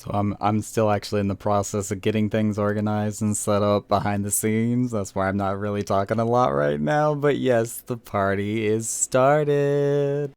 So I'm still actually in the process of getting things organized and set up behind the scenes. That's why I'm not really talking a lot right now. But yes, the party is started.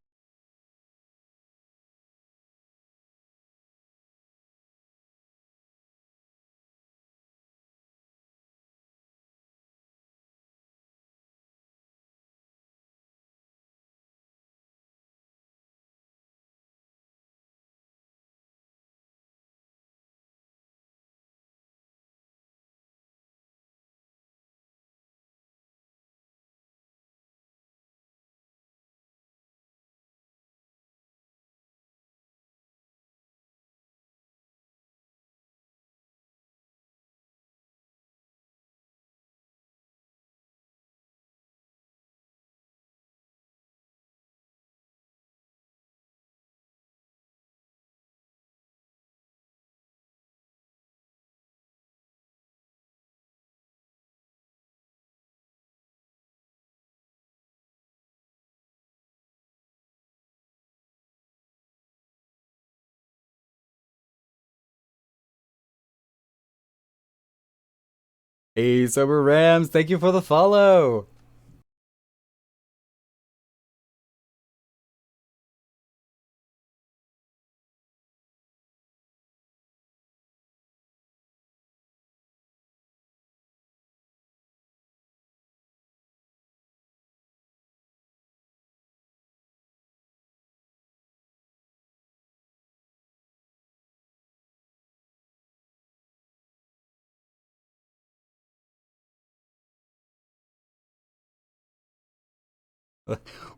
Hey, Sober Rams, thank you for the follow.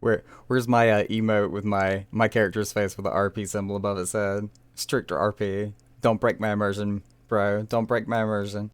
Where's my emote with my character's face with the RP symbol above its head? Strict RP. Don't break my immersion, bro. Don't break my immersion.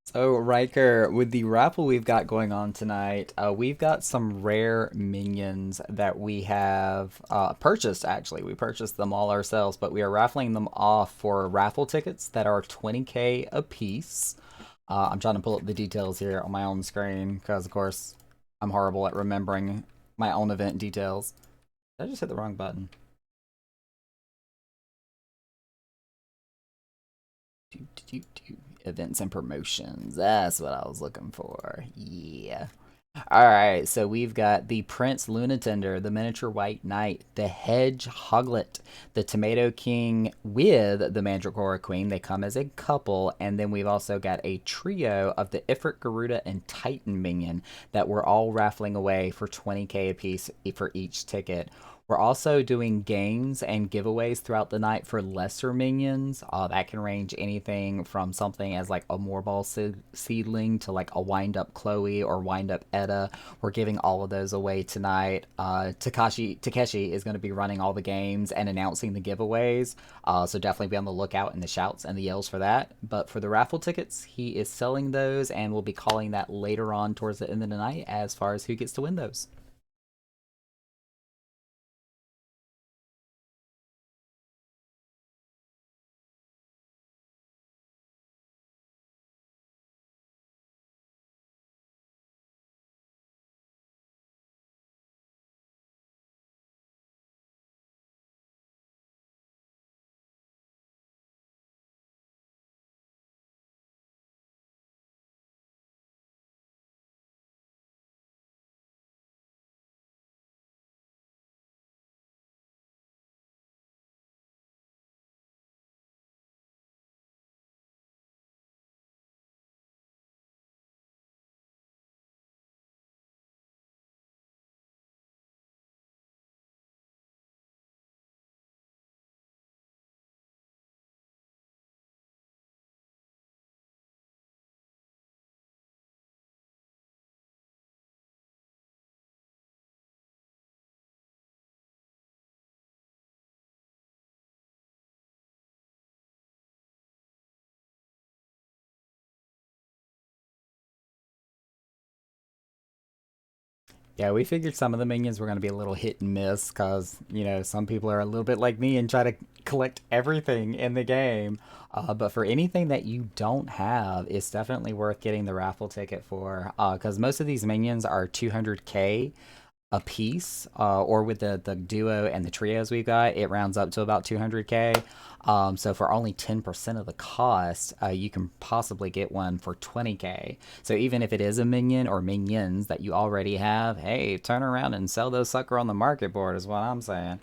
So, Riker, with the raffle we've got going on tonight, we've got some rare minions that we have purchased, actually. We purchased them all ourselves, but we are raffling them off for raffle tickets that are 20k a piece. I'm trying to pull up the details here on my own screen because, of course, I'm horrible at remembering my own event details. Did I just hit the wrong button? Do, do, do. Events and promotions. That's what I was looking for. Yeah. All right, so we've got the Prince Lunatender, the Miniature White Knight, the Hedge Hoglet, the Tomato King with the Mandragora Queen. They come as a couple, and then we've also got a trio of the Ifrit, Garuda, and Titan minion that we're all raffling away for 20k a piece for each ticket. We're also doing games and giveaways throughout the night for lesser minions. That can range anything from something as like a Moorball seedling to like a wind up Chloe or wind up Etta. We're giving all of those away tonight. Takeshi is going to be running all the games and announcing the giveaways. So definitely be on the lookout in the shouts and the yells for that. But for the raffle tickets, he is selling those, and we'll be calling that later on towards the end of the night as far as who gets to win those. Yeah, we figured some of the minions were going to be a little hit and miss because, some people are a little bit like me and try to collect everything in the game. But for anything that you don't have, it's definitely worth getting the raffle ticket for because most of these minions are 200k a piece, or with the duo and the trios we've got, it rounds up to about 200k. So for only 10% of the cost, you can possibly get one for 20k. So even if it is a minion or minions that you already have, hey, turn around and sell those sucker on the market board is what I'm saying.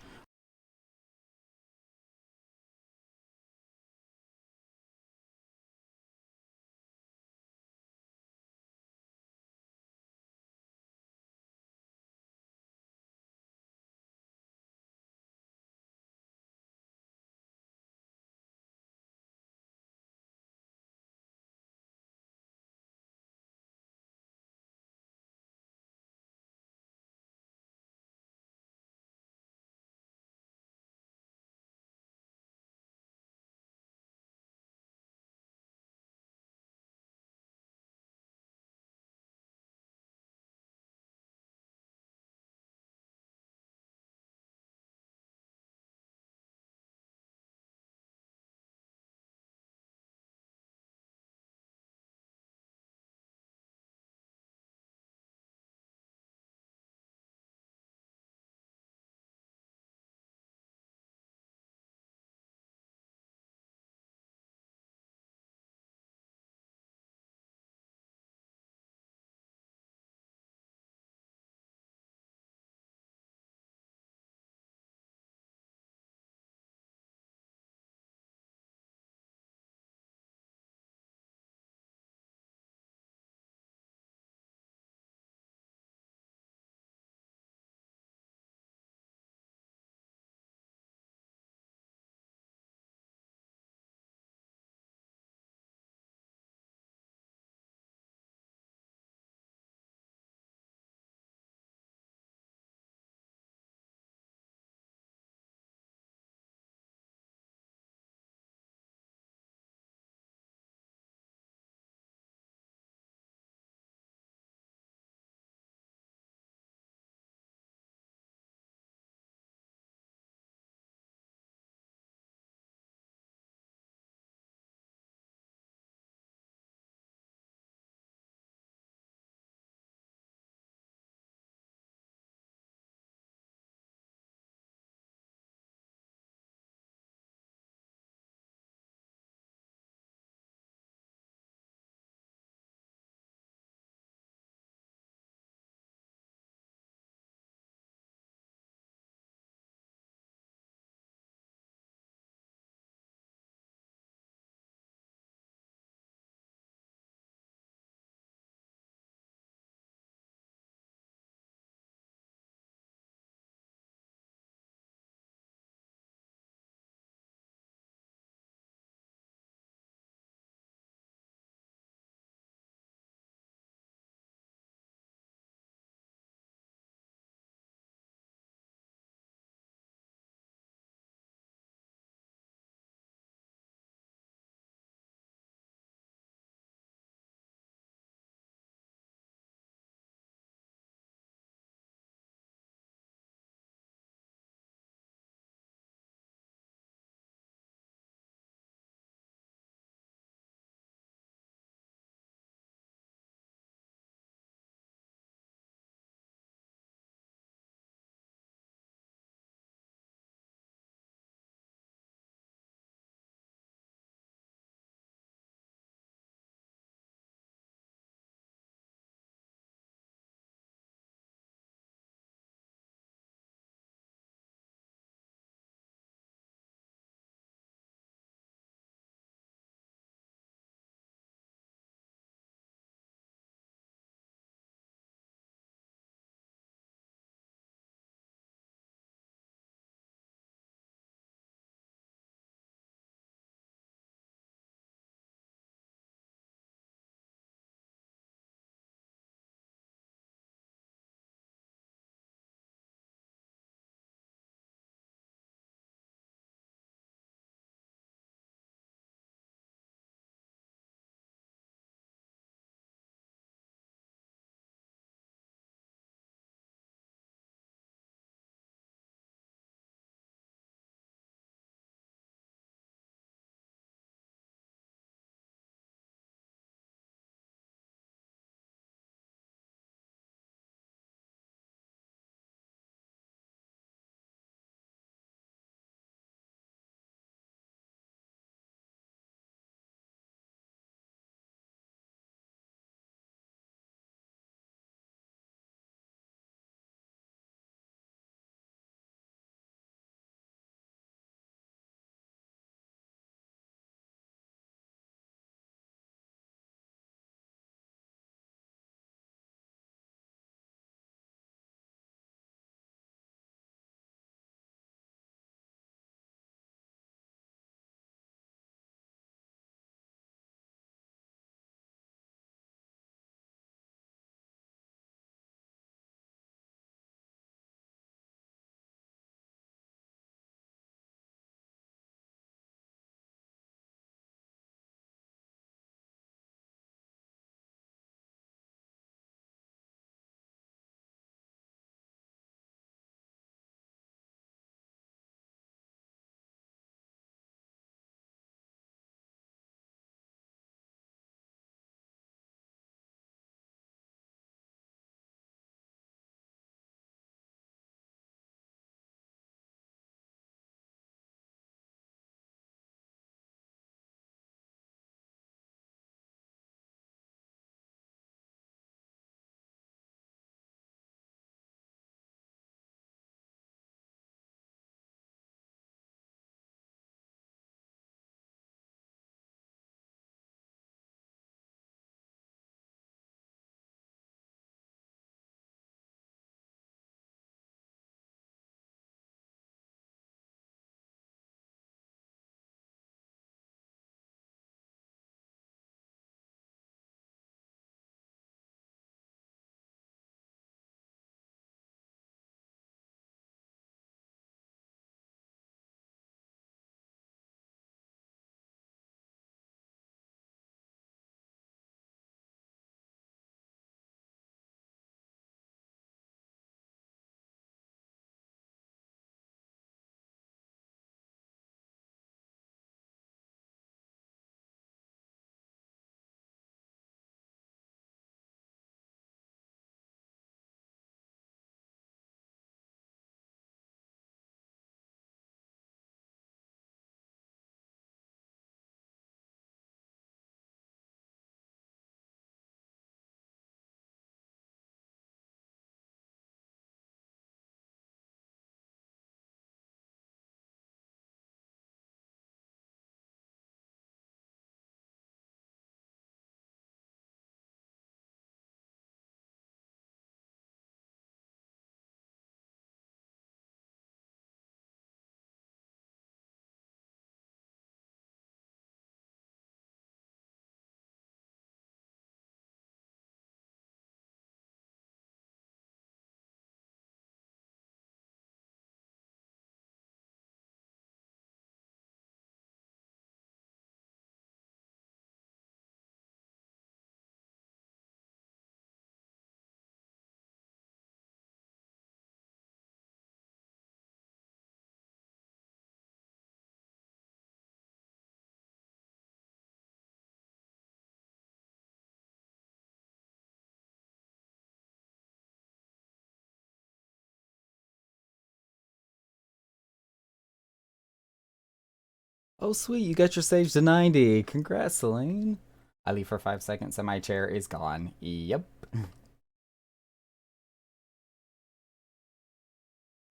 Oh, sweet, you got your stage to 90. Congrats, Celine. I leave for 5 seconds and my chair is gone. Yep.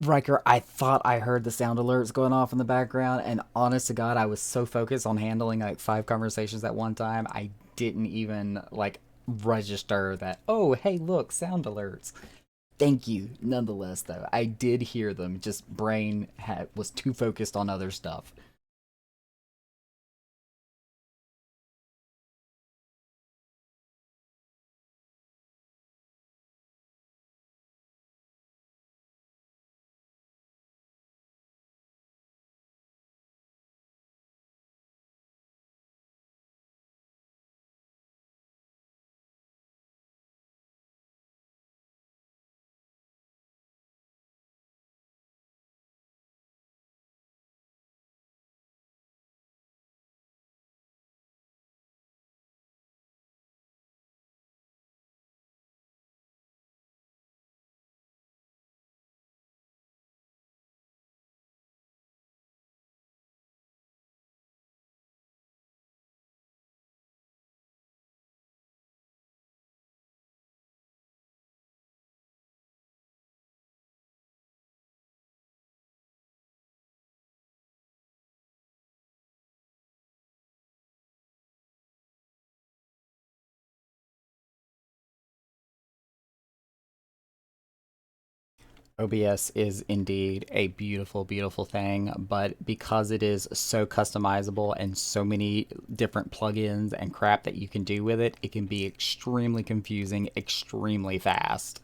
Riker, I thought I heard the sound alerts going off in the background, and honest to God, I was so focused on handling like five conversations at one time, I didn't even like register that, oh, hey, look, sound alerts. Thank you, nonetheless, though. I did hear them, just was too focused on other stuff. OBS is indeed a beautiful, beautiful thing, but because it is so customizable and so many different plugins and crap that you can do with it, it can be extremely confusing, extremely fast.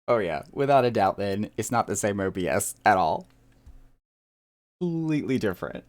Oh, yeah, without a doubt, then it's not the same OBS at all. Completely different.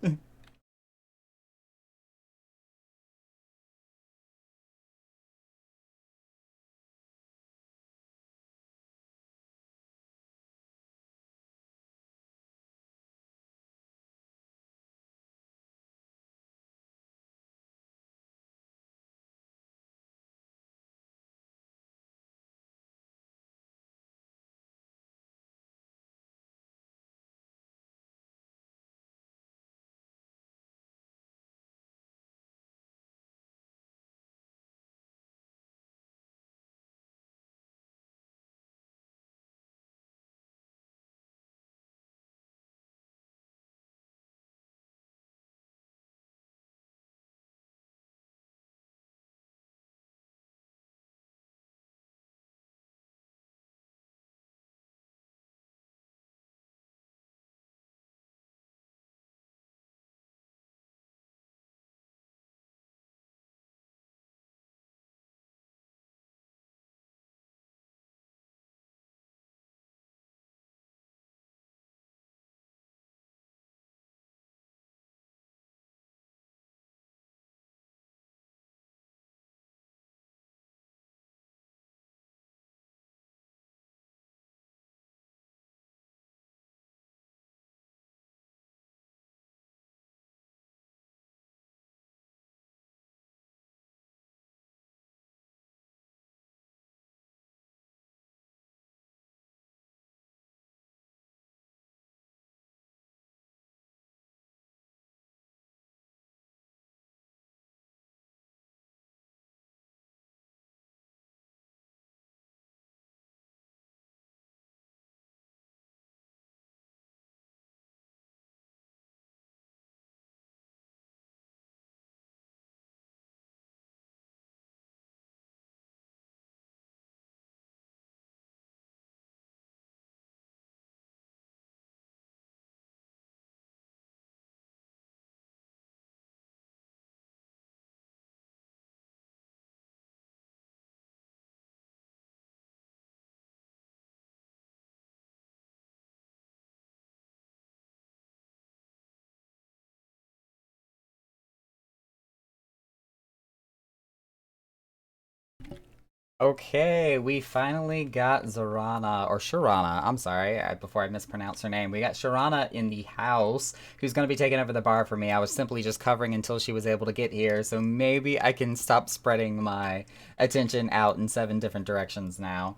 Okay, we finally got Zorana, or Sharana, I'm sorry, before I mispronounce her name. We got Sharana in the house, who's going to be taking over the bar for me. I was simply just covering until she was able to get here, so maybe I can stop spreading my attention out in 7 different directions now.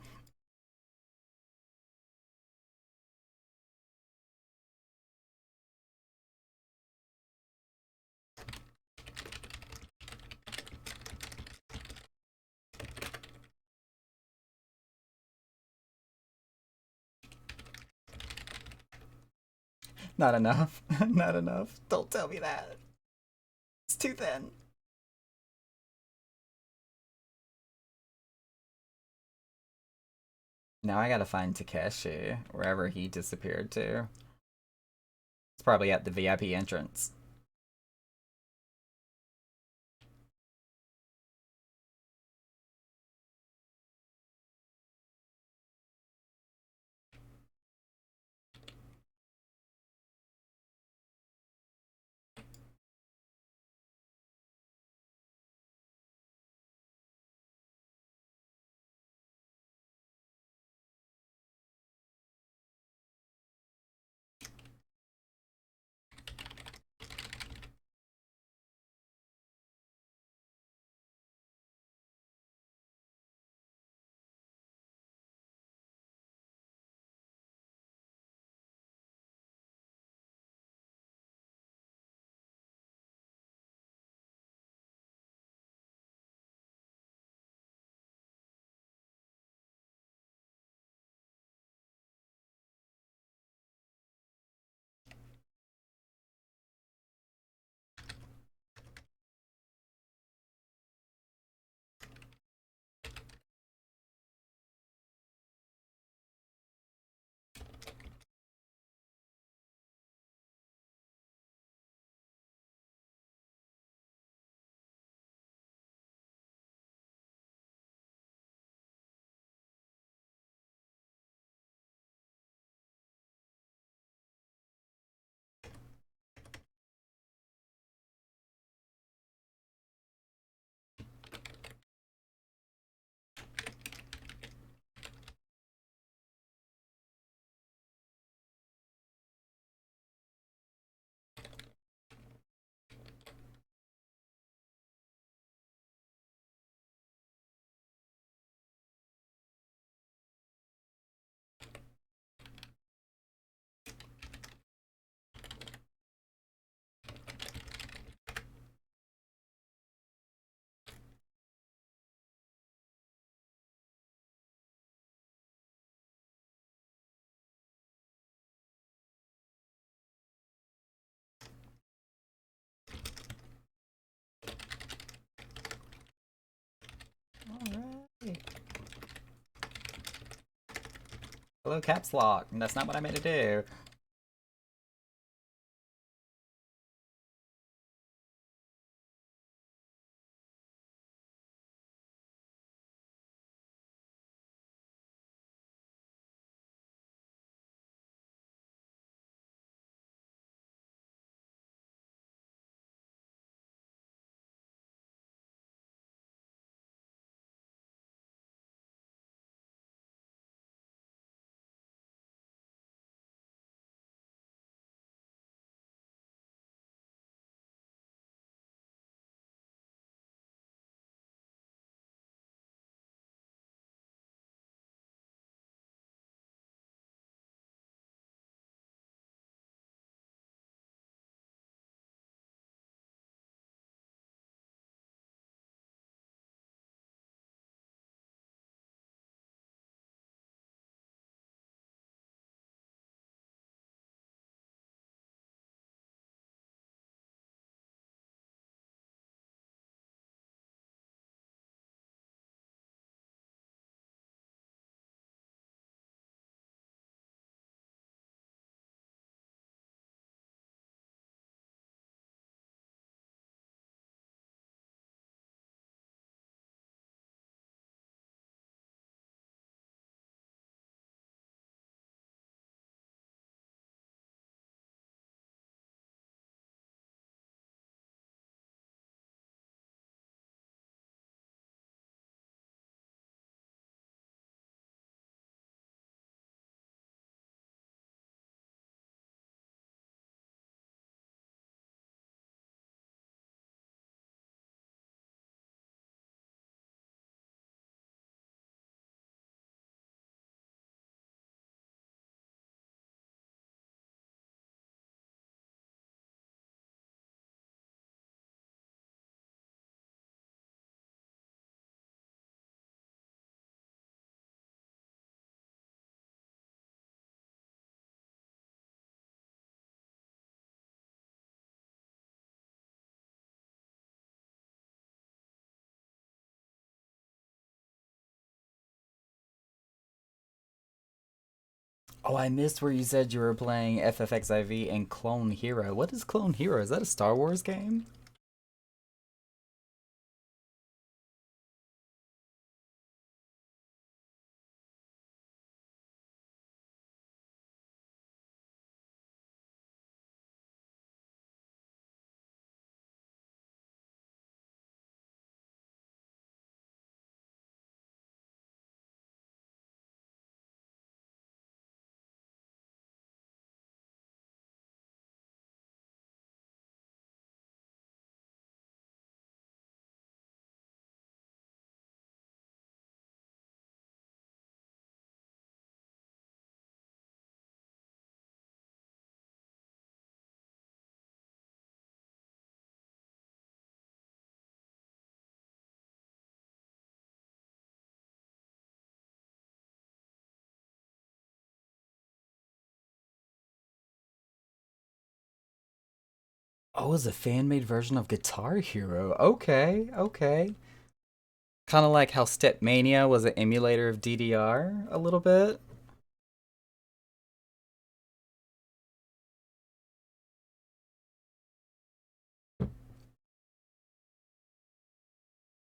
Not enough. Not enough. Don't tell me that. It's too thin. Now I gotta find Takeshi, wherever he disappeared to. It's probably at the VIP entrance. Alright. Hello, caps lock. That's not what I meant to do. Oh, I missed where you said you were playing FFXIV and Clone Hero. What is Clone Hero? Is that a Star Wars game? Oh, it's a fan-made version of Guitar Hero. Okay, okay. Kind of like how Stepmania was an emulator of DDR a little bit.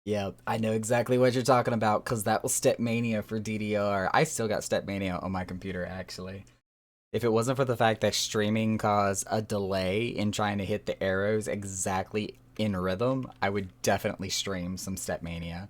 Yeah, I know exactly what you're talking about because that was Stepmania for DDR. I still got Stepmania on my computer actually. If it wasn't for the fact that streaming caused a delay in trying to hit the arrows exactly in rhythm, I would definitely stream some Stepmania.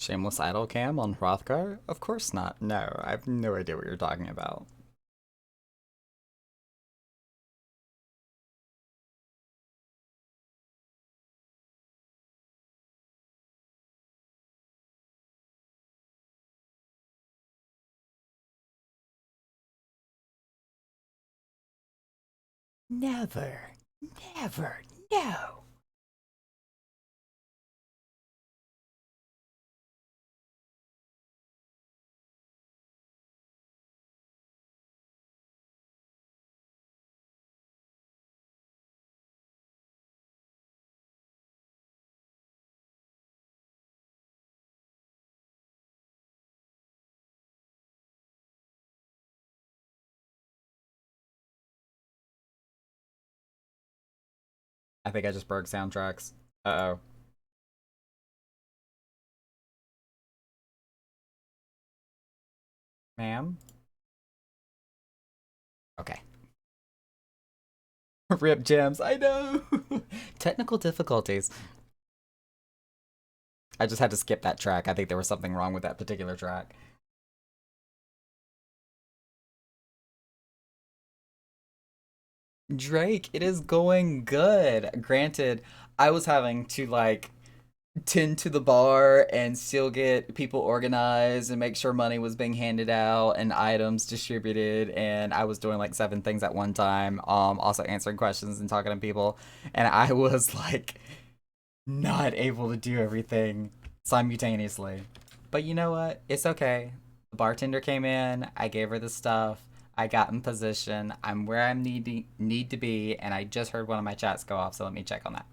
Shameless idle cam on Hrothgar? Of course not. No, I have no idea what you're talking about. Never. Never. No. I think I just broke soundtracks. Uh oh. Ma'am? Okay. Rip gems. I know. Technical difficulties. I just had to skip that track. I think there was something wrong with that particular track. Drake, it is going good. Granted, I was having to like tend to the bar and still get people organized and make sure money was being handed out and items distributed, and I was doing like seven things at one time, also answering questions and talking to people, and I was like not able to do everything simultaneously. But you know what? It's okay. The bartender came in, I gave her the stuff, I got in position, I'm where I need to be, and I just heard one of my chats go off, so let me check on that.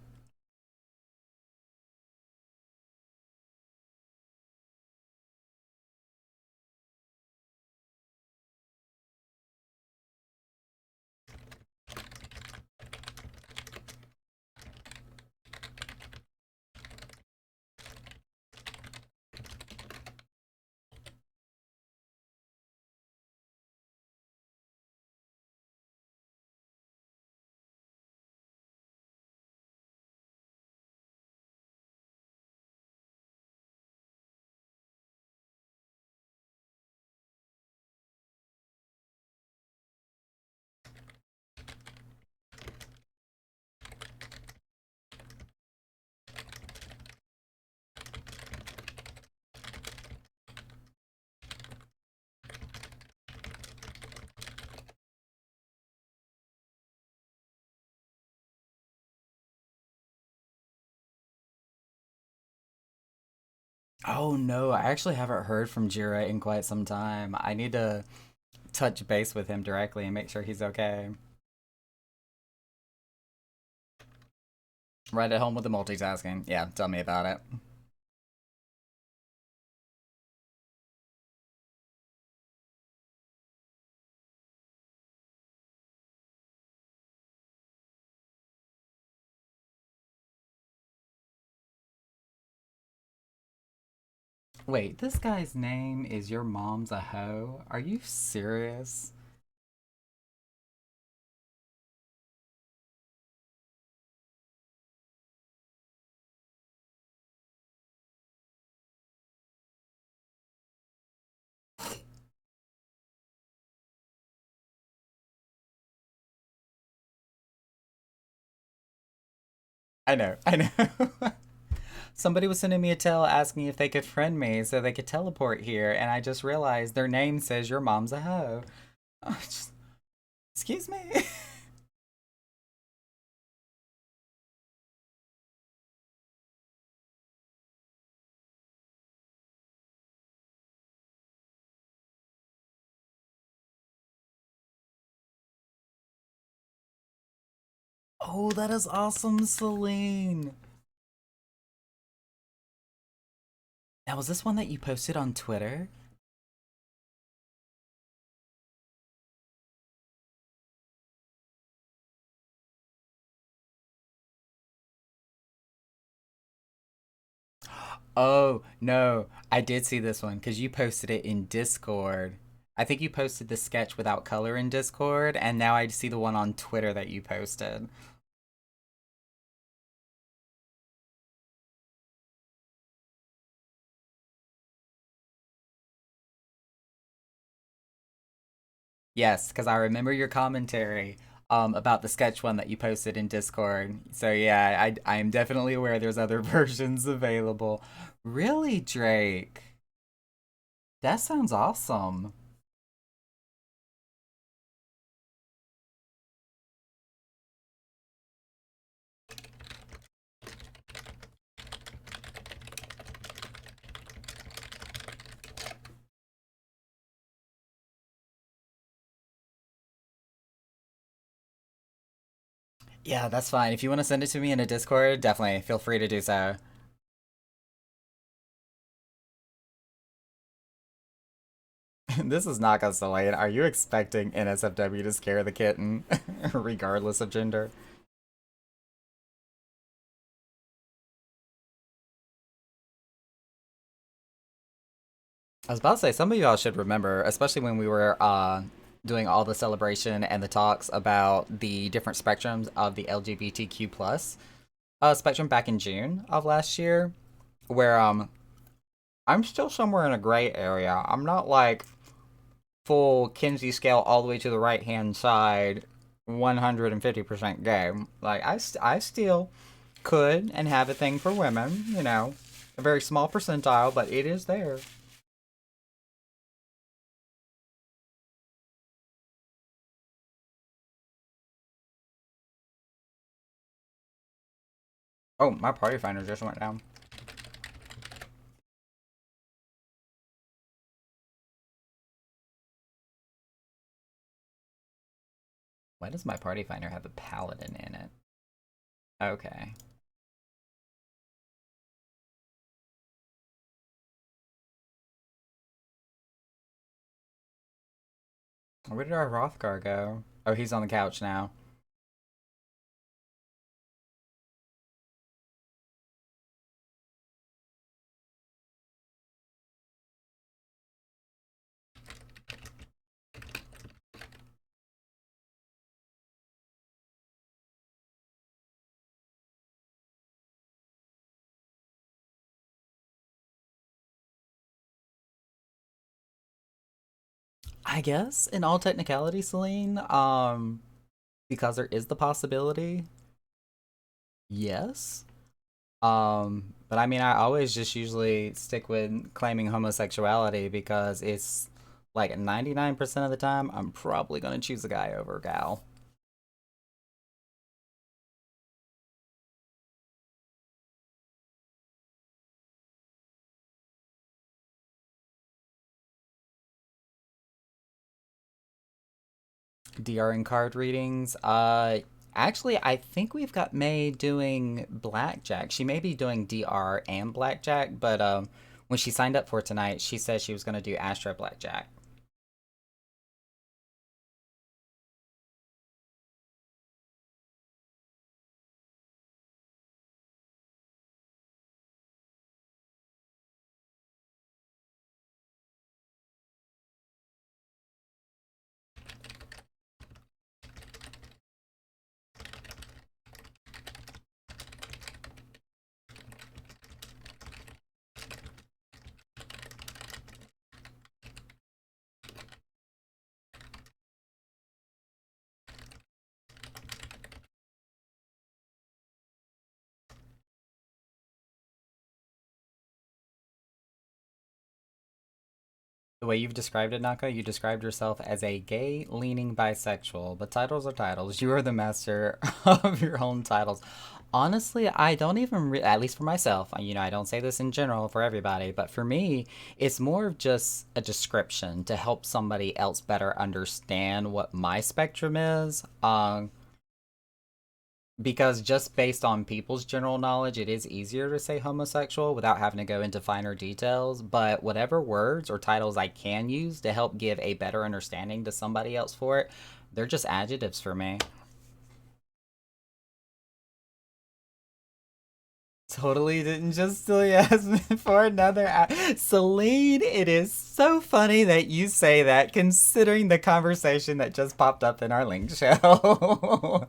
Oh no, I actually haven't heard from Jira in quite some time. I need to touch base with him directly and make sure he's okay. Right at home with the multitasking. Yeah, tell me about it. Wait, this guy's name is Your Mom's a Hoe? Are you serious? I know. Somebody was sending me a tell asking if they could friend me so they could teleport here, and I just realized their name says Your Mom's a Hoe. Just, excuse me? Oh, that is awesome, Celine. Now, was this one that you posted on Twitter? Oh, no. I did see this one because you posted it in Discord. I think you posted the sketch without color in Discord, and now I see the one on Twitter that you posted. Yes, because I remember your commentary about the sketch one that you posted in Discord. So yeah, I am definitely aware there's other versions available. Really, Drake? That sounds awesome. Yeah, that's fine. If you want to send it to me in a Discord, definitely feel free to do so. This is not gonna Lane. Are you expecting NSFW to scare the kitten, regardless of gender? I was about to say, some of y'all should remember, especially when we were doing all the celebration and the talks about the different spectrums of the LGBTQ plus spectrum back in June of last year, where I'm still somewhere in a gray area. I'm not like full Kinsey scale all the way to the right hand side, 150% gay. Like I still could and have a thing for women, you know, a very small percentile, but it is there. Oh, my party finder just went down. Why does my party finder have a paladin in it? Okay. Where did our Rothgar go? Oh, he's on the couch now. I guess, in all technicality, Celine, because there is the possibility, yes. But I mean, I always just usually stick with claiming homosexuality because it's like 99% of the time, I'm probably gonna choose a guy over a gal. DR and card readings. Actually, I think we've got May doing blackjack. She may be doing DR and blackjack, but when she signed up for tonight, she said she was gonna do Astro blackjack. The way you've described it, Naka, you described yourself as a gay leaning bisexual, but titles are titles. You are the master of your own titles. Honestly, I don't even, at least for myself, you know, I don't say this in general for everybody, but for me, it's more of just a description to help somebody else better understand what my spectrum is. Because just based on people's general knowledge, it is easier to say homosexual without having to go into finer details. But whatever words or titles I can use to help give a better understanding to somebody else for it, they're just adjectives for me. Totally didn't just steal Yasmin for another. Celine, it is so funny that you say that considering the conversation that just popped up in our link show.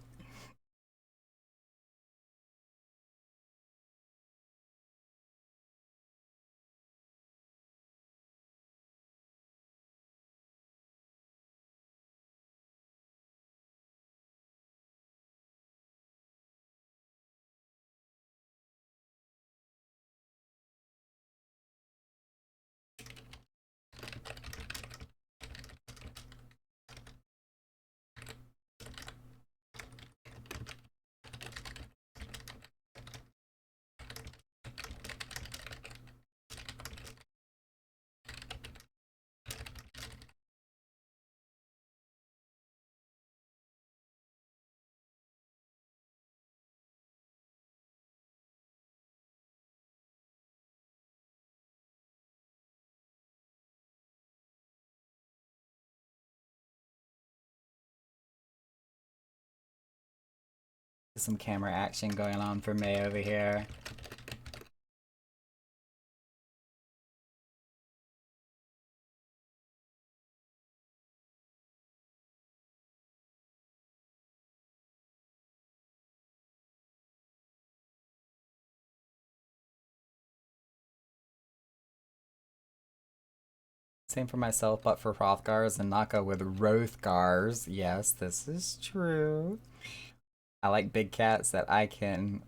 Some camera action going on for me over here. Same for myself, but for Hrothgars and Naka with Hrothgars. Yes, this is true. I like big cats that I can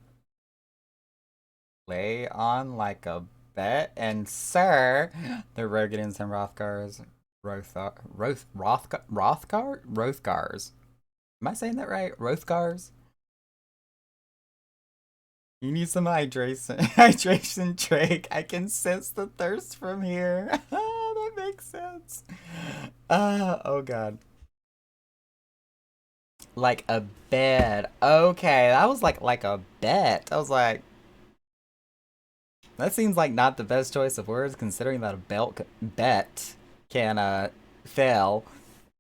lay on like a bed. And sir, the Rogedans and Hrothgars. Hrothgars? Am I saying that right? Hrothgars? You need some hydration. Hydration, Drake. I can sense the thirst from here. That makes sense. Oh god. Like a bed. Okay, that was like a bet. I was like, that seems like not the best choice of words, considering that a bet can fail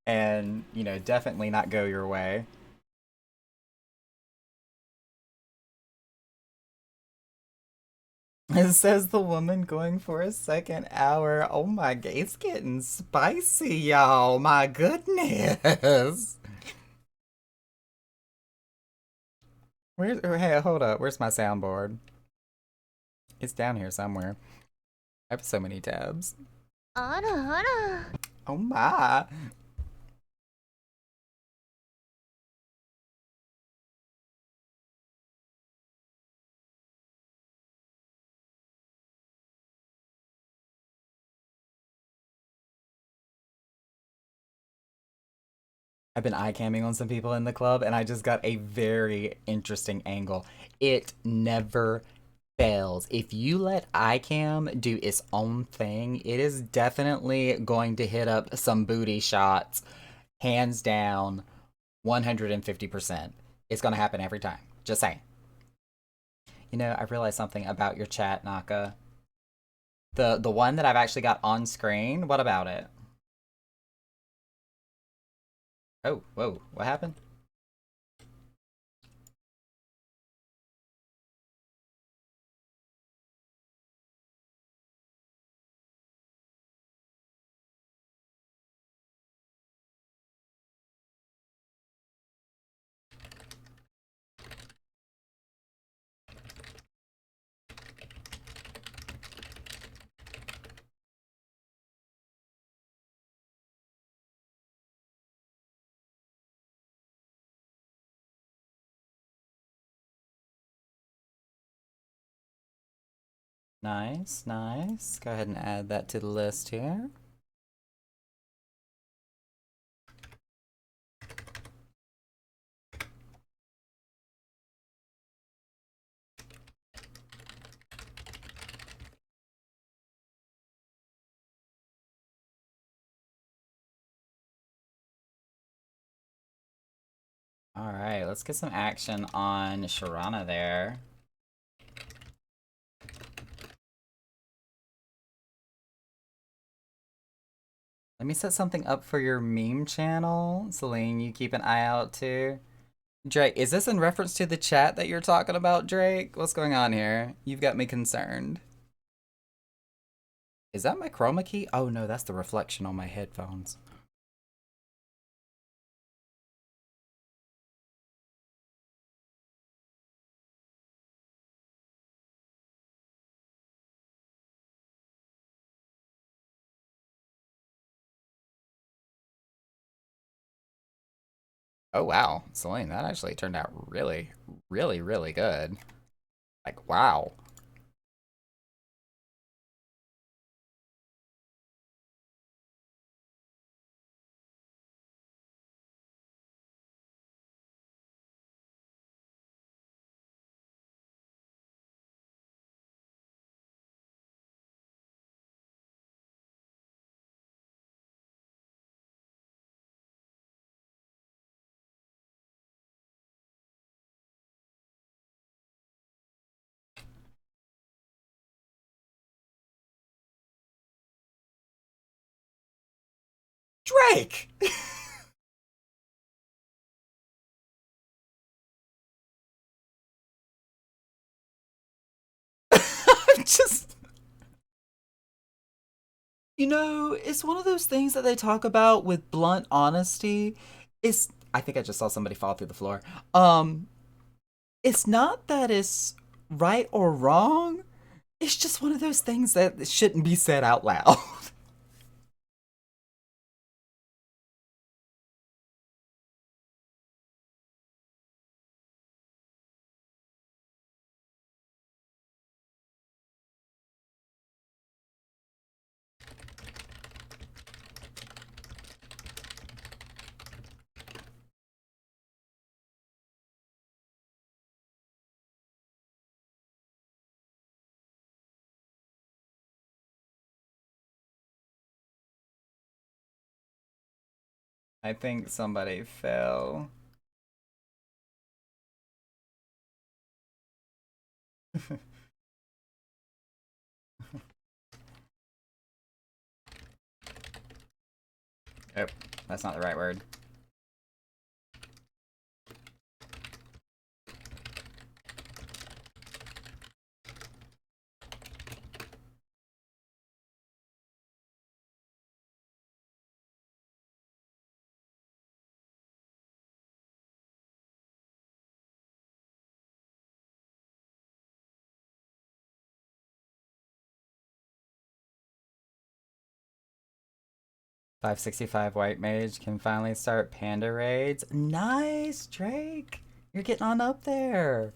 and definitely not go your way. It says the woman going for a second hour. Oh my god, it's getting spicy, y'all. My goodness. Hey, hold up. Where's my soundboard? It's down here somewhere. I have so many tabs. Oh my. I've been eye camming on some people in the club and I just got a very interesting angle. It never fails. If you let iCam do its own thing, it is definitely going to hit up some booty shots, hands down, 150%. It's going to happen every time. Just saying. I realized something about your chat, Naka. The one that I've actually got on screen, what about it? Oh, whoa, what happened? Nice, nice. Go ahead and add that to the list here. Alright, let's get some action on Sharana there. Let me set something up for your meme channel. Celine, you keep an eye out too. Drake, is this in reference to the chat that you're talking about, Drake? What's going on here? You've got me concerned. Is that my chroma key? Oh no, that's the reflection on my headphones. Oh wow, Celine, that actually turned out really, really, really good. Like, wow. Drake! Just, it's one of those things that they talk about with blunt honesty. It's, I think I just saw somebody fall through the floor. Um, it's not that it's right or wrong. It's just one of those things that shouldn't be said out loud. I think somebody fell. Oh, that's not the right word. 565 White Mage can finally start Panda raids. Nice, Drake. You're getting on up there.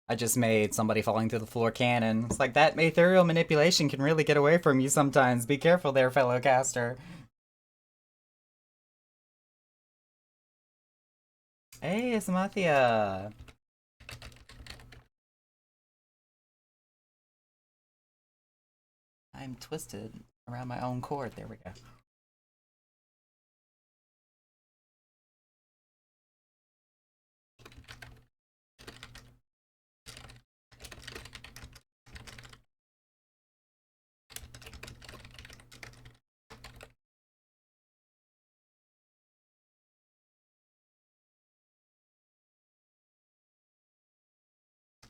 I just made somebody falling through the floor cannon. It's like that ethereal manipulation can really get away from you sometimes. Be careful there, fellow caster. Hey, it's Mathia. I'm twisted around my own cord. There we go.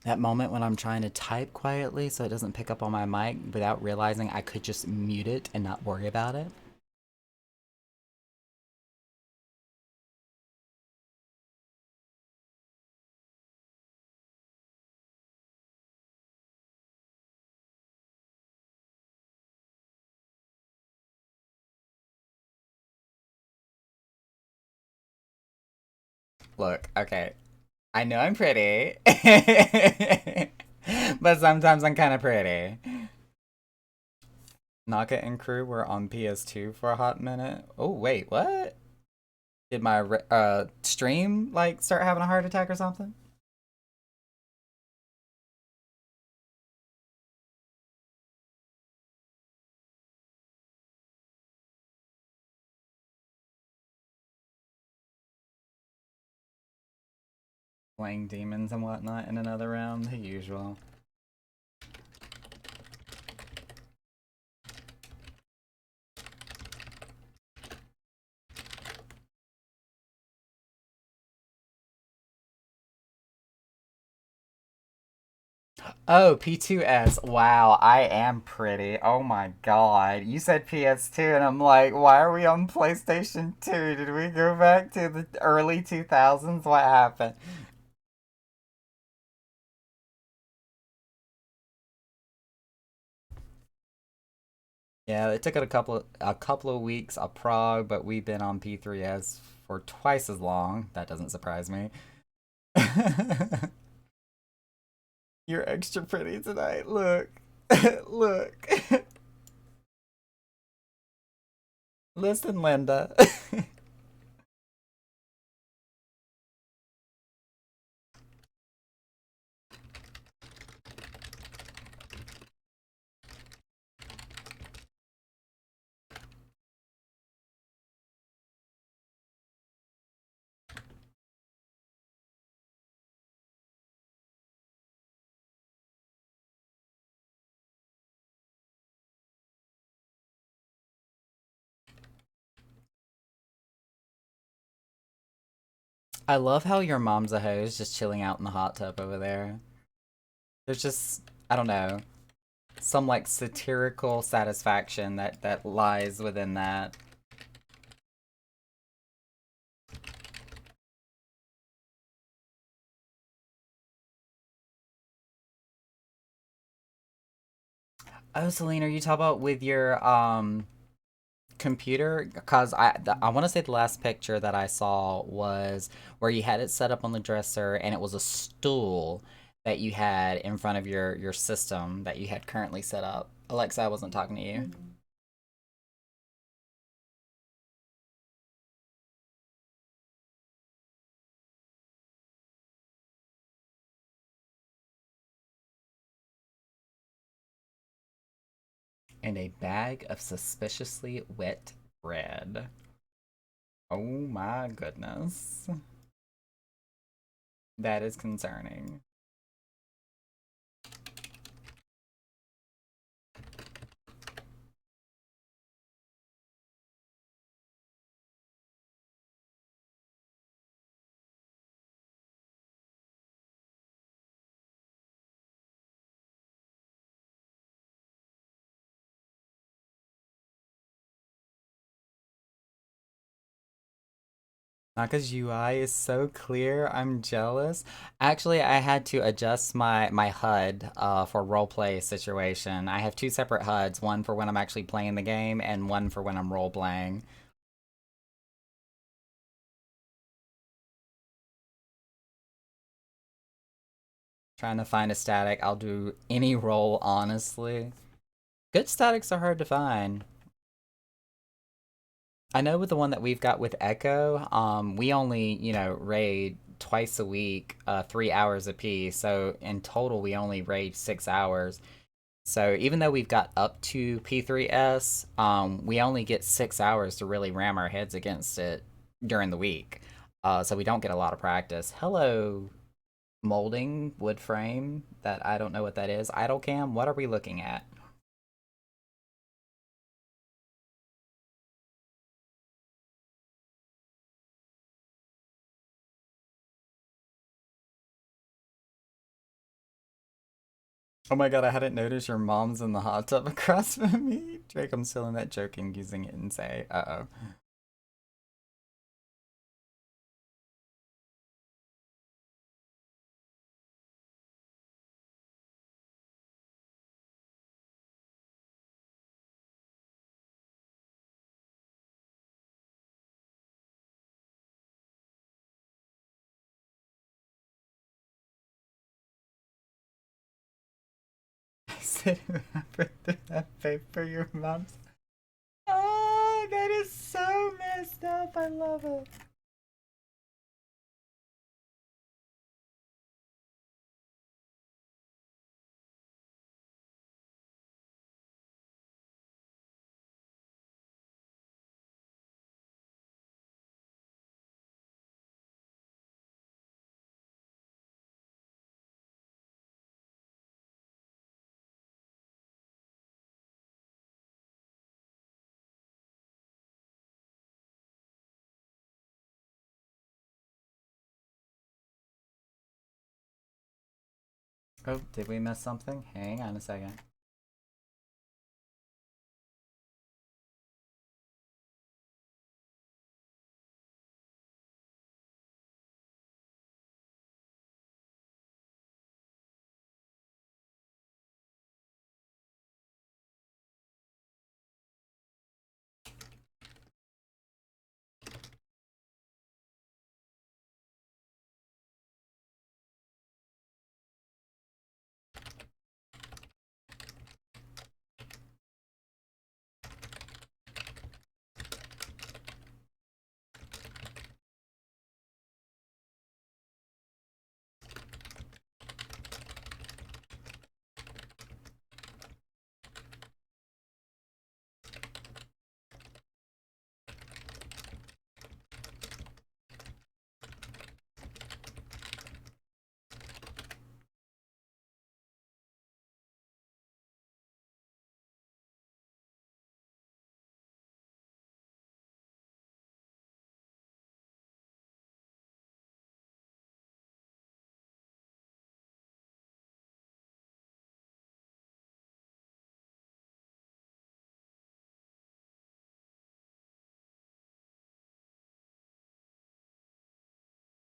That moment when I'm trying to type quietly so it doesn't pick up on my mic without realizing I could just mute it and not worry about it. Look, okay. I know I'm pretty. But sometimes I'm kind of pretty. Naka and crew were on PS2 for a hot minute. Oh, wait, what? Did my stream like start having a heart attack or something? Playing demons and whatnot in another round, the usual. Oh, P2S. Wow, I am pretty. Oh my god. You said PS2, and I'm like, why are we on PlayStation 2? Did we go back to the early 2000s? What happened? Yeah, it took it a couple of weeks of Prague, but we've been on P3S for twice as long. That doesn't surprise me. You're extra pretty tonight. Look. Look. Listen, Linda. I love how your mom's a hose just chilling out in the hot tub over there. There's just, I don't know, some like satirical satisfaction that lies within that. Oh, Selena, are you talking about with your computer? Because I want to say the last picture that I saw was where you had it set up on the dresser and it was a stool that you had in front of your system that you had currently set up. Alexa, I wasn't talking to you. And a bag of suspiciously wet bread. Oh my goodness. That is concerning. Naka's UI is so clear. I'm jealous. Actually, I had to adjust my HUD for roleplay situation. I have two separate HUDs, one for when I'm actually playing the game and one for when I'm role playing. Trying to find a static. I'll do any role, honestly. Good statics are hard to find. I know with the one that we've got with Echo, we only, raid twice a week, 3 hours apiece. So in total, we only raid 6 hours. So even though we've got up to P3S, we only get 6 hours to really ram our heads against it during the week. So we don't get a lot of practice. Hello, molding wood frame. That I don't know what that is. Idle cam. What are we looking at? Oh my god, I hadn't noticed your mom's in the hot tub across from me. Drake, I'm still in that joking using it and say, uh-oh. I said, remember that paper your mom's. Oh, that is so messed up. I love it. Oh, did we miss something? Hang on a second.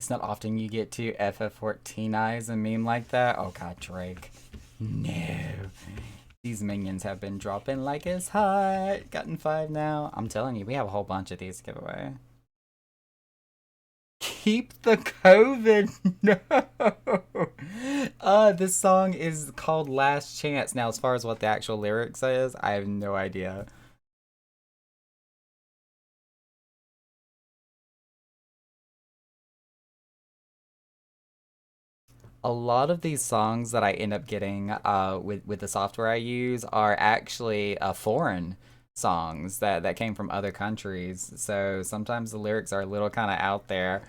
It's not often you get to FF14ize a meme like that. Oh god, Drake. No. These minions have been dropping like it's hot. Gotten 5 now. I'm telling you, we have a whole bunch of these to give away. Keep the COVID. No. This song is called Last Chance. Now, as far as what the actual lyrics is, I have no idea. A lot of these songs that I end up getting with the software I use are actually foreign songs that came from other countries. So sometimes the lyrics are a little kind of out there.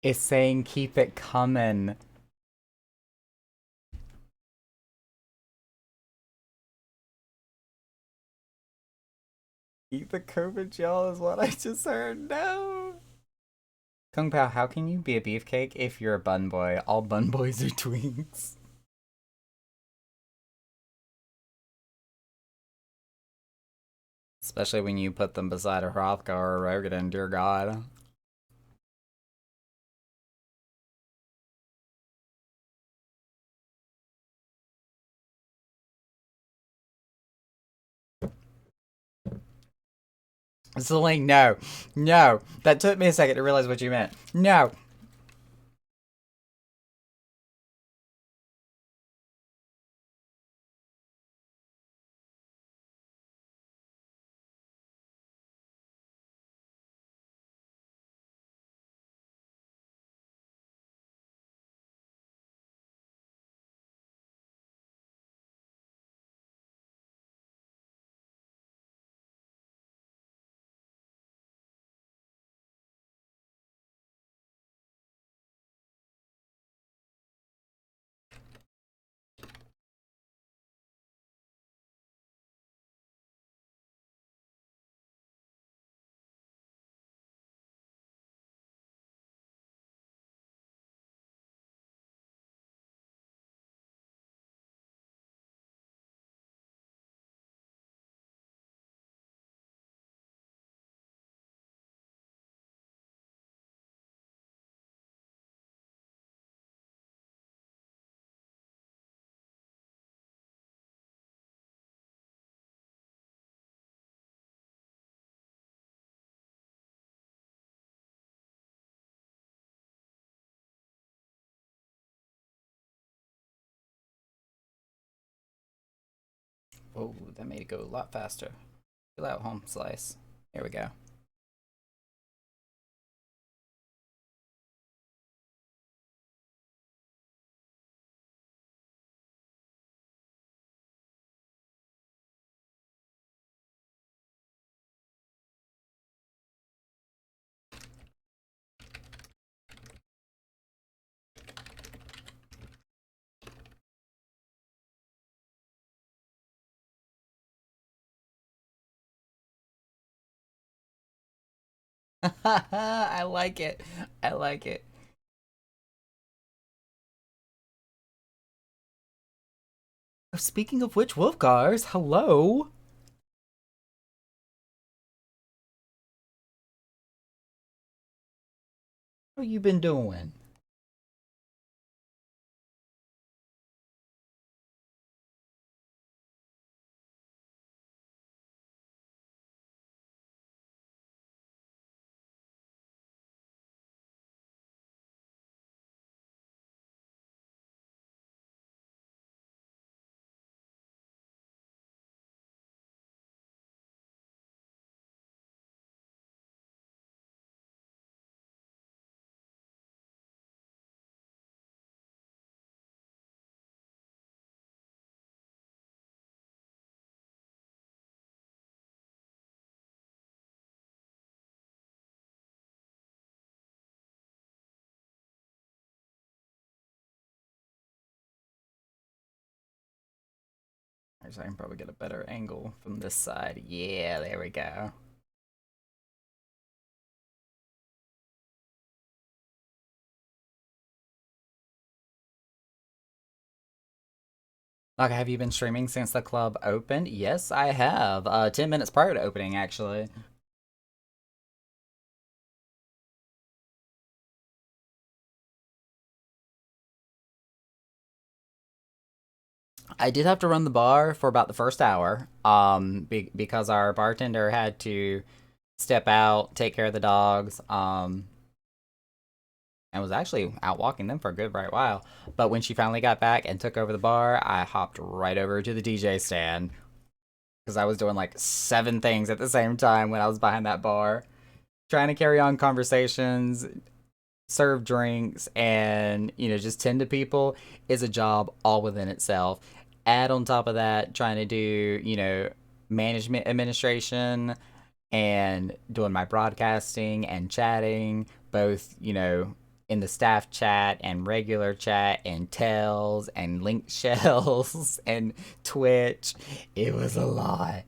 It's saying keep it coming. Eat the COVID gel is what I just heard. No. Kung Pao, how can you be a beefcake if you're a bun boy? All bun boys are twinks. Especially when you put them beside a Hrothgar or a Rogadin, dear god. Celine, no. No. That took me a second to realize what you meant. No. Oh, that made it go a lot faster. Chill out, home slice. There we go. I like it. I like it. Speaking of which, Wolfgars, hello. How you been doing? Actually, I can probably get a better angle from this side. Yeah, there we go. Okay, have you been streaming since the club opened? Yes, I have. 10 minutes prior to opening, actually. I did have to run the bar for about the first hour, because our bartender had to step out, take care of the dogs, and was actually out walking them for a good bright while. But when she finally got back and took over the bar, I hopped right over to the DJ stand because I was doing like 7 things at the same time when I was behind that bar, trying to carry on conversations, serve drinks, and just tend to people is a job all within itself. Add on top of that, trying to do management administration and doing my broadcasting and chatting, both, in the staff chat and regular chat and tells and link shells and Twitch. It was a lot.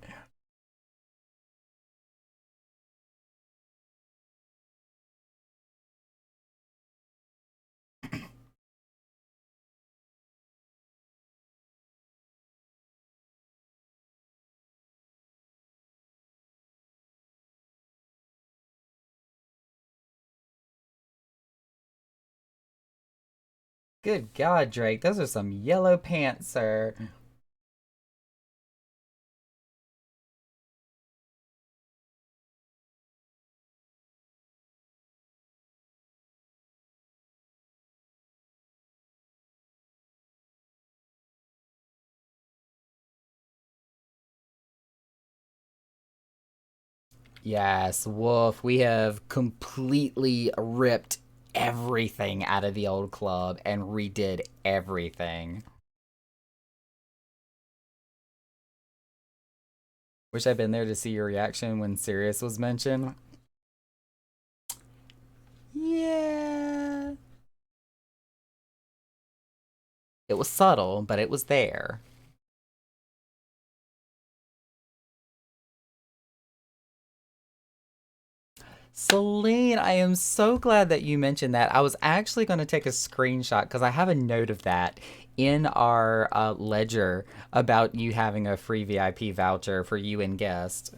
Good God, Drake, those are some yellow pants, sir. Yes, woof. We have completely ripped everything out of the old club and redid everything. Wish I'd been there to see your reaction when Sirius was mentioned. Yeah. It was subtle, but it was there. Celine, I am so glad that you mentioned that. I was actually going to take a screenshot because I have a note of that in our ledger about you having a free VIP voucher for you and guest.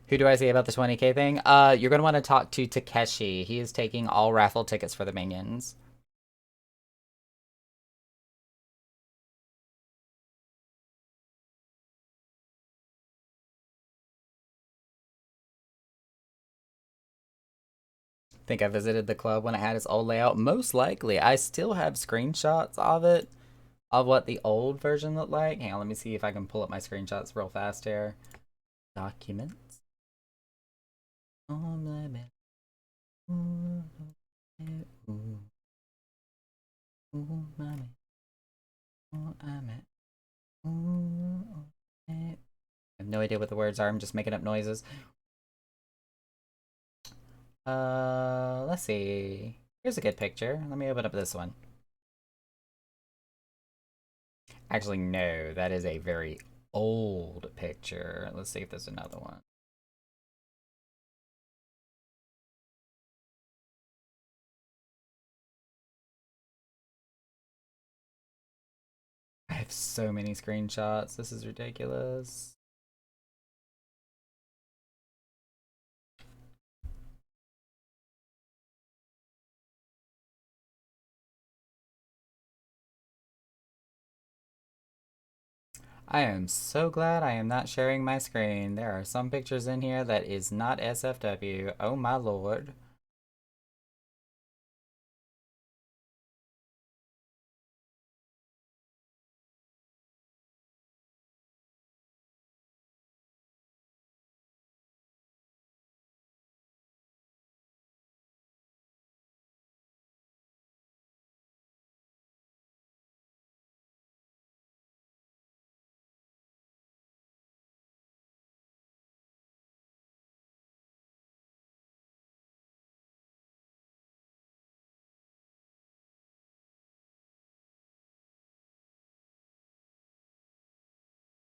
Who do I say about the 20K thing? You're going to want to talk to Takeshi. He is taking all raffle tickets for the minions. Think I visited the club when it had its old layout? Most likely. I still have screenshots of it, of what the old version looked like. Hang on, let me see if I can pull up my screenshots real fast here. Documents. I have no idea what the words are. I'm just making up noises. Let's see. Here's a good picture. Let me open up this one. Actually, no, that is a very old picture. Let's see if there's another one. I have so many screenshots. This is ridiculous. I am so glad I am not sharing my screen. There are some pictures in here that is not SFW. Oh my lord.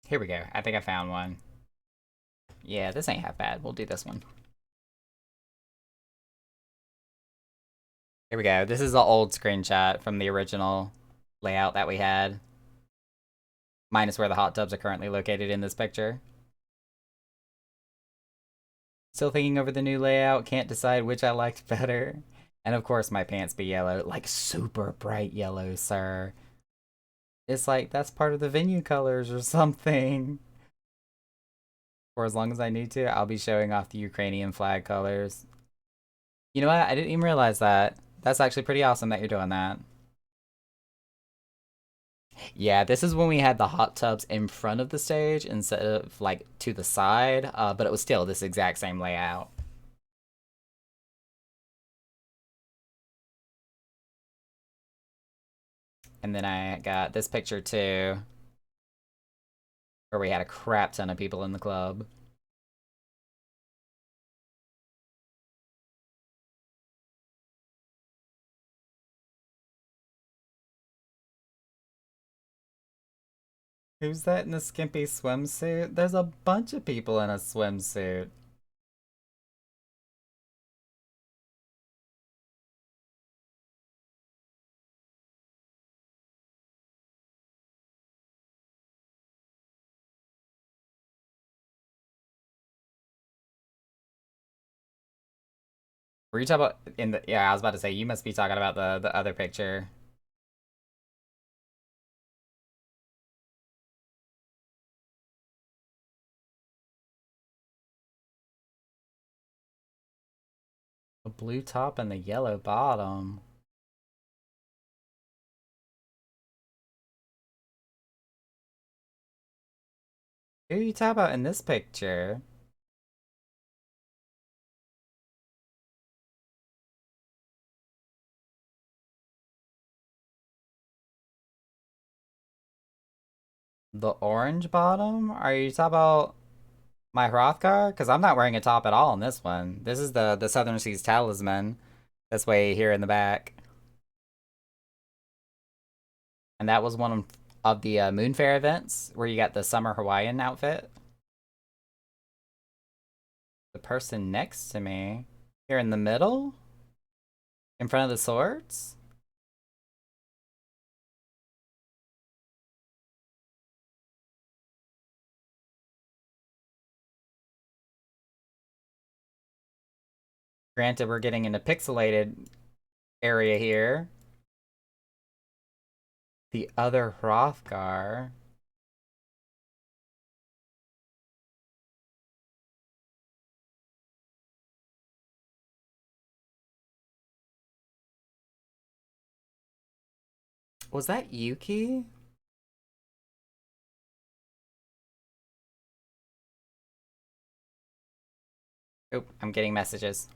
Here we go. I think I found one. Yeah, this ain't half bad. We'll do this one. Here we go. This is the old screenshot from the original layout that we had. Minus where the hot tubs are currently located in this picture. Still thinking over the new layout. Can't decide which I liked better. And of course my pants be yellow. Like super bright yellow, sir. It's like that's part of the venue colors or something. For as long as I need to, I'll be showing off the Ukrainian flag colors. You know what? I didn't even realize that. That's actually pretty awesome that you're doing that. Yeah, this is when we had the hot tubs in front of the stage instead of like to the side, but it was still this exact same layout. And then I got this picture too, where we had a crap ton of people in the club. Who's that in the skimpy swimsuit? There's a bunch of people in a swimsuit. Were you talking about in the? Yeah, I was about to say you must be talking about the other picture. The blue top and the yellow bottom. Who are you talking about in this picture? The orange bottom? Are you talking about my Hrothgar? Because I'm not wearing a top at all in this one. This is the Southern Seas Talisman. This way here in the back. And that was one of the Moonfair events where you got the summer Hawaiian outfit. The person next to me, here in the middle, in front of the swords. Granted, we're getting into pixelated area here. The other Hrothgar. Was that Yuki? Oh, I'm getting messages.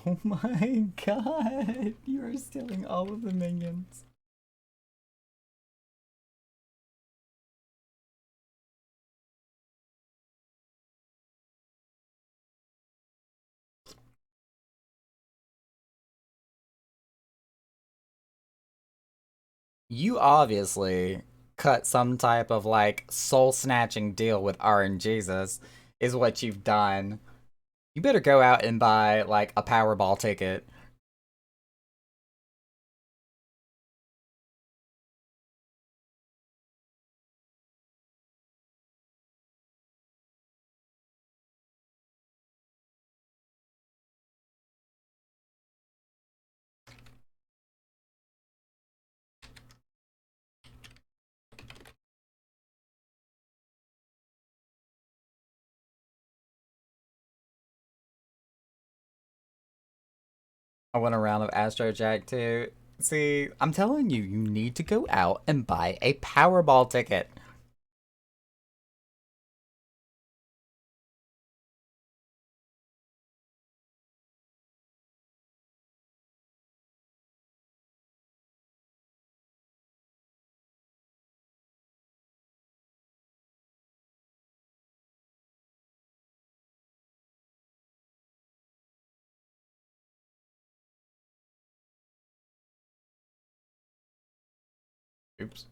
Oh my god, you are stealing all of the minions. You obviously cut some type of like soul snatching deal with RNGesus, is what you've done. You better go out and buy like a Powerball ticket. I want a round of Astro Jack too. See, I'm telling you, you need to go out and buy a Powerball ticket. Oops.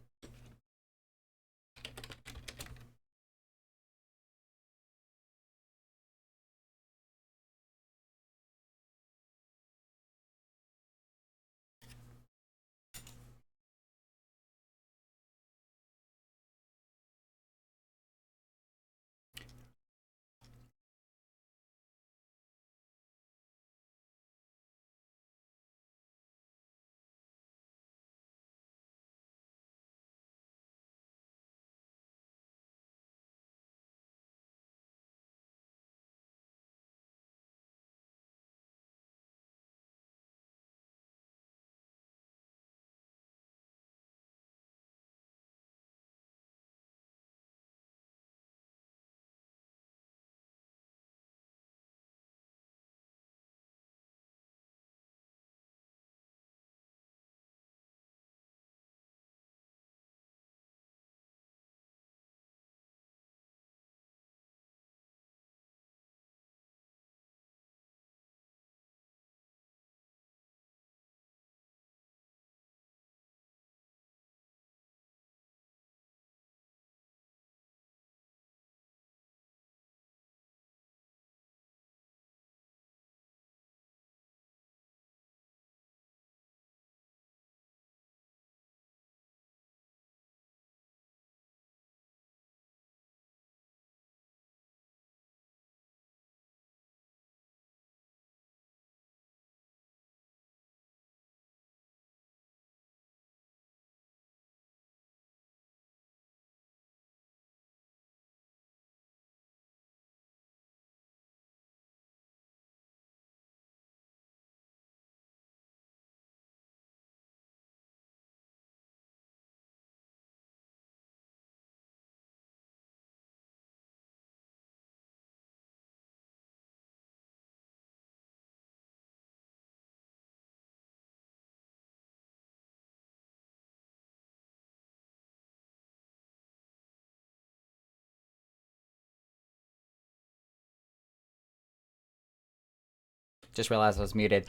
Just realized I was muted.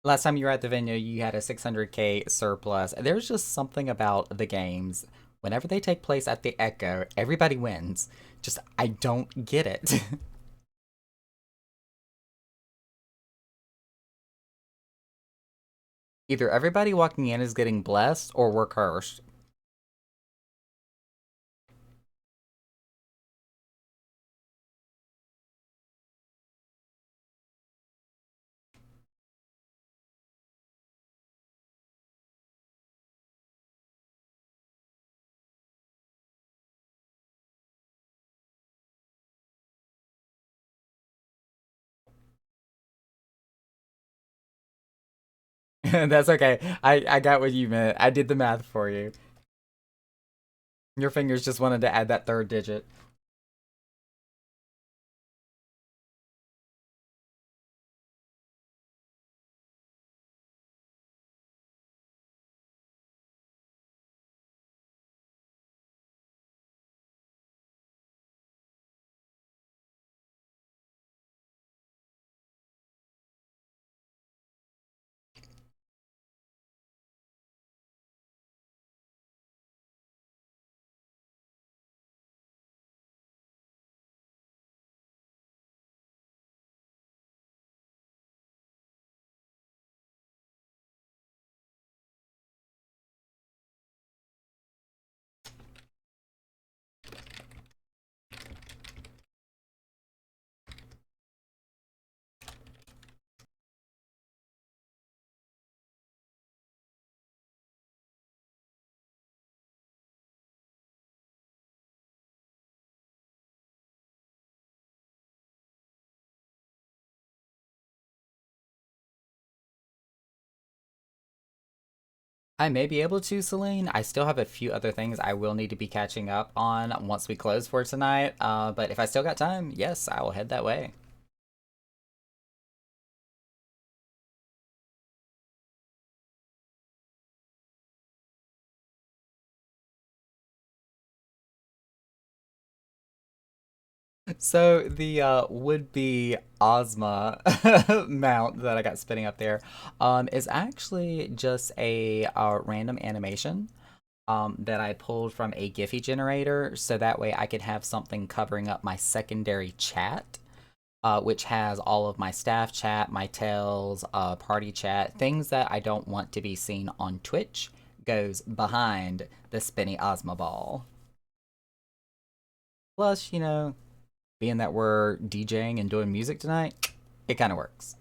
Last time you were at the venue, you had a 600K surplus. There's just something about the games. Whenever they take place at the Echo, everybody wins. Just, I don't get it. Either everybody walking in is getting blessed or we're cursed. That's okay. I got what you meant. I did the math for you. Your fingers just wanted to add that third digit. I may be able to, Celine. I still have a few other things I will need to be catching up on once we close for tonight. But if I still got time, yes, I will head that way. So the would-be Ozma mount that I got spinning up there is actually just a random animation that I pulled from a Giphy generator, so that way I could have something covering up my secondary chat, which has all of my staff chat, my tails, party chat, things that I don't want to be seen on Twitch goes behind the spinny Ozma ball. Plus, being that we're DJing and doing music tonight, it kind of works.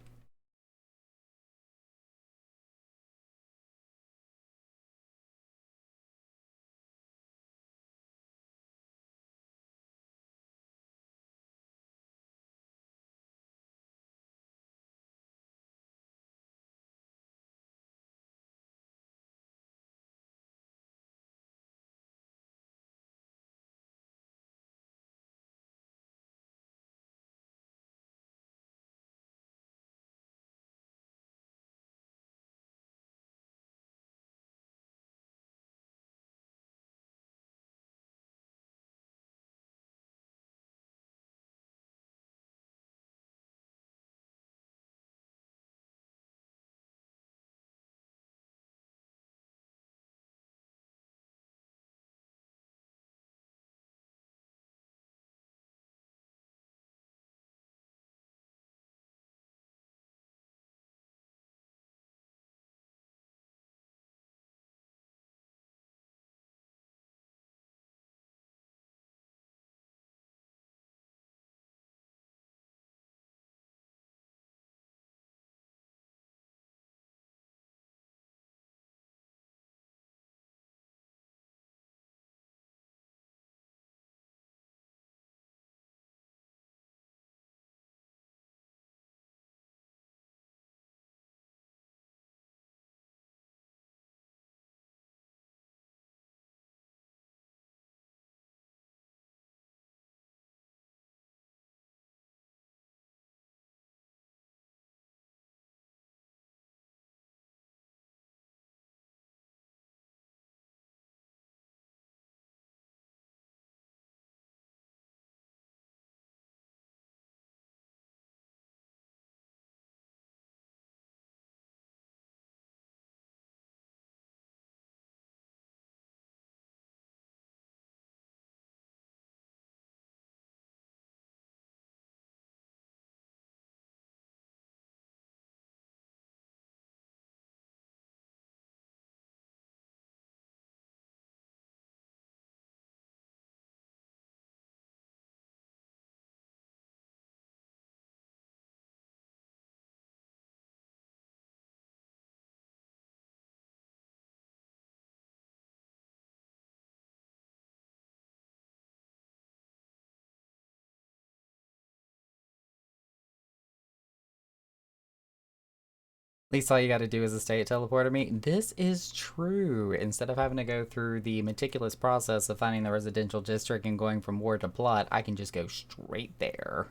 least all you gotta do is a state teleporter me. This is true. Instead of having to go through the meticulous process of finding the residential district and going from ward to plot, I can just go straight there.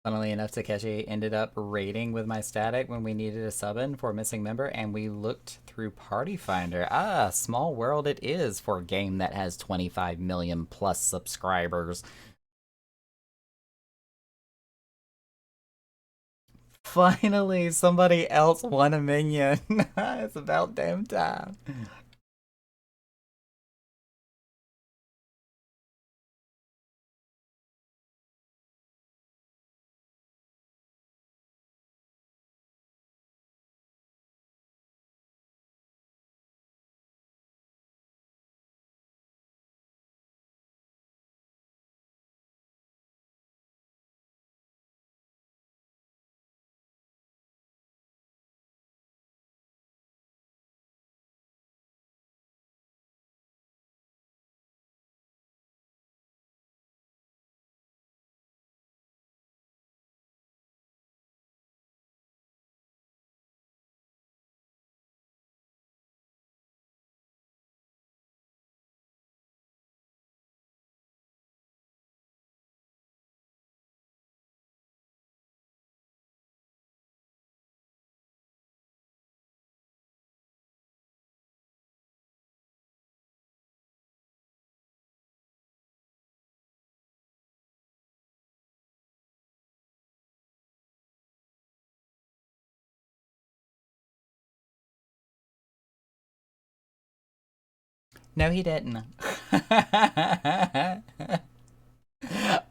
Funnily enough, Takeshi ended up raiding with my static when we needed a sub-in for a missing member, and we looked through Party Finder. Ah, small world it is for a game that has 25 million plus subscribers. Finally, somebody else won a minion. It's about damn time. No, he didn't.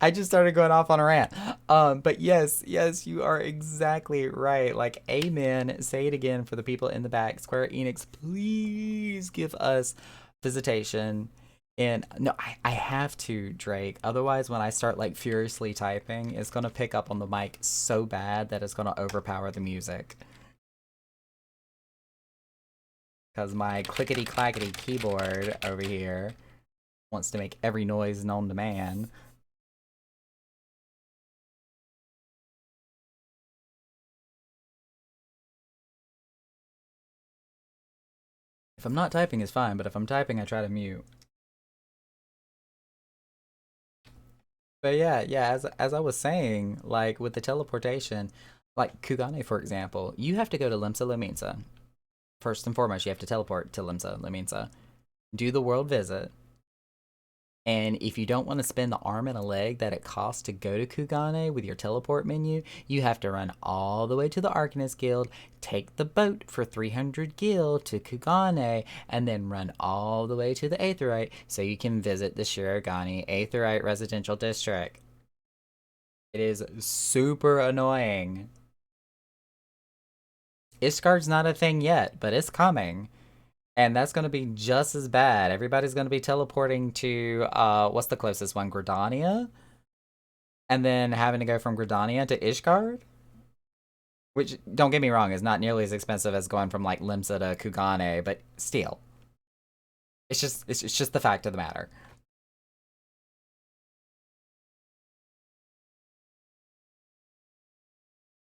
I just started going off on a rant. But yes, yes, you are exactly right. Like, amen. Say it again for the people in the back. Square Enix, please give us visitation. And no, I have to, Drake. Otherwise, when I start like furiously typing, it's gonna pick up on the mic so bad that it's gonna overpower the music. Because my clickety clackety keyboard over here wants to make every noise known to man. If I'm not typing, it's fine, but if I'm typing, I try to mute. But yeah, yeah, as I was saying, like with the teleportation, like Kugane, for example, you have to go to Limsa Lominsa. First and foremost, you have to teleport to Limsa Lominsa. Do the world visit. And if you don't want to spend the arm and a leg that it costs to go to Kugane with your teleport menu, you have to run all the way to the Arcanist Guild, take the boat for 300 gil to Kugane, and then run all the way to the Aetheryte so you can visit the Shirogane Aetheryte Residential District. It is super annoying. Ishgard's not a thing yet, but it's coming. And that's going to be just as bad. Everybody's going to be teleporting to, what's the closest one? Gridania? And then having to go from Gridania to Ishgard? Which, don't get me wrong, is not nearly as expensive as going from, like, Limsa to Kugane, but still. It's just the fact of the matter.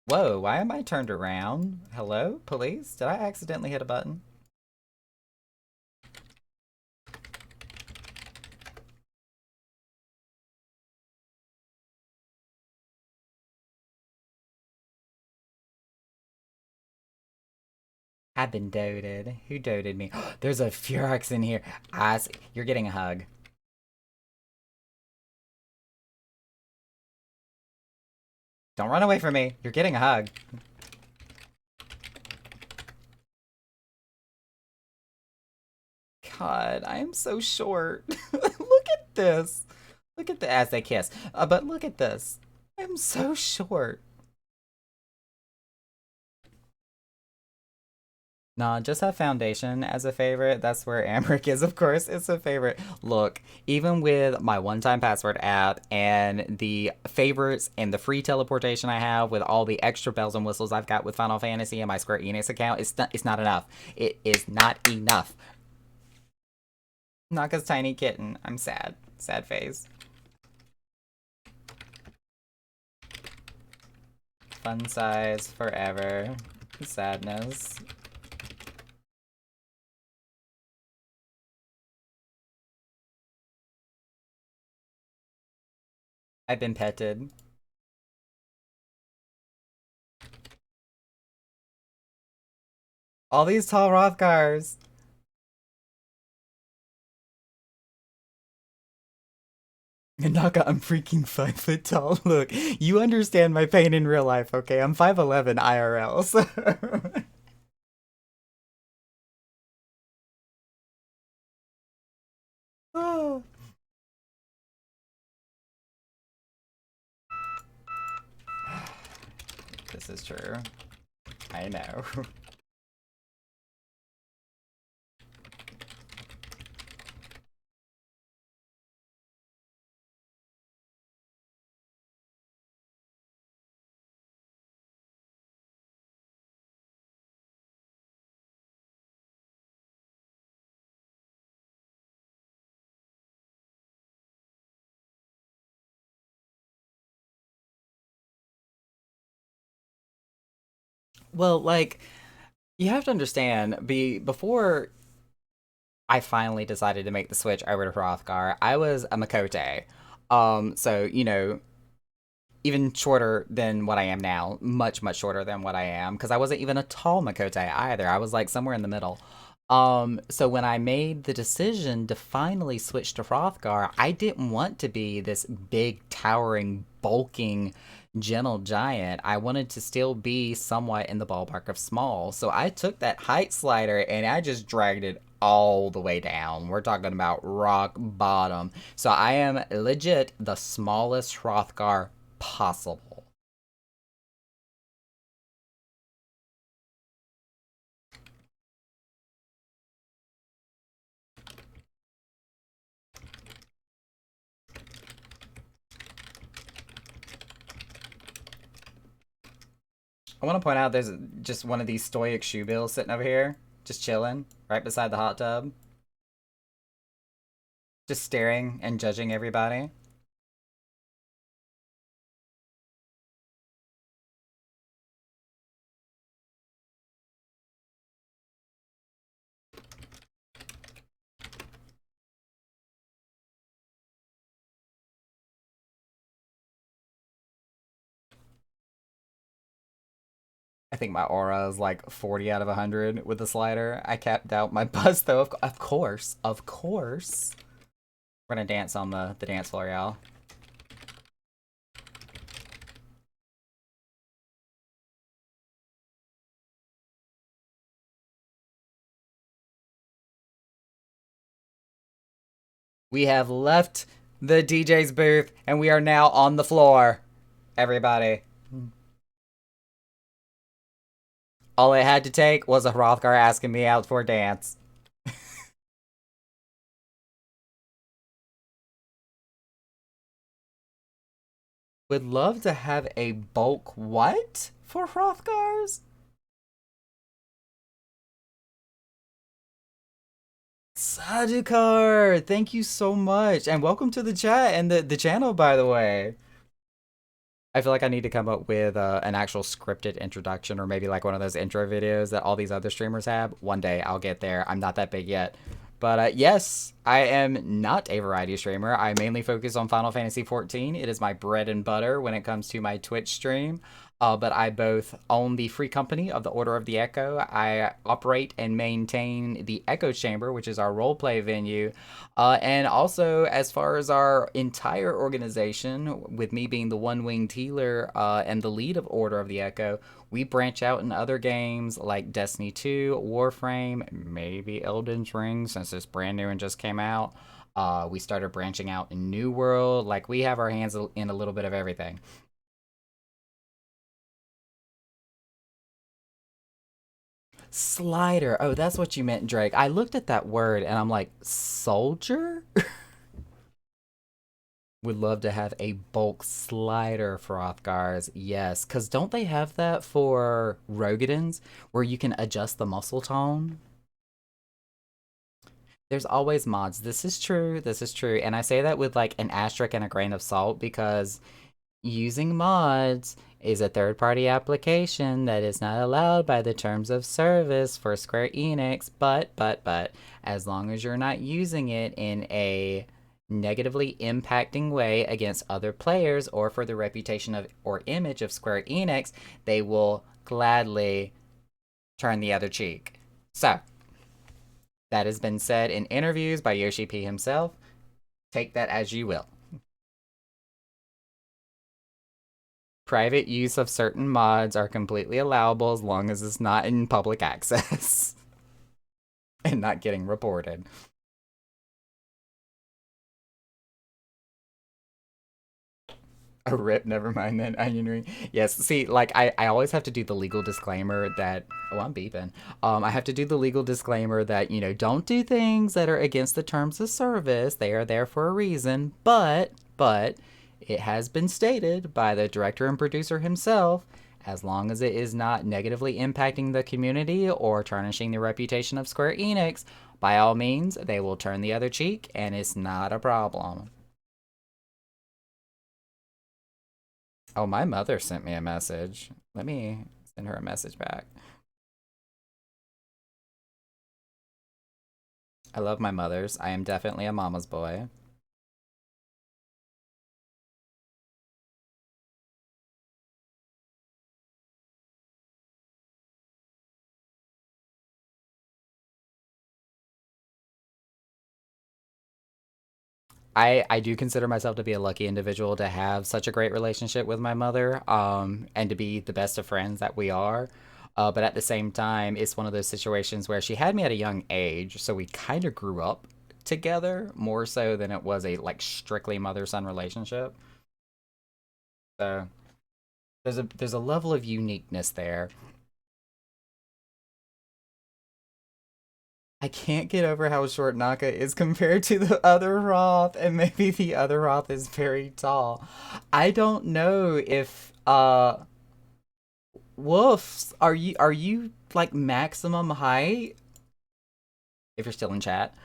Whoa, why am I turned around? Hello? Police? Did I accidentally hit a button? I've been doted. Who doted me? There's a Furex in here. You're getting a hug. Don't run away from me. You're getting a hug. God, I am so short. Look at this. Look at the as they kiss. But look at this. I'm so short. Nah, just have Foundation as a favorite. That's where Amric is, of course. It's a favorite. Look, even with my one-time password app and the favorites and the free teleportation I have with all the extra bells and whistles I've got with Final Fantasy and my Square Enix account, it's not enough. It is not enough. Naka's tiny kitten. I'm sad. Sad face. Fun size forever. Sadness. I've been petted. All these tall Rothgars. Naka, I'm freaking 5 foot tall. Look, you understand my pain in real life, okay? I'm 5'11" IRL. So. Oh. This is true. I know. Well, like, you have to understand, before I finally decided to make the switch over to Hrothgar, I was a Makote. So, even shorter than what I am now, much, much shorter than what I am, because I wasn't even a tall Makote either. I was like somewhere in the middle. So when I made the decision to finally switch to Hrothgar, I didn't want to be this big, towering, bulking, gentle giant. I wanted to still be somewhat in the ballpark of small. So I took that height slider and I just dragged it all the way down. We're talking about rock bottom. So I am legit the smallest Hrothgar possible. I want to point out there's just one of these stoic shoe bills sitting over here, just chilling right beside the hot tub, just staring and judging everybody. I think my aura is like 40 out of 100 with the slider. I capped out my buzz though, of course, of course. We're gonna dance on the dance floor, y'all. We have left the DJ's booth and we are now on the floor. Everybody. All it had to take was a Hrothgar asking me out for a dance. Would love to have a bulk what for Hrothgars? Sadukar, thank you so much. And welcome to the chat and the channel, by the way. I feel like I need to come up with an actual scripted introduction or maybe like one of those intro videos that all these other streamers have. One day I'll get there. I'm not that big yet. But yes, I am not a variety streamer. I mainly focus on Final Fantasy XIV. It is my bread and butter when it comes to my Twitch stream. But I both own the free company of the Order of the Echo. I operate and maintain the Echo Chamber, which is our roleplay venue. And also, as far as our entire organization, with me being the one winged healer and the lead of Order of the Echo, we branch out in other games like Destiny 2, Warframe, maybe Elden's Ring since it's brand new and just came out. We started branching out in New World. Like, we have our hands in a little bit of everything. Slider. Oh, that's what you meant, Drake. I looked at that word and I'm like, soldier? Would love to have a bulk slider for Othgars. Yes, because don't they have that for Rogadins where you can adjust the muscle tone? There's always mods. This is true. This is true. And I say that with like an asterisk and a grain of salt because Using mods is a third party application that is not allowed by the terms of service for Square Enix, but, as long as you're not using it in a negatively impacting way against other players or for the reputation of or image of Square Enix, they will gladly turn the other cheek. So, that has been said in interviews by Yoshi P himself. Take that as you will. Private use of certain mods are completely allowable as long as it's not in public access and not getting reported. A rip, never mind then. Onion ring. Yes, see, like I always have to do the legal disclaimer that I'm beeping. I have to do the legal disclaimer that, don't do things that are against the terms of service. They are there for a reason, but it has been stated by the director and producer himself, as long as it is not negatively impacting the community or tarnishing the reputation of Square Enix, by all means, they will turn the other cheek and it's not a problem. Oh, my mother sent me a message. Let me send her a message back. I love my mothers. I am definitely a mama's boy. I do consider myself to be a lucky individual to have such a great relationship with my mother, and to be the best of friends that we are. But at the same time, it's one of those situations where she had me at a young age, so we kind of grew up together more so than it was a like strictly mother son relationship. So there's a level of uniqueness there. I can't get over how short Naka is compared to the other Roth, and maybe the other Roth is very tall. I don't know if Wolves, are you like maximum height? If you're still in chat.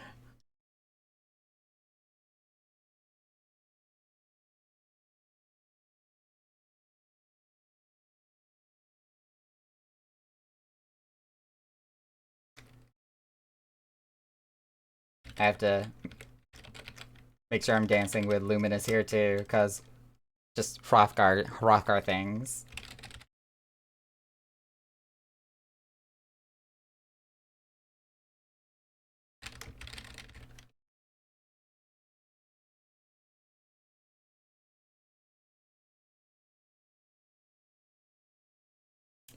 I have to make sure I'm dancing with Luminous here too, cause just Hrothgar things.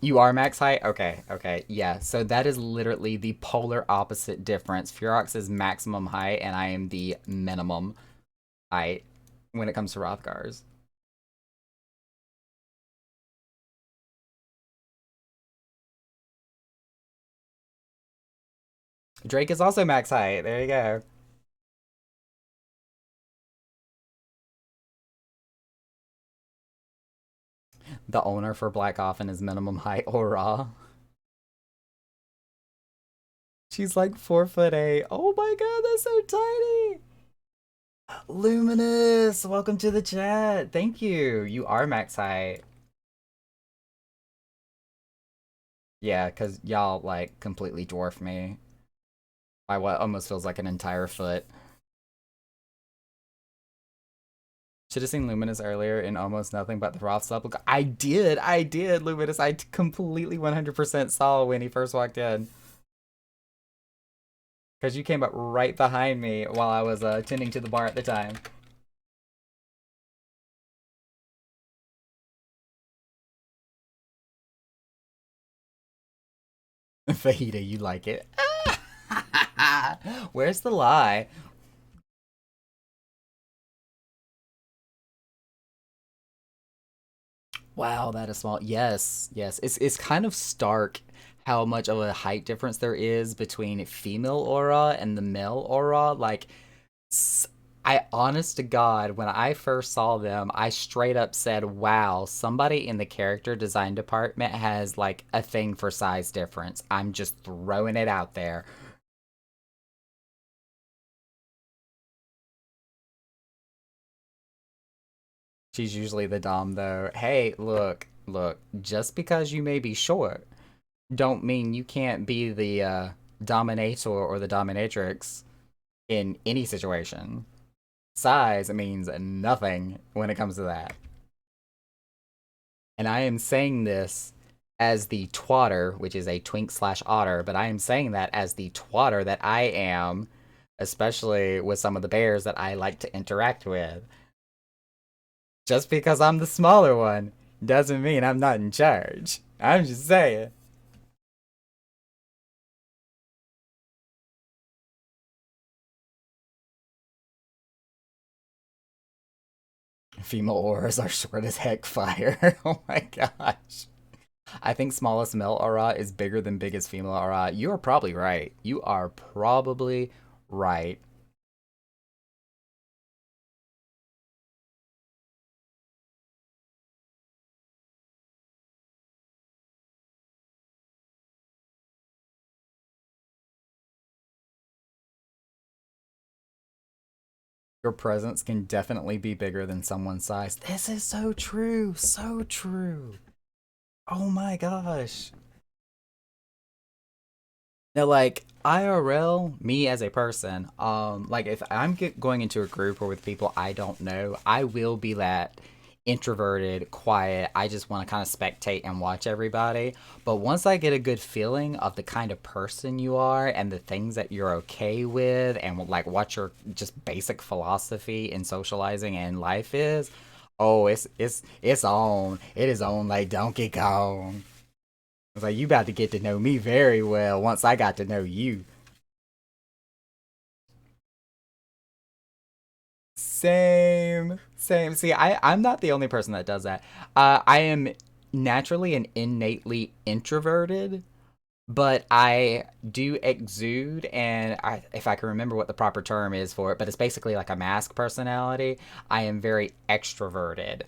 You are max height? Okay, okay. Yeah, so that is literally the polar opposite difference. Ferox is maximum height, and I am the minimum height when it comes to Rothgars. Drake is also max height. There you go. The owner for Black Coffin is minimum height aura. She's like 4'8". Oh my god, that's so tiny. Luminous, welcome to the chat. Thank you. You are max height. Yeah, because y'all like completely dwarf me by what almost feels like an entire foot. Should have seen Luminous earlier in almost nothing but the Roth sub. I did, Luminous. I completely 100% saw when he first walked in. Because you came up right behind me while I was tending to the bar at the time. Fajita, you like it. Where's the lie? Wow, that is small. Yes, yes. It's kind of stark how much of a height difference there is between female aura and the male aura. Like, I honest to God, when I first saw them, I straight up said, "Wow, somebody in the character design department has like a thing for size difference." I'm just throwing it out there. She's usually the dom though. Hey, look. Just because you may be short, don't mean you can't be the dominator or the dominatrix in any situation. Size means nothing when it comes to that. And I am saying this as the twatter, which is a twink slash otter, but I am saying that as the twatter that I am, especially with some of the bears that I like to interact with. Just because I'm the smaller one doesn't mean I'm not in charge. I'm just saying. Female auras are short as heck fire. Oh my gosh. I think smallest male aura is bigger than biggest female aura. You are probably right. You are probably right. Your presence can definitely be bigger than someone's size. This is so true. So true. Oh my gosh. Now, like IRL, me as a person, like if I'm going into a group or with people I don't know, I will be that introverted, quiet. I just want to kind of spectate and watch everybody. But once I get a good feeling of the kind of person you are and the things that you're okay with, and like what your just basic philosophy in socializing and life is, oh, it's on. It is on like Donkey Kong. It's like you about to get to know me very well once I got to know you. Same. See, I'm not the only person that does that. I am naturally and innately introverted, but I do exude, and if I can remember what the proper term is for it, but it's basically like a mask personality. I am very extroverted.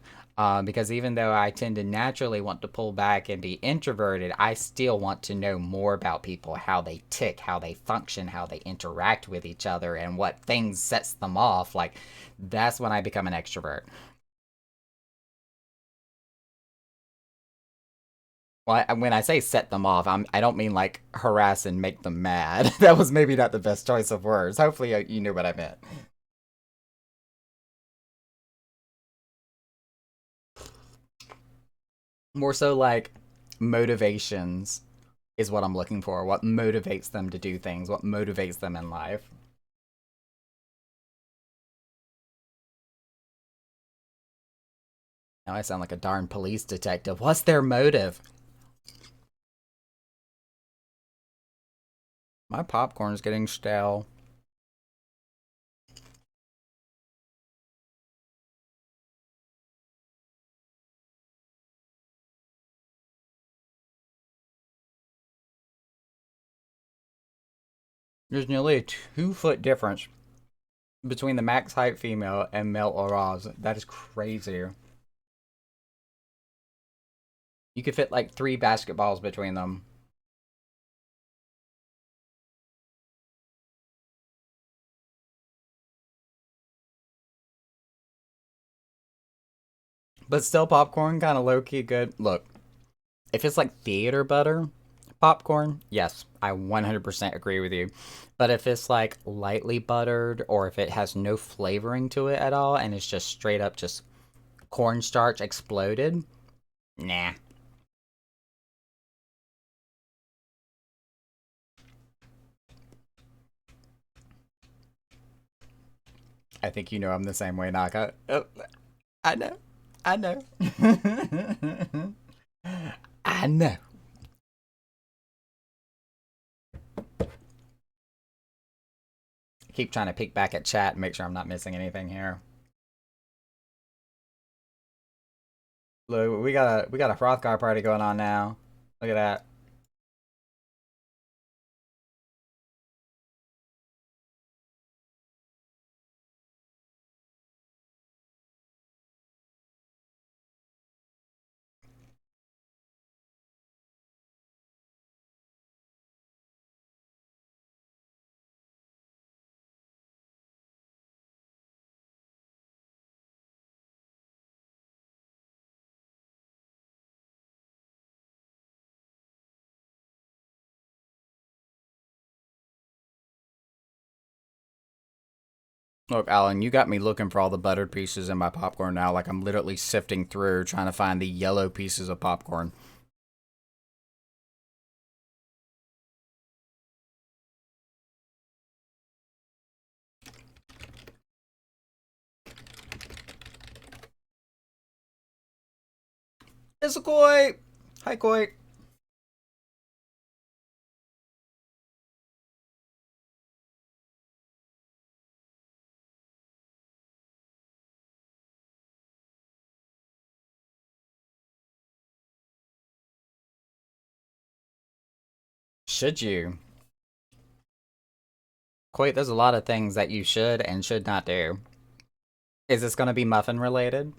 Because even though I tend to naturally want to pull back and be introverted, I still want to know more about people, how they tick, how they function, how they interact with each other, and what things sets them off. Like, that's when I become an extrovert. Well, when I say set them off, I don't mean like harass and make them mad. That was maybe not the best choice of words. Hopefully, you knew what I meant. More so like motivations is what I'm looking for. What motivates them to do things? What motivates them in life? Now I sound like a darn police detective. What's their motive? My popcorn's getting stale. There's nearly a 2 foot difference between the max height female and male auras. That is crazy. You could fit like 3 basketballs between them. But still, popcorn kind of low key good. Look, if it's like theater butter popcorn, yes, I 100% agree with you. But if it's like lightly buttered or if it has no flavoring to it at all and it's just straight up just cornstarch exploded, nah. I think you know I'm the same way, Naka. Oh, I know. I know. I know. I keep trying to peek back at chat and make sure I'm not missing anything here. Look, we got a Frothgar party going on now. Look at that. Look, Alan, you got me looking for all the buttered pieces in my popcorn now. Like I'm literally sifting through trying to find the yellow pieces of popcorn. It's a koi. Hi, koi. Should you? Koi, there's a lot of things that you should and should not do. Is this going to be muffin related?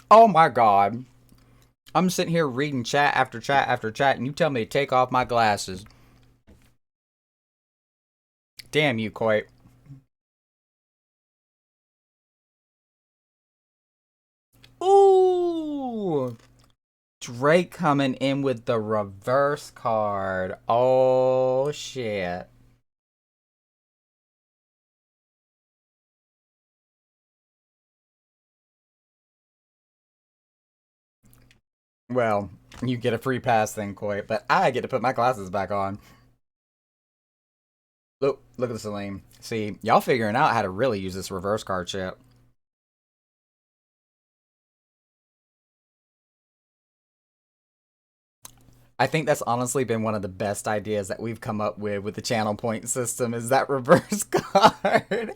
Oh my god. I'm sitting here reading chat after chat after chat, and you tell me to take off my glasses. Damn you, Koi. Ooh! Drake coming in with the reverse card. Oh, shit. Well, you get a free pass then, Koi, but I get to put my glasses back on. Look at the Salim. See, y'all figuring out how to really use this reverse card shit. I think that's honestly been one of the best ideas that we've come up with the channel point system is that reverse card.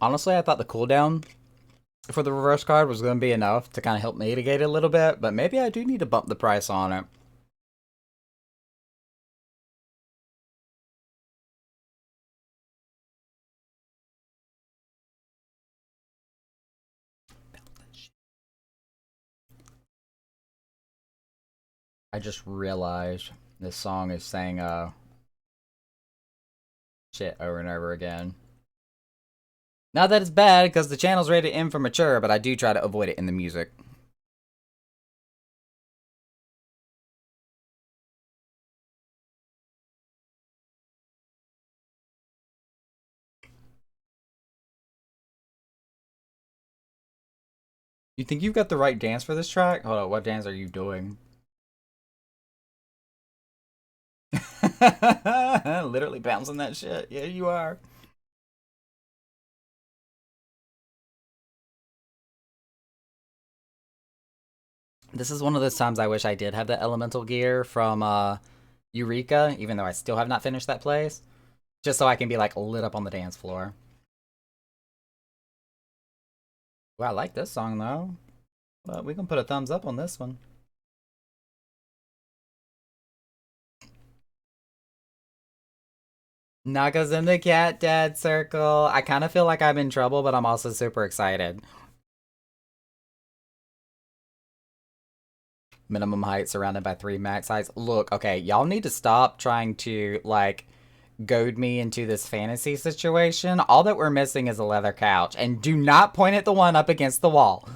Honestly, I thought the cooldown for the reverse card was going to be enough to kind of help mitigate it a little bit, but maybe I do need to bump the price on it. I just realized this song is saying shit over and over again. Not that it's bad, because the channel's rated M for mature, but I do try to avoid it in the music. You think you've got the right dance for this track? Hold on, what dance are you doing? Literally bouncing that shit. Yeah, you are. This is one of those times I wish I did have the elemental gear from Eureka, even though I still have not finished that place. Just so I can be like lit up on the dance floor. Well, I like this song though. But we can put a thumbs up on this one. Naga's in the cat dad circle. I kind of feel like I'm in trouble, but I'm also super excited. Minimum height surrounded by 3 max heights. Look, okay, y'all need to stop trying to, like, goad me into this fantasy situation. All that we're missing is a leather couch. And do not point at the one up against the wall.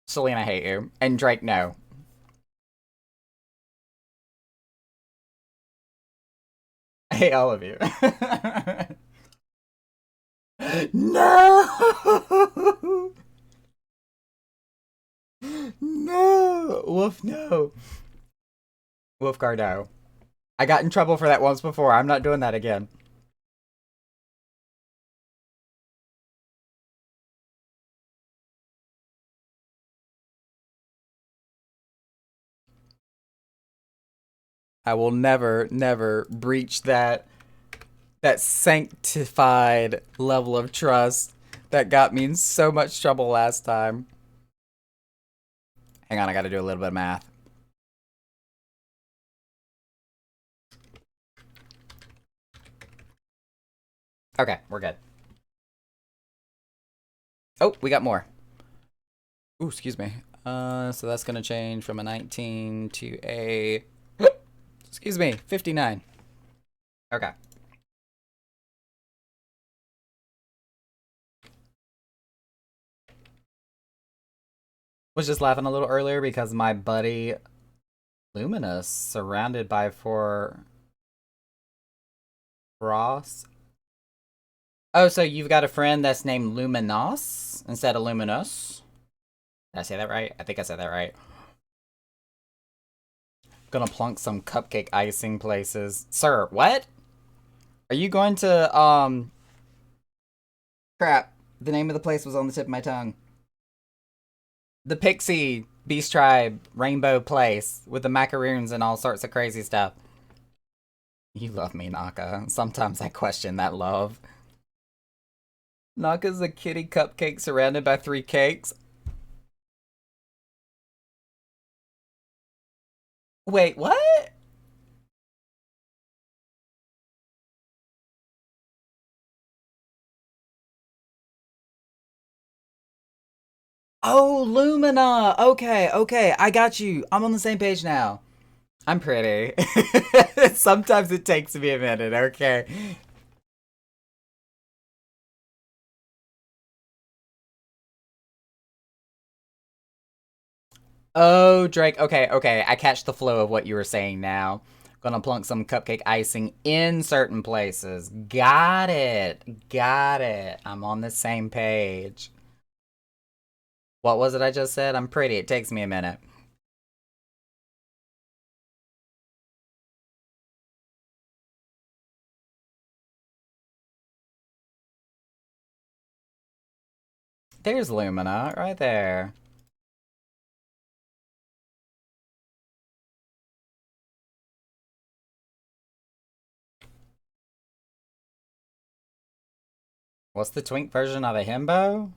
Selena, I hate you. And Drake, no. I hate all of you. No! No! Wolf, no. Wolfgar, no. I got in trouble for that once before. I'm not doing that again. I will never, never breach that sanctified level of trust that got me in so much trouble last time. Hang on, I gotta do a little bit of math. Okay, we're good. Oh, we got more. Ooh, excuse me. So that's gonna change from a 19 to a, excuse me, 59. Okay. Was just laughing a little earlier because my buddy Luminous, surrounded by four Frost. Oh, so you've got a friend that's named Luminos instead of Luminous? Did I say that right? I think I said that right. Gonna plunk some cupcake icing places. Sir, what? Are you going to, crap. The name of the place was on the tip of my tongue. The Pixie Beast Tribe Rainbow Place with the macaroons and all sorts of crazy stuff. You love me, Naka. Sometimes I question that love. Naka's a kitty cupcake surrounded by 3 cakes. Wait, what? Oh, Lumina. Okay, okay. I got you. I'm on the same page now. I'm pretty. Sometimes it takes me a minute, okay? Oh, Drake. Okay, okay. I catch the flow of what you were saying now. Gonna plunk some cupcake icing in certain places. Got it. Got it. I'm on the same page. What was it I just said? I'm pretty. It takes me a minute. There's Lumina right there. What's the twink version of a himbo?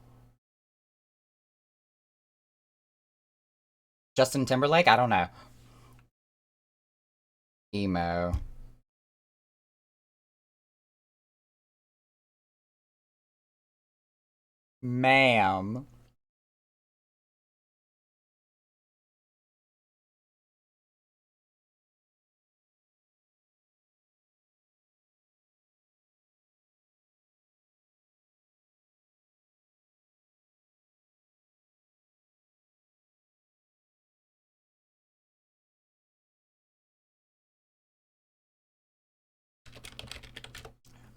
Justin Timberlake? I don't know. Emo. Ma'am.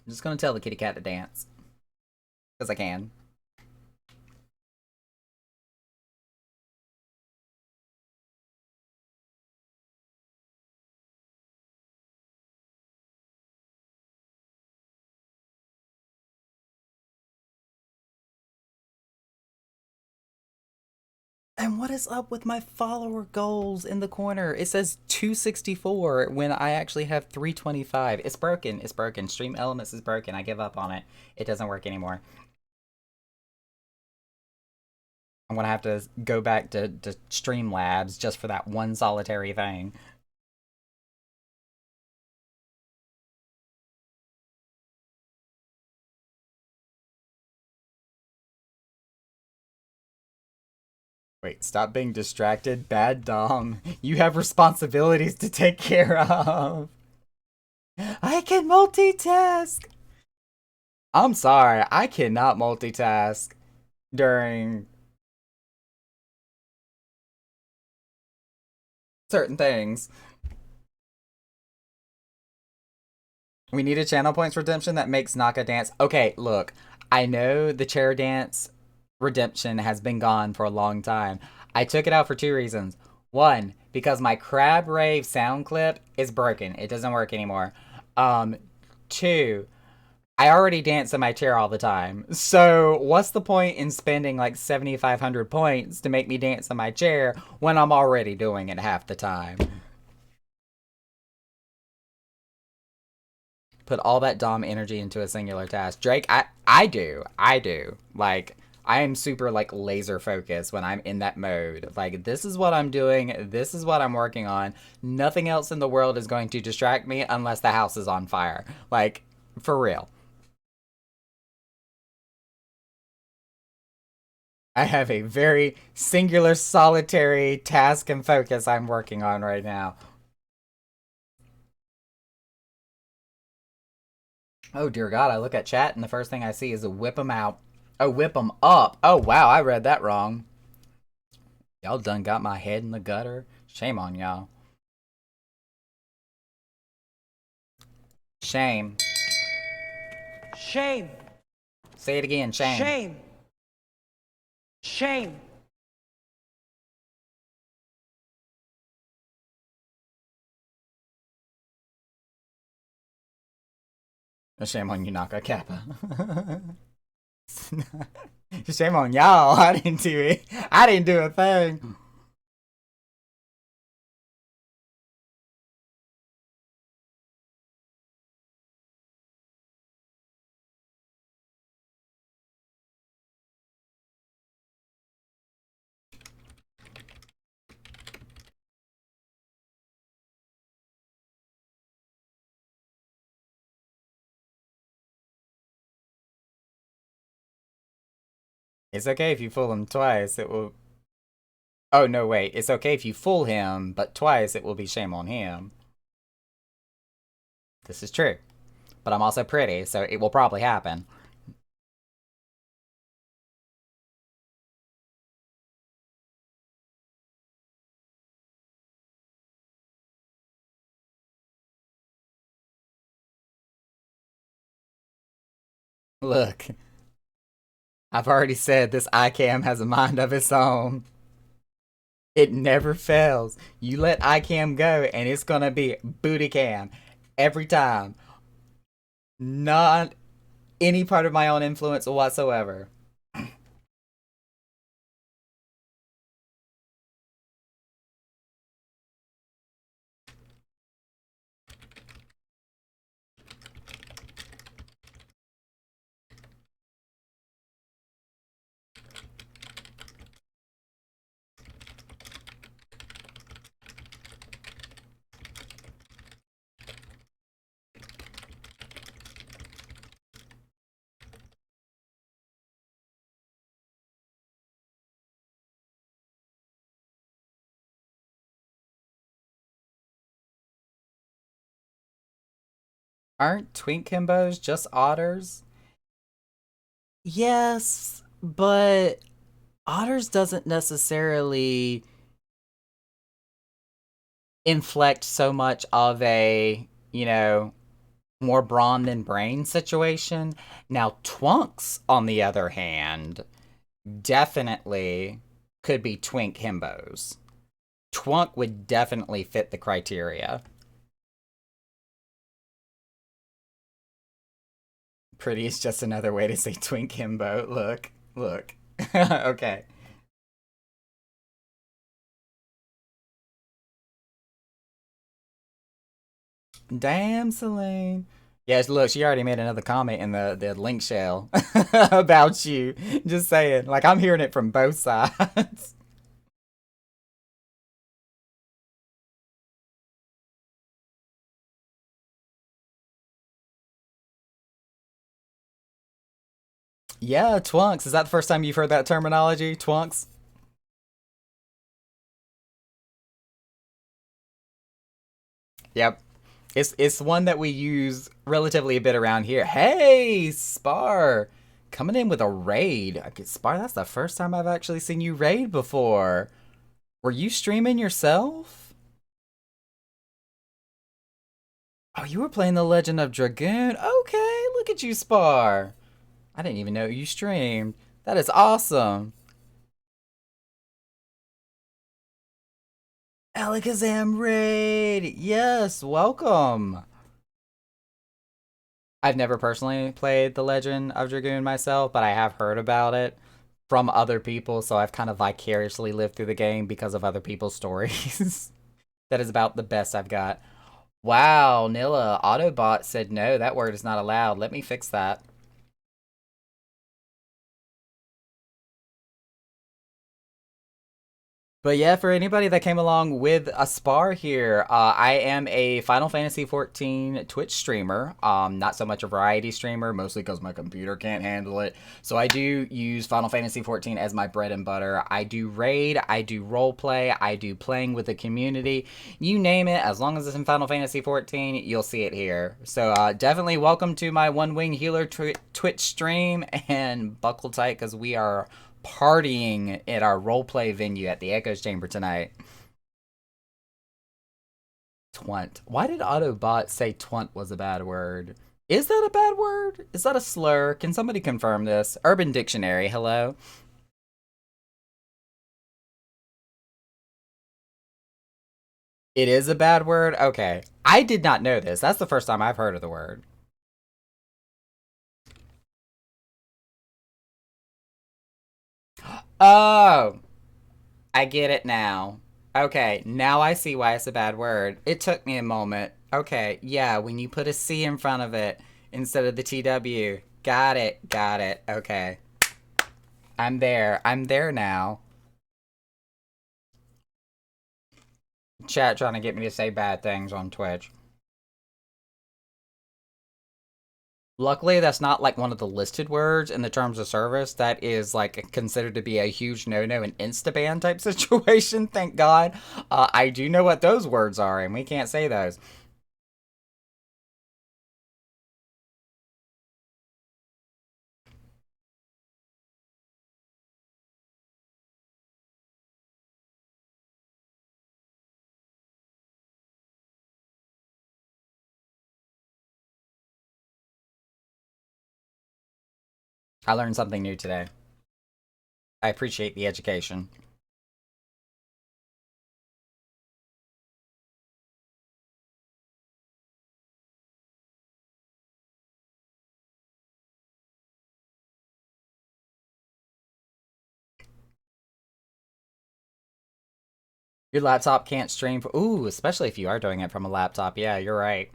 I'm just gonna tell the kitty cat to dance. Because I can. And what is up with my follower goals in the corner? It says 264 when I actually have 325. It's broken. It's broken. Stream Elements is broken. I give up on it. It doesn't work anymore. I'm gonna have to go back to Streamlabs just for that one solitary thing. Wait, stop being distracted. Bad Dom. You have responsibilities to take care of. I can multitask. I'm sorry, I cannot multitask during certain things. We need a channel points redemption that makes Naka dance. Okay, look, I know the chair dance redemption has been gone for a long time. I took it out for 2 reasons. One, because my Crab Rave sound clip is broken. It doesn't work anymore. Um, two, I already dance in my chair all the time. So what's the point in spending like 7,500 points to make me dance in my chair when I'm already doing it half the time? Put all that Dom energy into a singular task. Drake, I do. Like, I am super like laser focused when I'm in that mode. Like, this is what I'm doing, this is what I'm working on. Nothing else in the world is going to distract me unless the house is on fire. Like, for real. I have a very singular, solitary task and focus I'm working on right now. Oh dear God, I look at chat and the first thing I see is a whip 'em out. Oh, whip 'em up. Oh wow, I read that wrong. Y'all done got my head in the gutter. Shame on y'all. Shame. Shame. Say it again, shame. Shame. Shame. Shame on you, Naka Kappa. Shame on y'all. I didn't do it. I didn't do a thing. It's okay if you fool him twice. It will. Oh, no, wait. It's okay if you fool him, but twice it will be shame on him. This is true. But I'm also pretty, so it will probably happen. Look, I've already said this ICAM has a mind of its own. It never fails. You let ICAM go, and it's gonna be booty cam every time. Not any part of my own influence whatsoever. Aren't twink himbos just otters? Yes, but otters doesn't necessarily inflect so much of a, more brawn than brain situation. Now, twunks, on the other hand, definitely could be twink himbos. Twunk would definitely fit the criteria. Pretty is just another way to say twink himbo. Look, look. Okay. Damn, Celine. Yes, look, she already made another comment in the link shell about you. Just saying. Like, I'm hearing it from both sides. Yeah, twunks. Is that the first time you've heard that terminology? Twunks? Yep. It's one that we use relatively a bit around here. Hey, Spar! Coming in with a raid. Okay, Spar, that's the first time I've actually seen you raid before. Were you streaming yourself? Oh, you were playing The Legend of Dragoon. Okay, look at you, Spar. I didn't even know you streamed. That is awesome. Alakazam raid. Yes, welcome. I've never personally played The Legend of Dragoon myself, but I have heard about it from other people, so I've kind of vicariously lived through the game because of other people's stories. That is about the best I've got. Wow, Nilla, Autobot said no, that word is not allowed. Let me fix that. But yeah, for anybody that came along with a spar here, I am a Final Fantasy 14 Twitch streamer. Not so much a variety streamer, mostly because my computer can't handle it. So I do use Final Fantasy 14 as my bread and butter. I do raid, I do roleplay, I do playing with the community. You name it, as long as it's in Final Fantasy 14, you'll see it here. So definitely welcome to my One Wing Healer Twitch stream, and buckle tight because we are partying at our roleplay venue at the Echoes Chamber tonight. Twunt. Why did Autobot say twunt was a bad word? Is that a bad word? Is that a slur? Can somebody confirm this? Urban Dictionary, hello? It is a bad word? Okay. I did not know this. That's the first time I've heard of the word. Oh, I get it now. Okay, now I see why it's a bad word. It took me a moment. Okay, yeah, when you put a C in front of it instead of the TW. Got it, got it. Okay. I'm there. I'm there now. Chat trying to get me to say bad things on Twitch. Luckily, that's not like one of the listed words in the terms of service. That is like considered to be a huge no-no and insta-ban type situation. Thank God. I do know what those words are, and we can't say those. I learned something new today. I appreciate the education. Your laptop can't stream. Ooh, especially if you are doing it from a laptop. Yeah, you're right.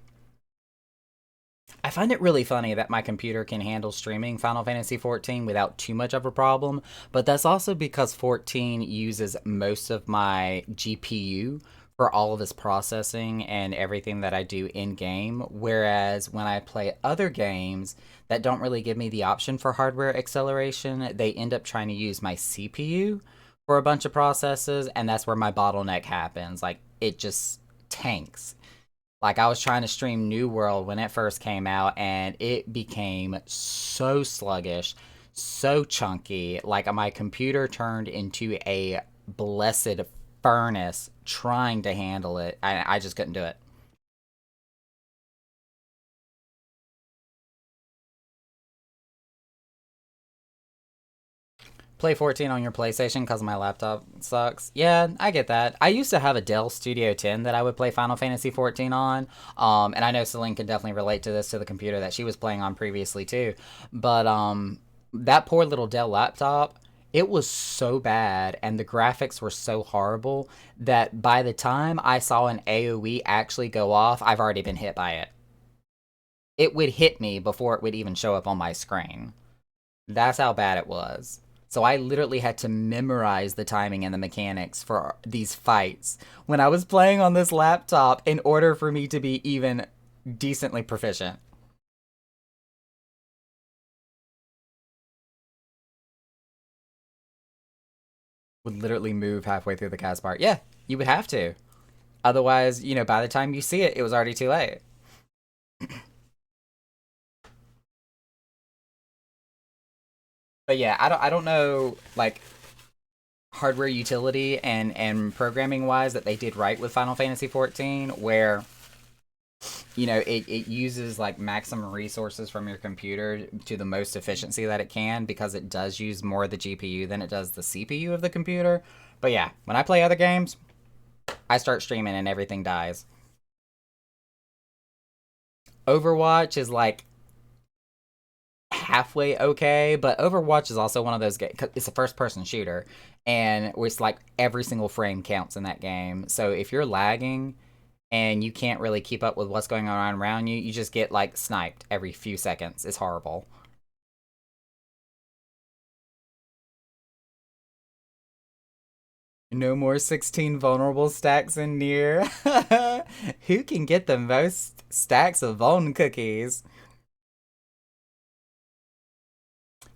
I find it really funny that my computer can handle streaming Final Fantasy 14 without too much of a problem, but that's also because 14 uses most of my GPU for all of its processing and everything that I do in game. Whereas when I play other games that don't really give me the option for hardware acceleration, they end up trying to use my CPU for a bunch of processes, and that's where my bottleneck happens. Like, it just tanks. Like, I was trying to stream New World when it first came out, and it became so sluggish, so chunky. Like, my computer turned into a blessed furnace trying to handle it. I just couldn't do it. Play 14 on your PlayStation because my laptop sucks. Yeah, I get that. I used to have a Dell Studio 10 that I would play Final Fantasy 14 on. And I know Celine can definitely relate to this, to the computer that she was playing on previously too. But that poor little Dell laptop, it was so bad and the graphics were so horrible that by the time I saw an AoE actually go off, I've already been hit by it. It would hit me before it would even show up on my screen. That's how bad it was. So I literally had to memorize the timing and the mechanics for these fights when I was playing on this laptop in order for me to be even decently proficient. Would literally move halfway through the cast part. Yeah, you would have to. Otherwise, by the time you see it, it was already too late. But yeah, I don't know like hardware utility and programming wise that they did right with Final Fantasy 14 where it uses like maximum resources from your computer to the most efficiency that it can because it does use more of the GPU than it does the CPU of the computer. But yeah, when I play other games, I start streaming and everything dies. Overwatch is like halfway okay, but Overwatch is also one of those games. It's a first person shooter, and it's like every single frame counts in that game. So if you're lagging and you can't really keep up with what's going on around you, you just get like sniped every few seconds. It's horrible. No more 16 vulnerable stacks in near. Who can get the most stacks of Vuln cookies?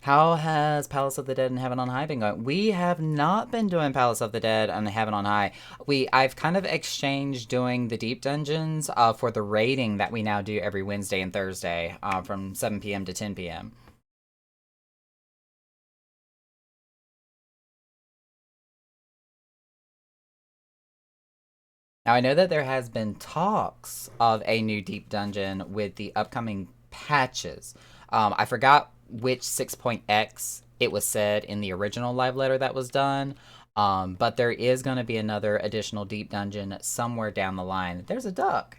How has Palace of the Dead and Heaven on High been going? We have not been doing Palace of the Dead and Heaven on High. I've kind of exchanged doing the deep dungeons for the raiding that we now do every Wednesday and Thursday from 7 p.m. to 10 p.m. Now I know that there has been talks of a new deep dungeon with the upcoming patches. I forgot which 6.x it was said in the original live letter that was done. But there is going to be another additional deep dungeon somewhere down the line. There's a duck.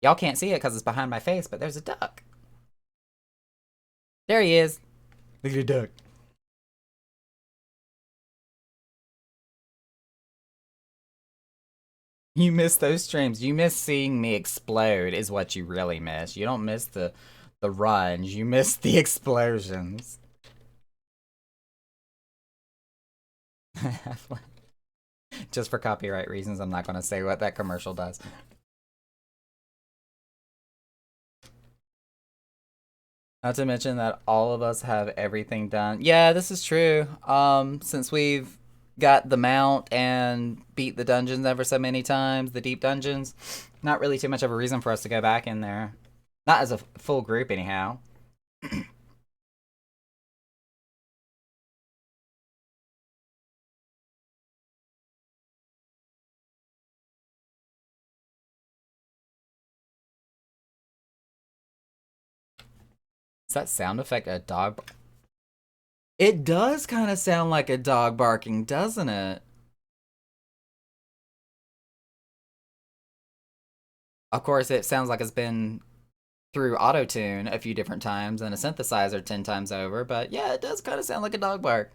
Y'all can't see it because it's behind my face, but there's a duck. There he is. Look at the duck. You miss those streams. You miss seeing me explode is what you really miss. You don't miss the runs. You miss the explosions. Just for copyright reasons, I'm not going to say what that commercial does. Not to mention that all of us have everything done. Yeah, this is true. Since we've got the mount and beat the dungeons ever so many times, the deep dungeons, not really too much of a reason for us to go back in there. Not as a full group, anyhow. Is that sound effect a dog? It does kind of sound like a dog barking, doesn't it? Of course, it sounds like it's been through auto tune a few different times and a synthesizer 10 times over, but yeah, it does kind of sound like a dog bark.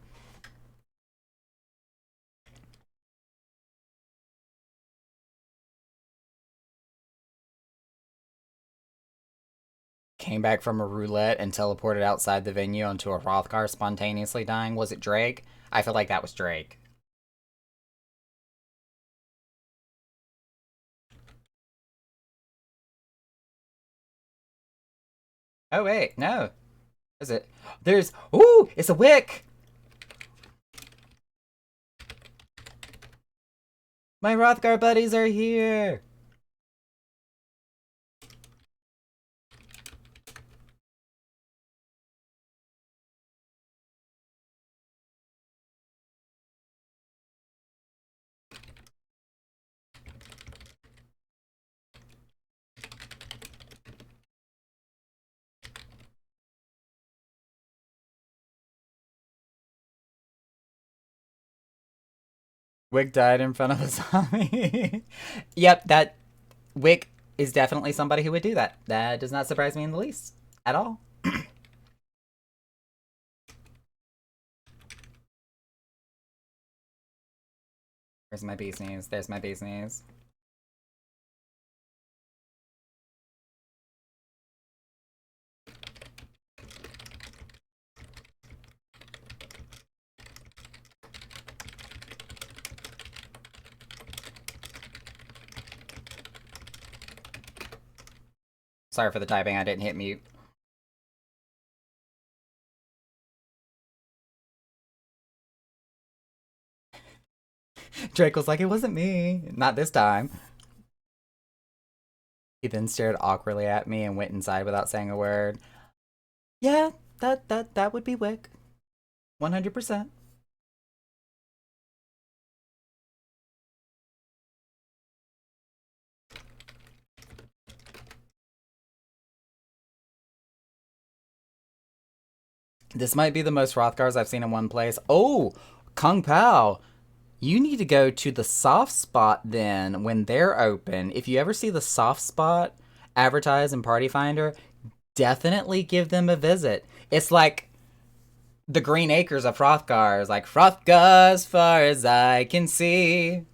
Came back from a roulette and teleported outside the venue onto a Hrothgar spontaneously dying. Was it Drake? I feel like that was Drake. Oh wait, no. Is it? There's ooh, it's a wick! My Hrothgar buddies are here! Wick died in front of a zombie. Yep, that Wick is definitely somebody who would do that. That does not surprise me in the least. At all. Where's my bee's knees? There's my bee's knees. Sorry for the typing, I didn't hit mute. Drake was like, it wasn't me. Not this time. He then stared awkwardly at me and went inside without saying a word. Yeah, that would be Wick. 100%. This might be the most Hrothgars I've seen in one place. Oh, Kung Pao. You need to go to the soft spot then when they're open. If you ever see the soft spot advertised in Party Finder, definitely give them a visit. It's like the Green Acres of Hrothgar. Like Hrothgar as far as I can see.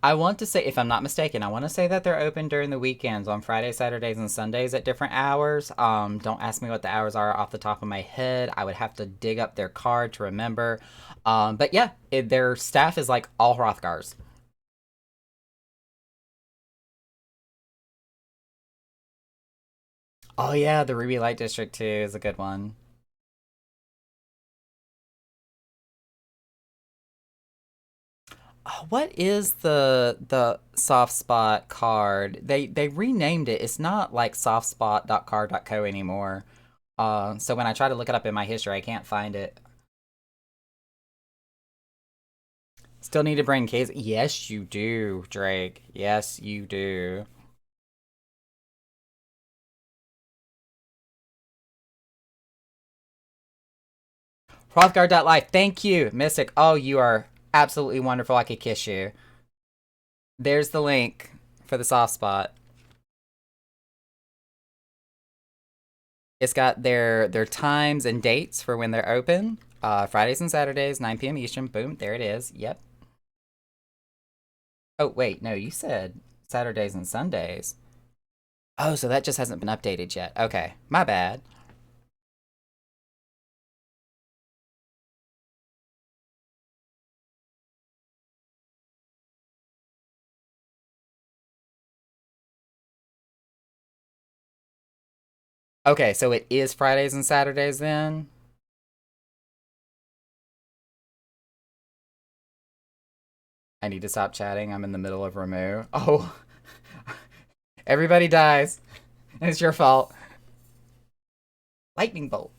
I want to say, if I'm not mistaken, I want to say that they're open during the weekends on Fridays, Saturdays, and Sundays at different hours. Don't ask me what the hours are off the top of my head. I would have to dig up their card to remember. But yeah, their staff is like all Hrothgars. Oh yeah, the Ruby Light District too is a good one. What is the soft spot card? They renamed it. It's not like softspot.card.co anymore. So when I try to look it up in my history, I can't find it. Still need to bring case. Yes, you do, Drake. Yes, you do. Hrothgar.life. Thank you, Mystic. Oh, you are absolutely wonderful. I could kiss you. There's the link for the soft spot. It's got their times and dates for when they're open. Fridays and Saturdays, 9 p.m. Eastern. Boom, there it is. Yep. Oh, wait, no, you said Saturdays and Sundays. Oh, so that just hasn't been updated yet. Okay, my bad. Okay, so it is Fridays and Saturdays then? I need to stop chatting. I'm in the middle of Ramu. Oh, everybody dies. And it's your fault. Lightning bolt.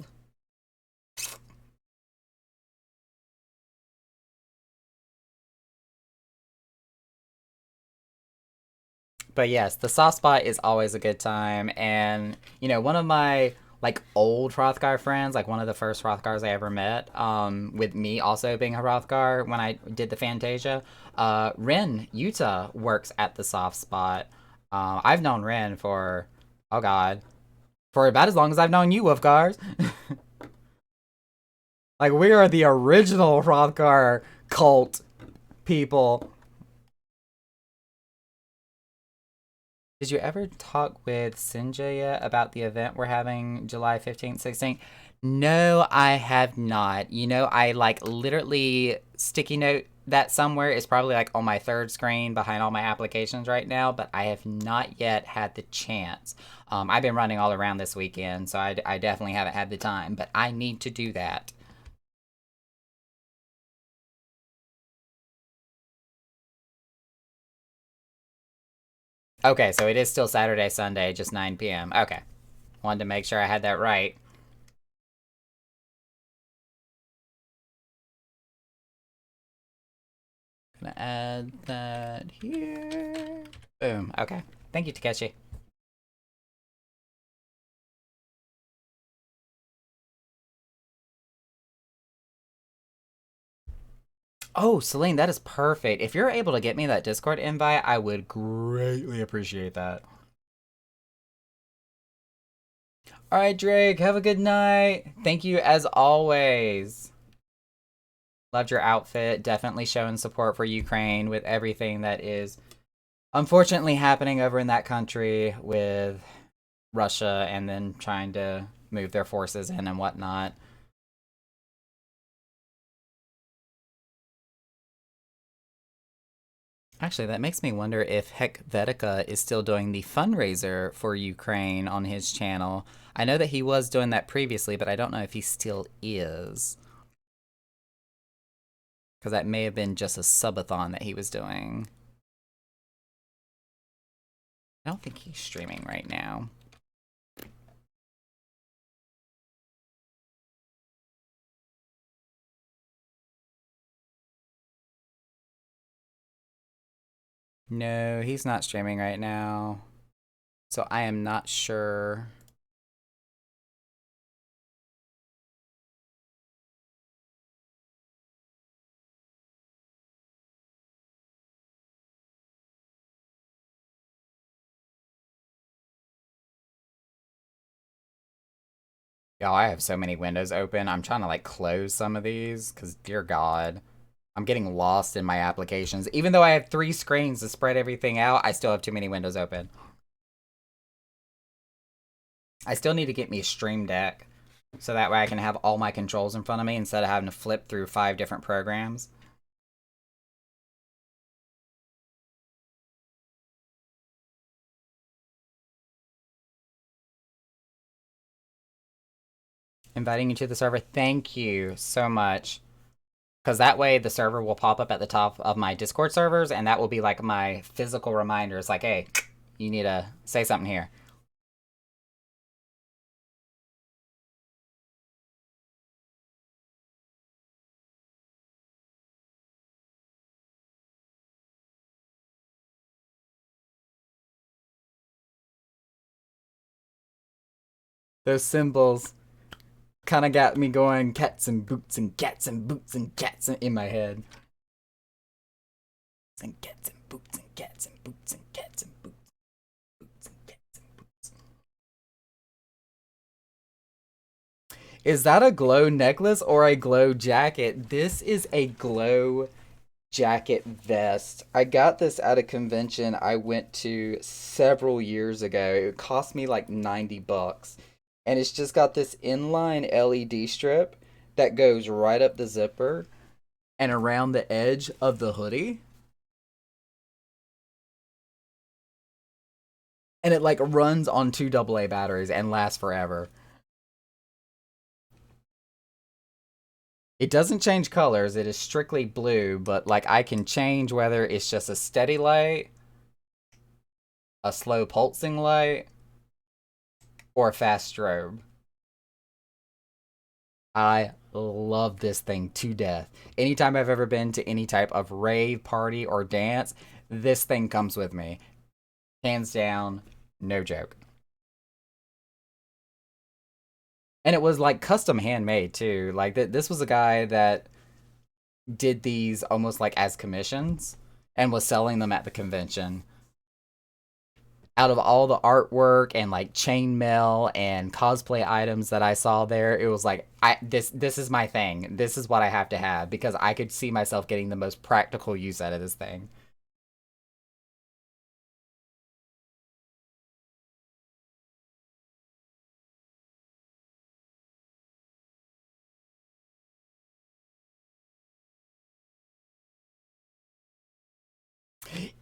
But yes, the soft spot is always a good time. And, one of my like old Hrothgar friends, like one of the first Hrothgars I ever met, with me also being a Hrothgar when I did the Fantasia, Ren Utah works at the soft spot. I've known Ren for, oh God, for about as long as I've known you, Wolfgars. Like, we are the original Hrothgar cult people. Did you ever talk with Sinja yet about the event we're having July 15th, 16th? No, I have not. I like literally sticky note that somewhere. It's probably like on my third screen behind all my applications right now, but I have not yet had the chance. I've been running all around this weekend, so I definitely haven't had the time, but I need to do that. Okay, so it is still Saturday, Sunday, just 9 p.m. Okay. Wanted to make sure I had that right. Gonna add that here. Boom. Okay. Thank you, Takeshi. Oh, Celine, that is perfect. If you're able to get me that Discord invite, I would greatly appreciate that. All right, Drake, have a good night. Thank you as always. Loved your outfit. Definitely showing support for Ukraine with everything that is unfortunately happening over in that country with Russia and then trying to move their forces in and whatnot. Actually, that makes me wonder if Hekvetica is still doing the fundraiser for Ukraine on his channel. I know that he was doing that previously, but I don't know if he still is. Because that may have been just a subathon that he was doing. I don't think he's streaming right now. No, he's not streaming right now. So I am not sure. Y'all, I have so many windows open. I'm trying to like close some of these because dear God. I'm getting lost in my applications. Even though I have 3 screens to spread everything out, I still have too many windows open. I still need to get me a Stream Deck so that way I can have all my controls in front of me instead of having to flip through 5 different programs. Inviting you to the server. Thank you so much. Because that way the server will pop up at the top of my Discord servers, and that will be like my physical reminder. It's like, hey, you need to say something here. Those symbols kind of got me going cats and boots and cats and boots and cats in my head. And cats and boots and cats and boots and cats and boots, boots and cats and boots. Is that a glow necklace or a glow jacket? This is a glow jacket vest. I got this at a convention I went to several years ago. It cost me like 90 bucks. And it's just got this inline LED strip that goes right up the zipper and around the edge of the hoodie. And it like runs on 2 AA batteries and lasts forever. It doesn't change colors, it is strictly blue, but like I can change whether it's just a steady light, a slow pulsing light, or a fast strobe. I love this thing to death. Anytime I've ever been to any type of rave, party, or dance, this thing comes with me. Hands down, no joke. And it was like custom handmade too. Like this was a guy that did these almost like as commissions and was selling them at the convention. Out of all the artwork and like chainmail and cosplay items that I saw there, it was like this is my thing. This is what I have to have because I could see myself getting the most practical use out of this thing.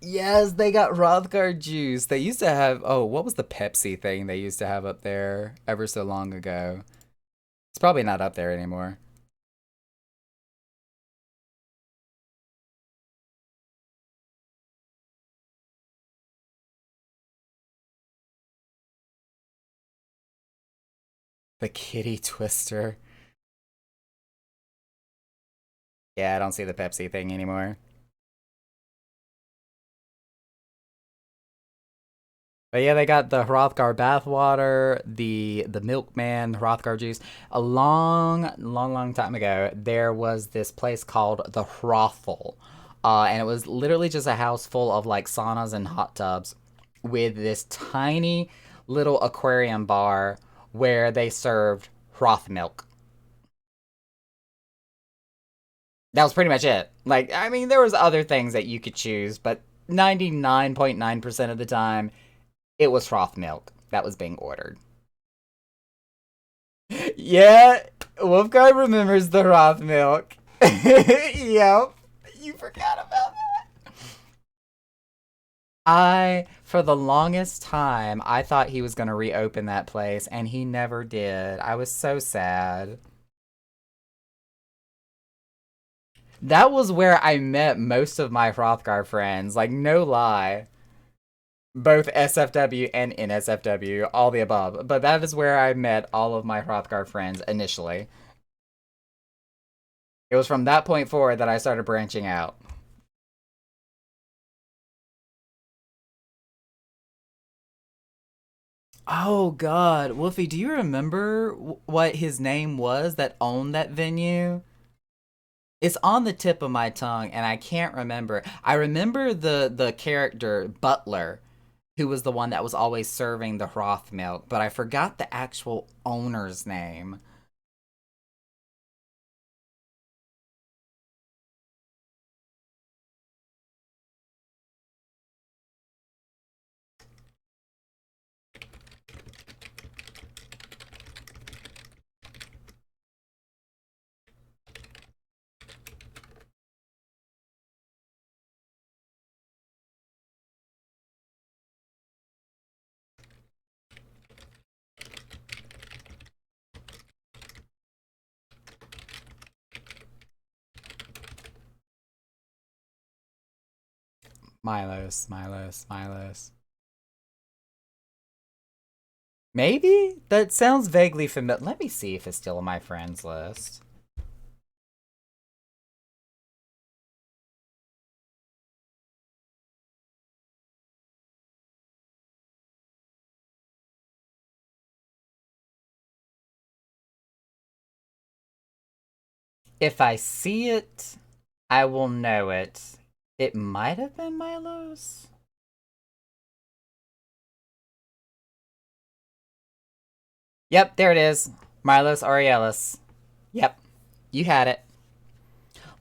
Yes, they got Rothgard juice. They used to have what was the Pepsi thing they used to have up there ever so long ago? It's probably not up there anymore. The Kitty Twister. Yeah, I don't see the Pepsi thing anymore. But yeah, they got the Hrothgar bathwater, the Milkman, Hrothgar juice. A long time ago, there was this place called the Hrothel. And it was literally just a house full of like saunas and hot tubs with this tiny little aquarium bar where they served Hroth milk. That was pretty much it. Like, I mean, there was other things that you could choose, but 99.9% of the time, it was froth milk that was being ordered. Yeah, Wolfguard remembers the froth milk. Yep, you forgot about that. For the longest time, I thought he was going to reopen that place, and he never did. I was so sad. That was where I met most of my Hrothgar friends, like, no lie. Both SFW and NSFW, all the above. But that is where I met all of my Hrothgar friends initially. It was from that point forward that I started branching out. Oh God, Wolfie, do you remember what his name was that owned that venue? It's on the tip of my tongue, and I can't remember. I remember the character Butler, who was the one that was always serving the Hroth milk, but I forgot the actual owner's name. Milos, Milos, Milos. Maybe? That sounds vaguely familiar. Let me see if it's still on my friends list. If I see it, I will know it. It might have been Milos. Yep, there it is. Milos Aurealis. Yep, you had it.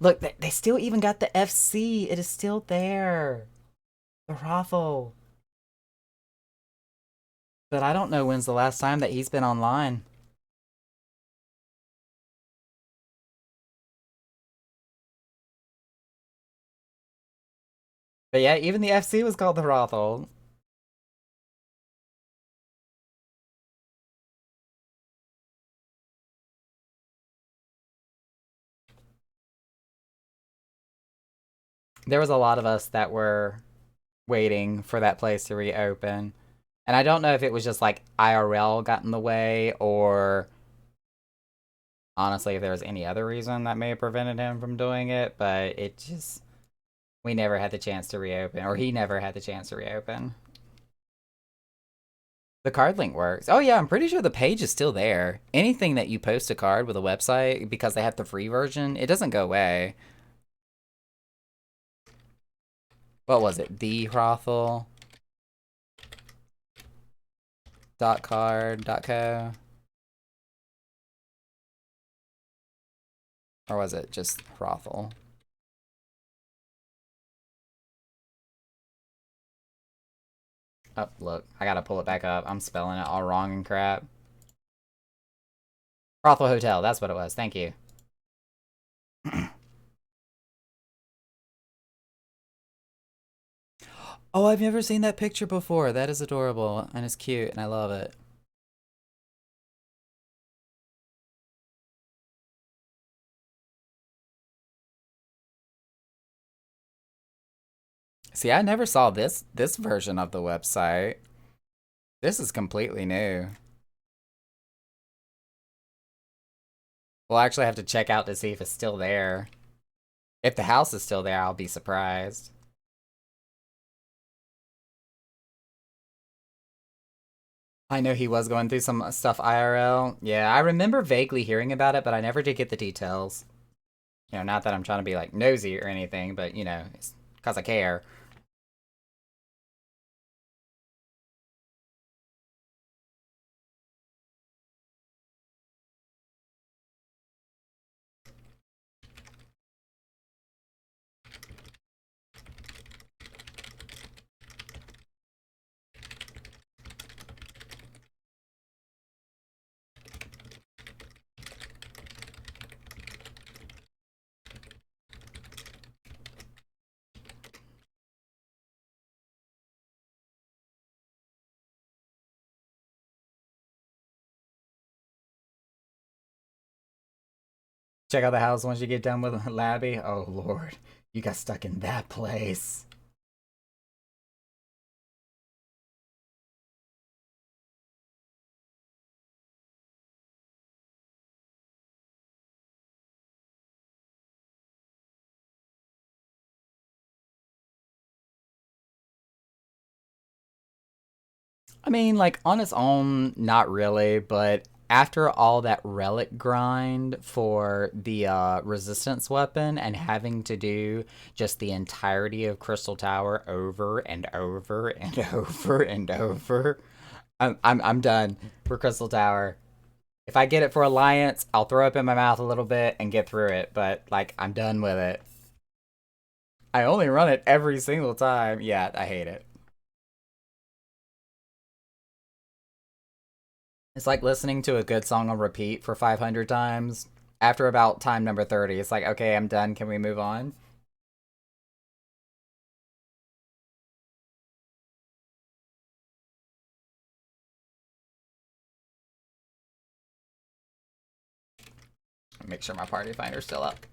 Look, they still even got the FC. It is still there. The raffle. But I don't know when's the last time that he's been online. But yeah, even the FC was called the Rothel. There was a lot of us that were waiting for that place to reopen. And I don't know if it was just like IRL got in the way or honestly if there was any other reason that may have prevented him from doing it, but it just we never had the chance to reopen or he never had the chance to reopen. The card link works. Oh yeah, I'm pretty sure the page is still there. Anything that you post a card with a website because they have the free version, it doesn't go away. What was it? The Hrothel .card.co, or was it just Hrothel? Oh, look, I gotta pull it back up. I'm spelling it all wrong and crap. Hrothel Hotel, that's what it was. Thank you. Oh, I've never seen that picture before. That is adorable and it's cute and I love it. See, I never saw this version of the website. This is completely new. We'll actually have to check out to see if it's still there. If the house is still there, I'll be surprised. I know he was going through some stuff IRL. Yeah, I remember vaguely hearing about it, but I never did get the details. You know, not that I'm trying to be like nosy or anything, but you know, it's because I care. Check out the house once you get done with Labby. Oh lord, you got stuck in that place. I mean, like on its own, not really, but after all that relic grind for the resistance weapon and having to do just the entirety of Crystal Tower over and over and over and over, I'm done for Crystal Tower. If I get it for Alliance, I'll throw up in my mouth a little bit and get through it, but like I'm done with it. I only run it every single time. Yeah, I hate it. It's like listening to a good song on repeat for 500 times. After about time number 30, it's like, okay, I'm done. Can we move on? Make sure my party finder's still up.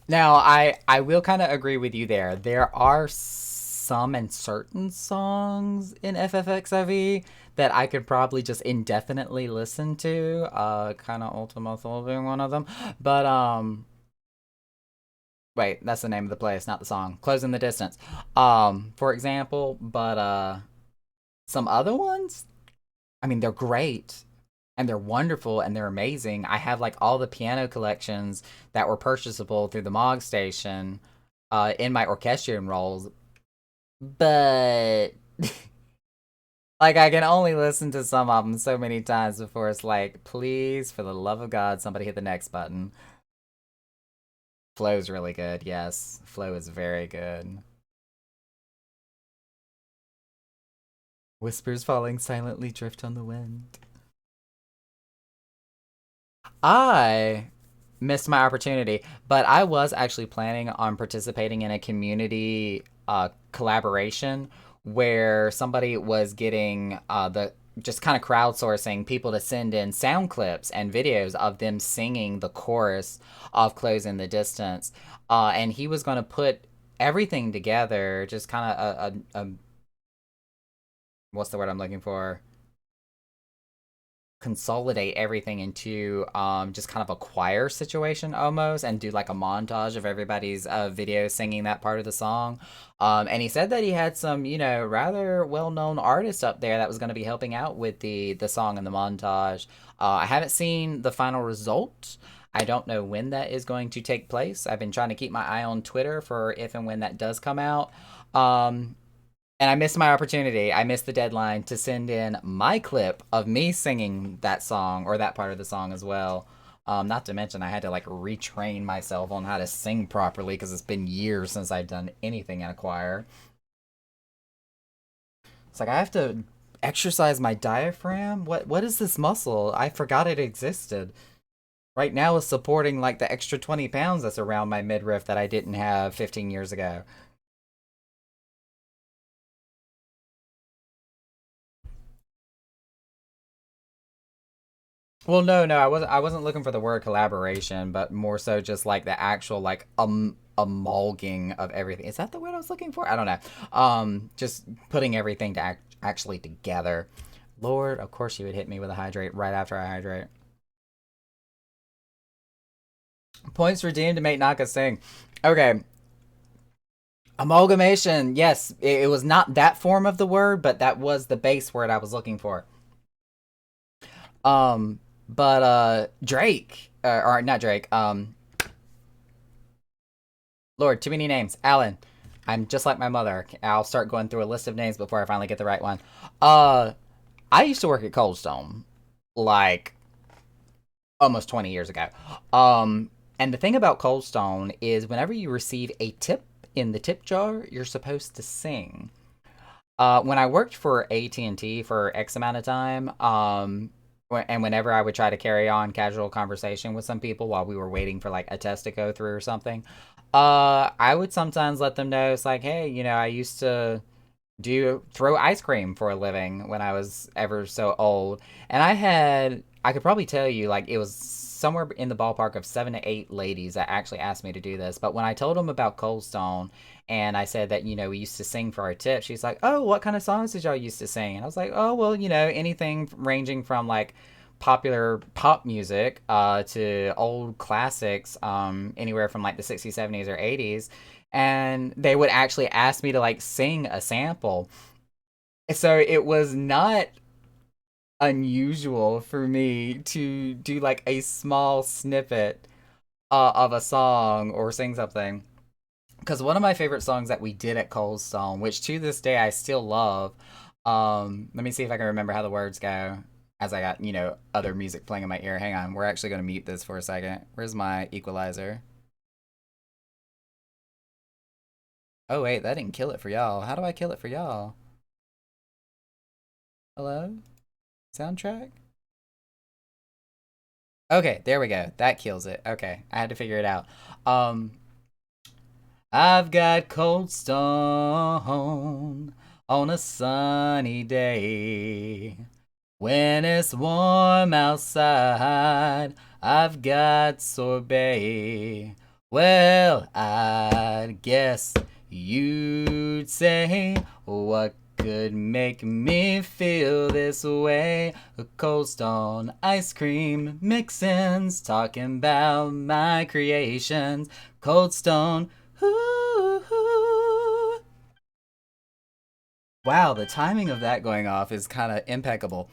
Now, I will kind of agree with you there. There are some and certain songs in FFXIV that I could probably just indefinitely listen to. Kind of Ultima Thule being one of them. But wait, that's the name of the place, not the song. Closing the Distance. For example, but some other ones, I mean, they're great and they're wonderful and they're amazing. I have like all the piano collections that were purchasable through the Mog Station in my orchestrion rolls, but like I can only listen to some of them so many times before it's like, please, for the love of God, somebody hit the next button. Flow's really good, yes. Flow is very good. Whispers falling silently drift on the wind. I missed my opportunity, but I was actually planning on participating in a community collaboration where somebody was getting the just kind of crowdsourcing people to send in sound clips and videos of them singing the chorus of Closing the Distance. And he was going to put everything together, just kind of a what's the word I'm looking for? Consolidate everything into just kind of a choir situation almost and do like a montage of everybody's video singing that part of the song. And he said that he had some, rather well-known artists up there that was going to be helping out with the song and the montage. I haven't seen the final result. I don't know when that is going to take place. I've been trying to keep my eye on Twitter for if and when that does come out. Um, and I missed my opportunity. I missed the deadline to send in my clip of me singing that song or that part of the song as well. Not to mention, I had to like retrain myself on how to sing properly because it's been years since I'd done anything in a choir. It's like I have to exercise my diaphragm. What is this muscle? I forgot it existed. Right now is supporting like the extra 20 pounds that's around my midriff that I didn't have 15 years ago. Well, no, I wasn't looking for the word collaboration, but more so just like the actual like amalgaming of everything. Is that the word I was looking for? I don't know. Just putting everything to actually together. Lord, of course you would hit me with a hydrate right after I hydrate. Points redeemed to make Naka sing. Okay, amalgamation. Yes, it was not that form of the word, but that was the base word I was looking for. But Drake, or not Drake. Lord, too many names. Alan. I'm just like my mother. I'll start going through a list of names before I finally get the right one. Uh, I used to work at Cold Stone, like almost 20 years ago. And the thing about Cold Stone is whenever you receive a tip in the tip jar, you're supposed to sing. When I worked for AT&T for X amount of time, and whenever I would try to carry on casual conversation with some people while we were waiting for like a test to go through or something, I would sometimes let them know it's like, hey, I used to do throw ice cream for a living when I was ever so old, and I could probably tell you like it was somewhere in the ballpark of 7 to 8 ladies that actually asked me to do this. But when I told them about Cold Stone and I said that we used to sing for our tips, she's like, "Oh, what kind of songs did y'all used to sing?" And I was like, "Oh, well, anything ranging from like popular pop music to old classics, anywhere from like the 60s, 70s, or 80s." And they would actually ask me to like sing a sample. So it was not unusual for me to do like a small snippet of a song or sing something. Because one of my favorite songs that we did at Cold Stone, which to this day I still love, let me see if I can remember how the words go as I got, other music playing in my ear. Hang on, we're actually going to mute this for a second. Where's my equalizer? Oh, wait, that didn't kill it for y'all. How do I kill it for y'all? Hello? Soundtrack? Okay, there we go. That kills it. Okay, I had to figure it out. Um, I've got cold stone on a sunny day. When it's warm outside, I've got sorbet. Well, I guess you'd say what could make me feel this way? A Cold Stone ice cream mixins, talking about my creations. Cold Stone, ooh. Wow, the timing of that going off is kind of impeccable.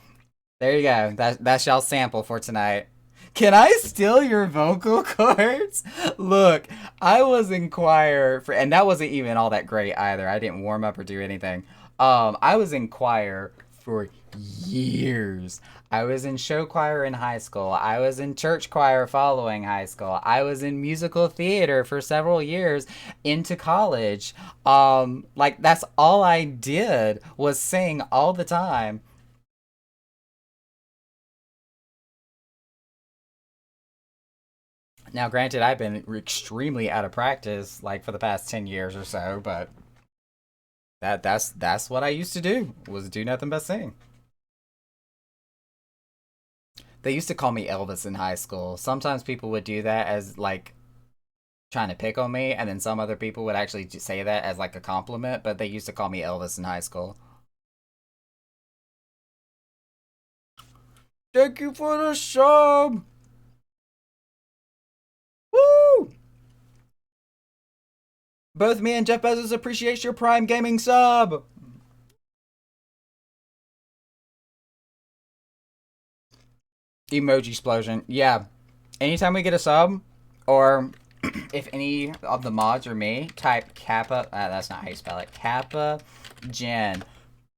There you go. That's y'all sample for tonight. Can I steal your vocal cords? Look, I was in choir for, and that wasn't even all that great either. I didn't warm up or do anything. I was in choir for years. I was in show choir in high school. I was in church choir following high school. I was in musical theater for several years into college. Like that's all I did was sing all the time. Now, granted, I've been extremely out of practice like for the past 10 years or so, but that's what I used to do was do nothing but sing. They used to call me Elvis in high school. Sometimes people would do that as like trying to pick on me, and then some other people would actually say that as like a compliment. But they used to call me Elvis in high school. Thank you for the sub. Woo! Both me and Jeff Bezos appreciate your Prime Gaming sub. Emoji explosion. Yeah. Anytime we get a sub, or if any of the mods are me, type Kappa. That's not how you spell it. Kappa Gen.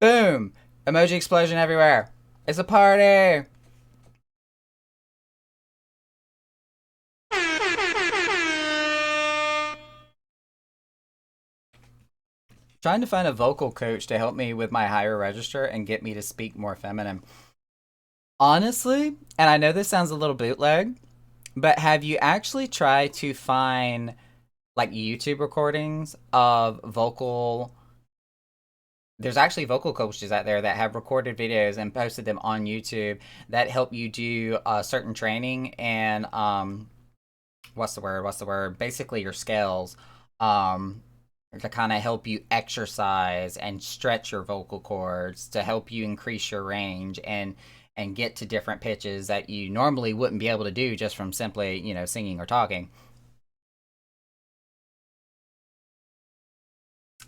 Boom! Emoji explosion everywhere. It's a party. Trying to find a vocal coach to help me with my higher register and get me to speak more feminine. Honestly, and I know this sounds a little bootleg, but have you actually tried to find like YouTube recordings of vocal there's actually vocal coaches out there that have recorded videos and posted them on YouTube that help you do certain training and what's the word? What's the word? Basically your scales um to kind of help you exercise and stretch your vocal cords to help you increase your range and get to different pitches that you normally wouldn't be able to do just from simply, singing or talking.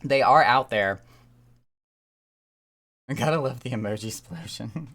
They are out there. I gotta love the emoji explosion.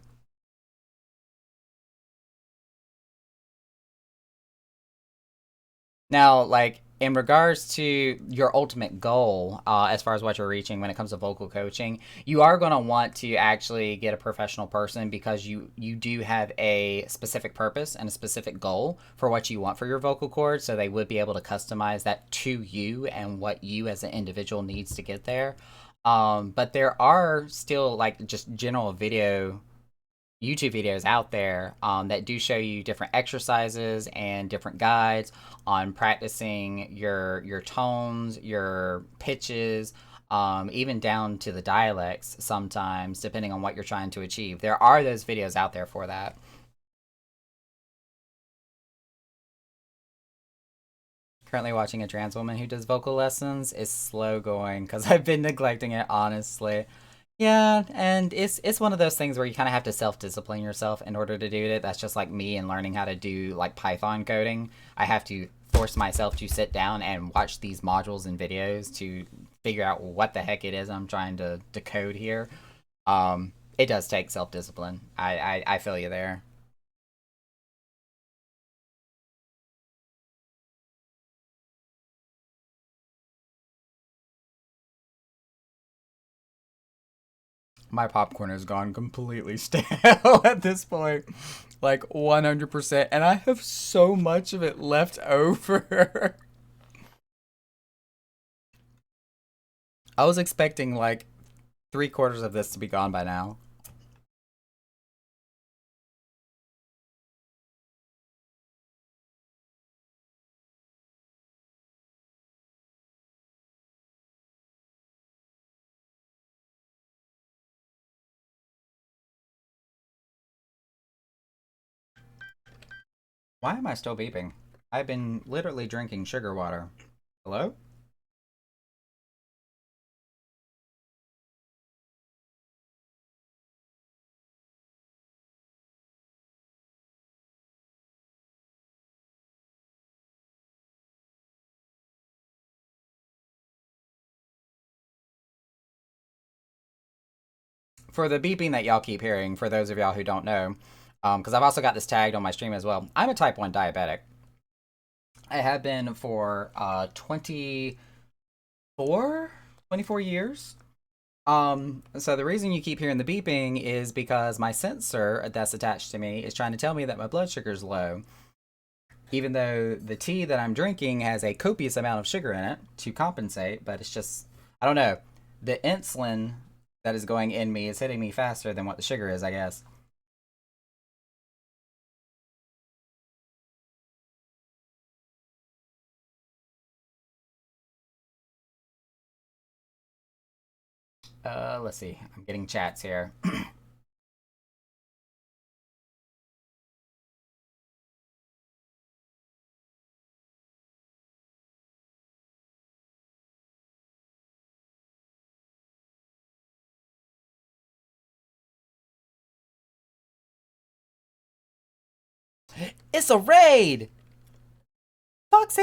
Now, like in regards to your ultimate goal, as far as what you're reaching when it comes to vocal coaching, you are going to want to actually get a professional person because you do have a specific purpose and a specific goal for what you want for your vocal cords. So they would be able to customize that to you and what you as an individual needs to get there. But there are still like just general YouTube videos out there that do show you different exercises and different guides on practicing your tones, your pitches, even down to the dialects sometimes, depending on what you're trying to achieve. There are those videos out there for that. Currently watching a trans woman who does vocal lessons is slow going because I've been neglecting it honestly. Yeah, and it's one of those things where you kind of have to self-discipline yourself in order to do it. That's just like me and learning how to do like Python coding. I have to force myself to sit down and watch these modules and videos to figure out what the heck it is I'm trying to decode here. It does take self-discipline. I feel you there. My popcorn has gone completely stale at this point. Like 100%. And I have so much of it left over. I was expecting like 3/4 of this to be gone by now. Why am I still beeping? I've been literally drinking sugar water. Hello? For the beeping that y'all keep hearing, for those of y'all who don't know, because I've also got this tagged on my stream as well, I'm a type 1 diabetic. I have been for 24 years. So the reason you keep hearing the beeping is because my sensor that's attached to me is trying to tell me that my blood sugar is low, even though the tea that I'm drinking has a copious amount of sugar in it to compensate, but it's just, I don't know. The insulin that is going in me is hitting me faster than what the sugar is, I guess. Let's see. I'm getting chats here. It's a raid! Foxy!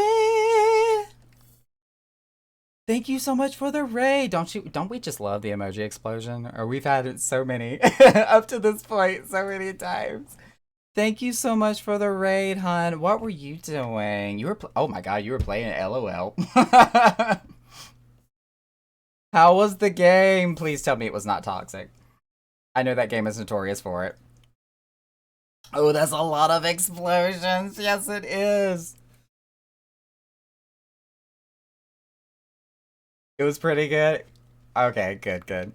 Thank you so much for the raid. Don't we just love the emoji explosion? Or we've had it so many up to this point so many times. Thank you so much for the raid, hun. What were you doing? Oh my god, you were playing LOL. How was the game? Please tell me it was not toxic. I know that game is notorious for it. Oh, that's a lot of explosions. Yes, it is. It was pretty good. Okay, good, good.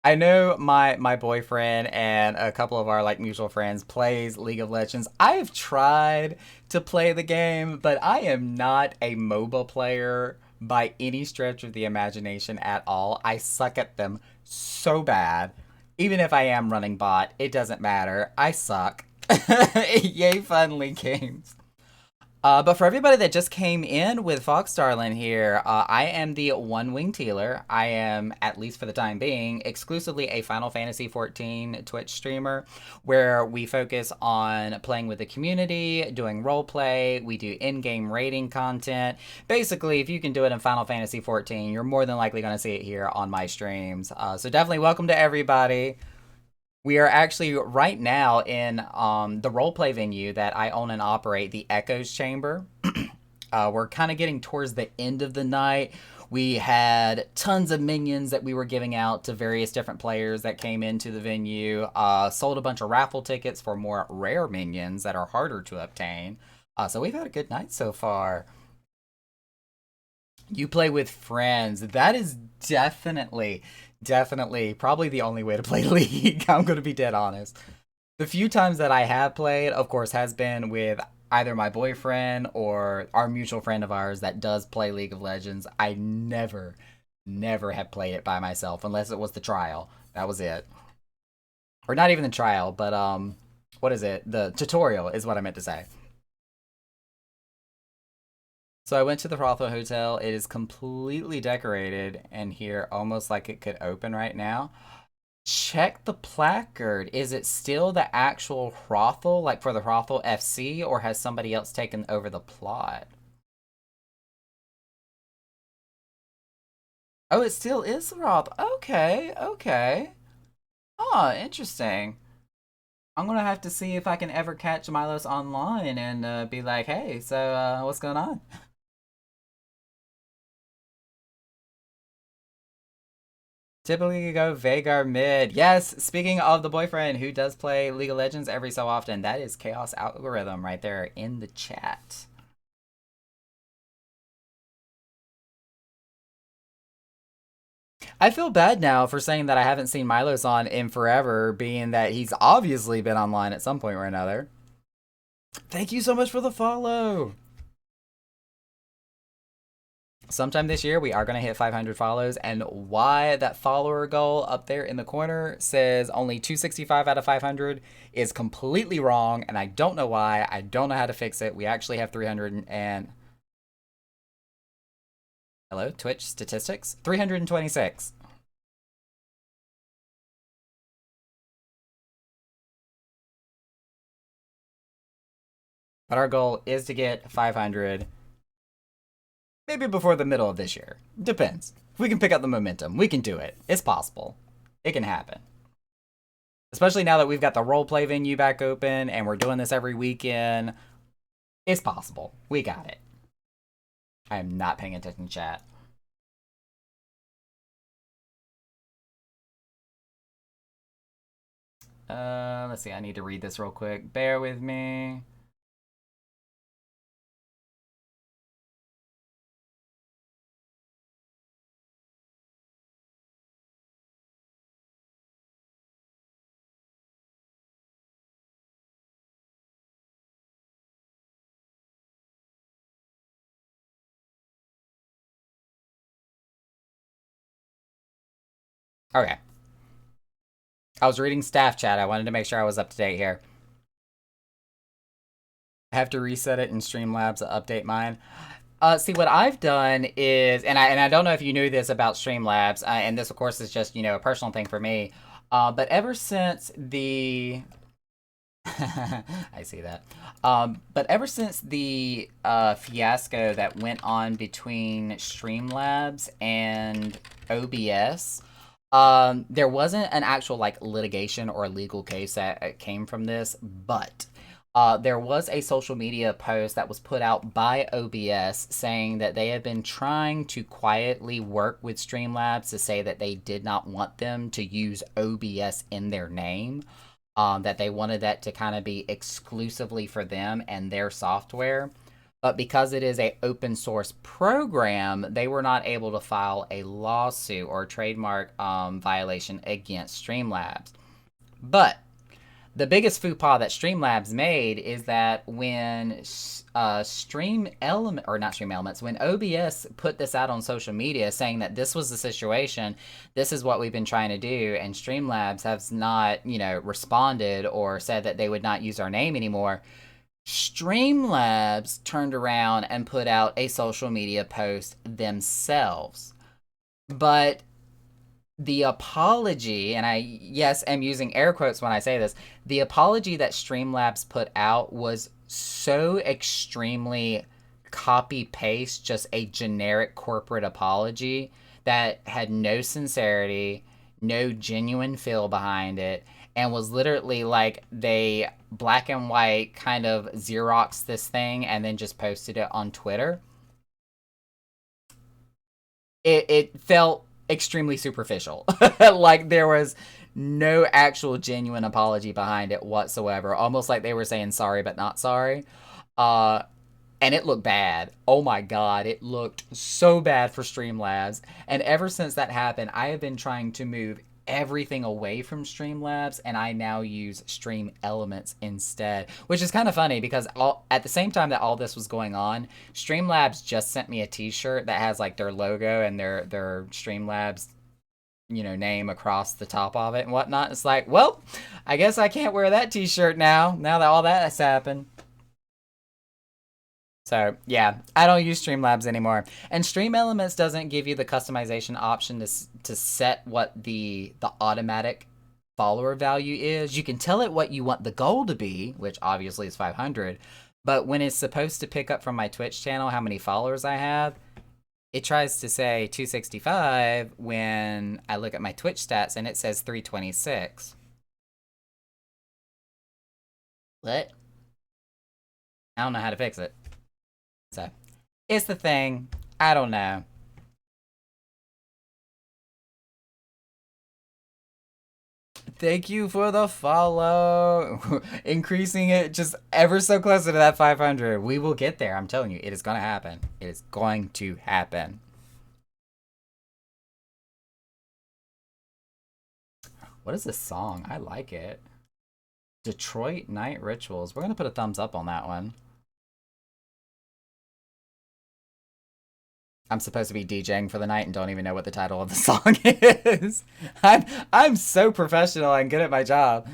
I know my boyfriend and a couple of our like mutual friends plays League of Legends. I've tried to play the game, but I am not a MOBA player by any stretch of the imagination at all. I suck at them so bad. Even if I am running bot, it doesn't matter. I suck. Yay, fun League games. But for everybody that just came in with Fox Darlin here, I am the One Wing Tealer. I am, at least for the time being, exclusively a Final Fantasy XIV Twitch streamer where we focus on playing with the community, doing roleplay, we do in-game rating content. Basically, if you can do it in Final Fantasy XIV, you're more than likely going to see it here on my streams. So definitely welcome to everybody. We are actually right now in the roleplay venue that I own and operate, the Echoes Chamber. We're kind of getting towards the end of the night. We had tons of minions that we were giving out to various different players that came into the venue. Sold a bunch of raffle tickets for more rare minions that are harder to obtain. So we've had a good night so far. You play with friends. That is definitely probably the only way to play League. I'm going to be dead honest. The few times that I have played, of course, has been with either my boyfriend or our mutual friend of ours that does play League of Legends. I never have played it by myself unless it was the trial. That was it. Or not even the trial, but what is it? The tutorial is what I meant to say. So I went to the Frothwell Hotel. It is completely decorated and here almost like it could open right now. Check the placard. Is it still the actual Hrothel, like for the Hrothel FC, or has somebody else taken over the plot? Oh, it still is the Hrothel. Okay, okay. Oh, interesting. I'm gonna have to see if I can ever catch Milos online and be like, hey, so what's going on? Typically you go Vagar mid. Yes, speaking of the boyfriend who does play League of Legends every so often, that is Chaos Algorithm right there in the chat. I feel bad now for saying that I haven't seen Milos on in forever, being that he's obviously been online at some point or another. Thank you so much for the follow. sometime this year we are going to hit 500 follows, and why that follower goal up there in the corner says only 265 out of 500 is completely wrong, and I don't know why. I don't know how to fix it. We actually have 300 and hello, Twitch statistics, 326. But our goal is to get 500 maybe before the middle of this year. Depends. If we can pick up the momentum, we can do it. It's possible. It can happen. Especially now that we've got the roleplay venue back open and we're doing this every weekend. It's possible. We got it. I am not paying attention, chat. Let's see. I need to read this real quick. Bear with me. Okay. I was reading staff chat. I wanted to make sure I was up to date here. I have to reset it in Streamlabs to update mine. See, what I've done is, and I don't know if you knew this about Streamlabs, and this, of course, is just, a personal thing for me, but ever since the... I see that. But ever since the fiasco that went on between Streamlabs and OBS, there wasn't an actual, litigation or legal case that came from this, but... there was a social media post that was put out by OBS saying that they had been trying to quietly work with Streamlabs to say that they did not want them to use OBS in their name, that they wanted that to kind of be exclusively for them and their software. But because it is an open source program, they were not able to file a lawsuit or trademark violation against Streamlabs. But the biggest faux pas that Streamlabs made is that when when OBS put this out on social media saying that this was the situation, this is what we've been trying to do, and Streamlabs has not, responded or said that they would not use our name anymore, Streamlabs turned around and put out a social media post themselves. But the apology, and yes, am using air quotes when I say this, the apology that Streamlabs put out was so extremely copy-paste, just a generic corporate apology that had no sincerity, no genuine feel behind it, and was literally like they black and white kind of Xeroxed this thing and then just posted it on Twitter. It felt extremely superficial. Like there was no actual genuine apology behind it whatsoever. Almost like they were saying sorry but not sorry. And it looked bad. Oh my god, it looked so bad for Streamlabs. And ever since that happened, I have been trying to move everything away from Streamlabs, and I now use Stream Elements instead, which is kind of funny because at the same time that all this was going on, Streamlabs just sent me a t-shirt that has like their logo and their Streamlabs name across the top of it and whatnot. It's like, well, I guess I can't wear that t-shirt now that all that has happened. So yeah, I don't use Streamlabs anymore. And Stream Elements doesn't give you the customization option to set what the automatic follower value is. You can tell it what you want the goal to be, which obviously is 500. But when it's supposed to pick up from my Twitch channel how many followers I have, it tries to say 265 when I look at my Twitch stats and it says 326. What? I don't know how to fix it. So, it's the thing. I don't know. Thank you for the follow. Increasing it just ever so closer to that 500. We will get there. I'm telling you, it is going to happen. It is going to happen. What is this song? I like it. Detroit Night Rituals. We're going to put a thumbs up on that one. I'm supposed to be DJing for the night and don't even know what the title of the song is. I'm so professional and good at my job.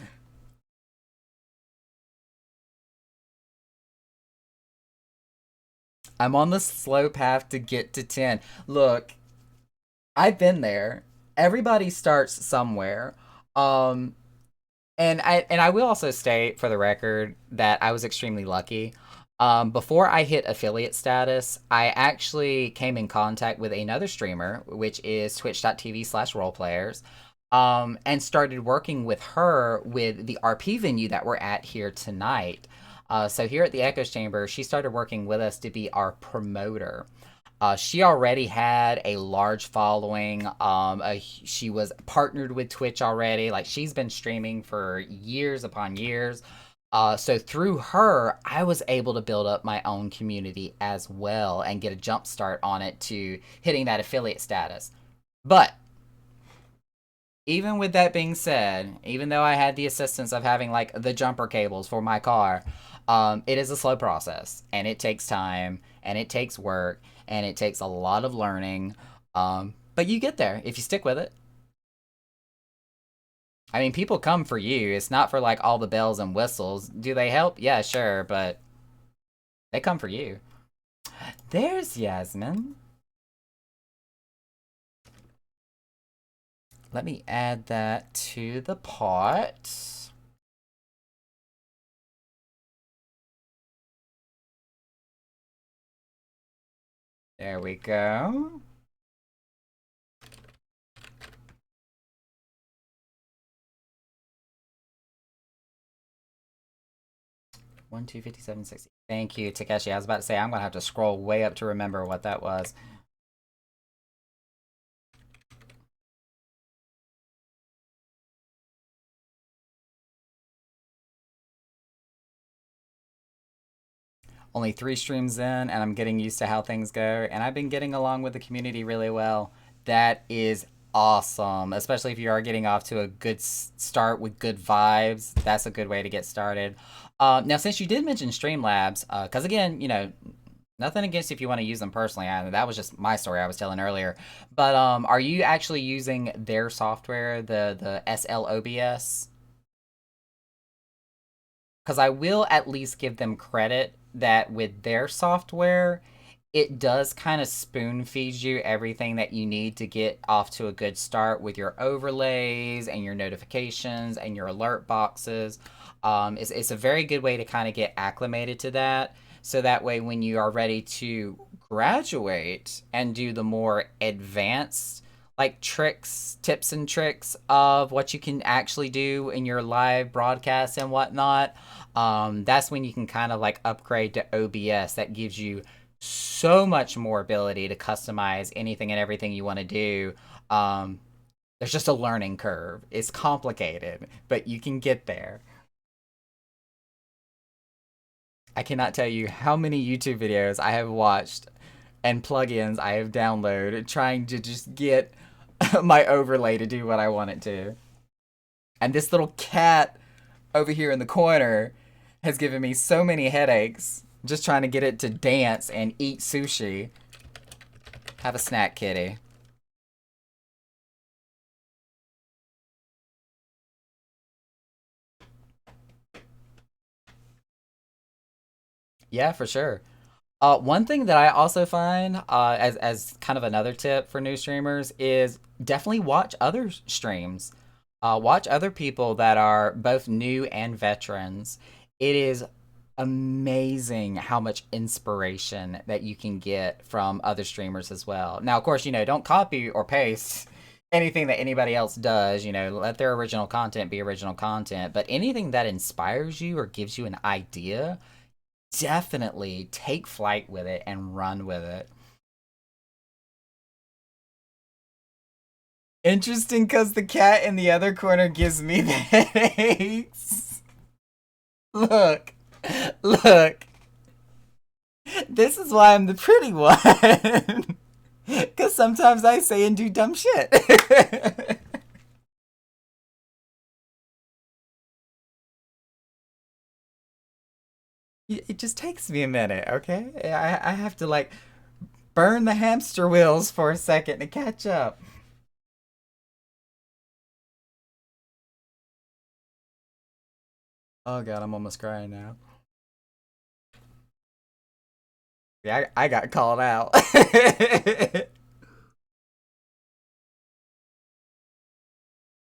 I'm on the slow path to get to 10. Look, I've been there. Everybody starts somewhere. Um and I will also state for the record that I was extremely lucky. Before I hit affiliate status, I actually came in contact with another streamer, which is twitch.tv/roleplayers, and started working with her with the RP venue that we're at here tonight. So here at the Echoes Chamber, she started working with us to be our promoter. She already had a large following. She was partnered with Twitch already. Like she's been streaming for years upon years. So through her, I was able to build up my own community as well and get a jump start on it to hitting that affiliate status. But even with that being said, even though I had the assistance of having like the jumper cables for my car, it is a slow process and it takes time and it takes work and it takes a lot of learning. But you get there if you stick with it. I mean, people come for you. It's not for like all the bells and whistles. Do they help? Yeah, sure, but they come for you. There's Yasmin. Let me add that to the pot. There we go. 1, 2, 57, 60. Thank you, Takeshi. I was about to say I'm gonna have to scroll way up to remember what that was. Only 3 streams in, and I'm getting used to how things go, and I've been getting along with the community really well. That is awesome, especially if you are getting off to a good start with good vibes. That's a good way to get started. Now, since you did mention Streamlabs, because again, nothing against if you want to use them personally. That was just my story I was telling earlier. But are you actually using their software, the SLOBS? Because I will at least give them credit that with their software, it does kind of spoon feed you everything that you need to get off to a good start with your overlays and your notifications and your alert boxes. It's a very good way to kind of get acclimated to that. So that way, when you are ready to graduate and do the more advanced like tricks, tips and tricks of what you can actually do in your live broadcasts and whatnot, that's when you can kind of like upgrade to OBS. That gives you so much more ability to customize anything and everything you want to do. There's just a learning curve. It's complicated, but you can get there. I cannot tell you how many YouTube videos I have watched and plugins I have downloaded trying to just get my overlay to do what I want it to. And this little cat over here in the corner has given me so many headaches just trying to get it to dance and eat sushi. Have a snack, kitty. Yeah, for sure. One thing that I also find as kind of another tip for new streamers is definitely watch other streams. Watch other people that are both new and veterans. It is amazing how much inspiration that you can get from other streamers as well. Now, of course, don't copy or paste anything that anybody else does. Let their original content be original content. But anything that inspires you or gives you an idea, definitely take flight with it and run with it. Interesting because the cat in the other corner gives me the headaches. Look, look. This is why I'm the pretty one. Because sometimes I say and do dumb shit. It just takes me a minute, okay? I have to like Burn the hamster wheels for a second to catch up. Oh god, I'm almost crying now. Yeah, I got called out.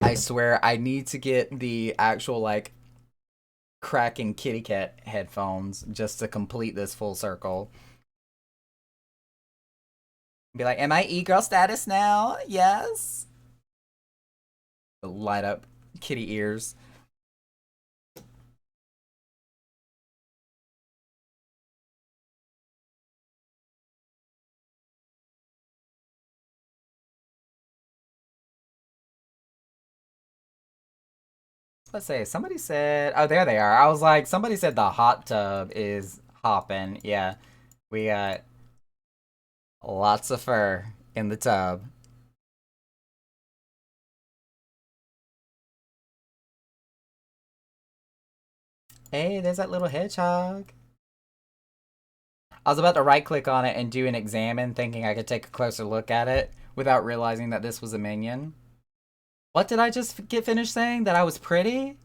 I swear, I need to get the actual, like, cracking kitty cat headphones just to complete this full circle. Be like, am I e-girl status now? Yes. Light up kitty ears. Let's say somebody said, oh, there they are. I was like, somebody said the hot tub is hopping. Yeah, we got lots of fur in the tub. Hey, there's that little hedgehog. I was about to right click on it and do an examine, thinking I could take a closer look at it without realizing that this was a minion. What did I just get finished saying? That I was pretty?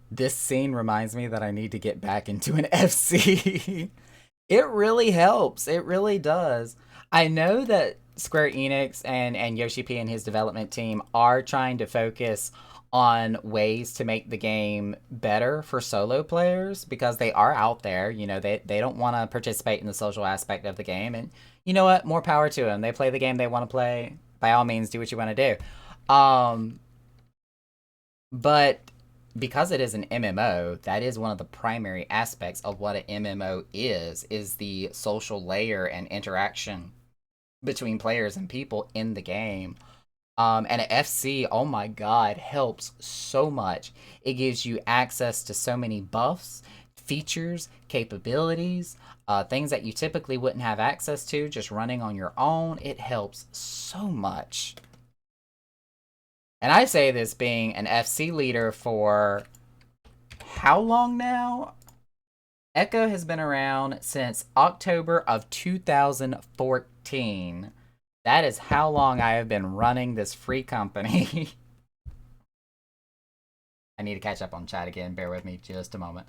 This scene reminds me that I need to get back into an FC. It really helps. It really does. I know that Square Enix and Yoshi P and his development team are trying to focus on ways to make the game better for solo players because they are out there. You know, they don't want to participate in the social aspect of the game. And you know what? More power to them. They play the game they want to play. By all means, do what you want to do. But because it is an MMO, that is one of the primary aspects of what an MMO is the social layer and interaction between players and people in the game. And an FC, oh my god, helps so much. It gives you access to so many buffs, features, capabilities, things that you typically wouldn't have access to just running on your own. It helps so much. And I say this being an FC leader for how long now? Echo has been around since October of 2014. That is how long I have been running this free company. I need to catch up on chat again. Bear with me just a moment.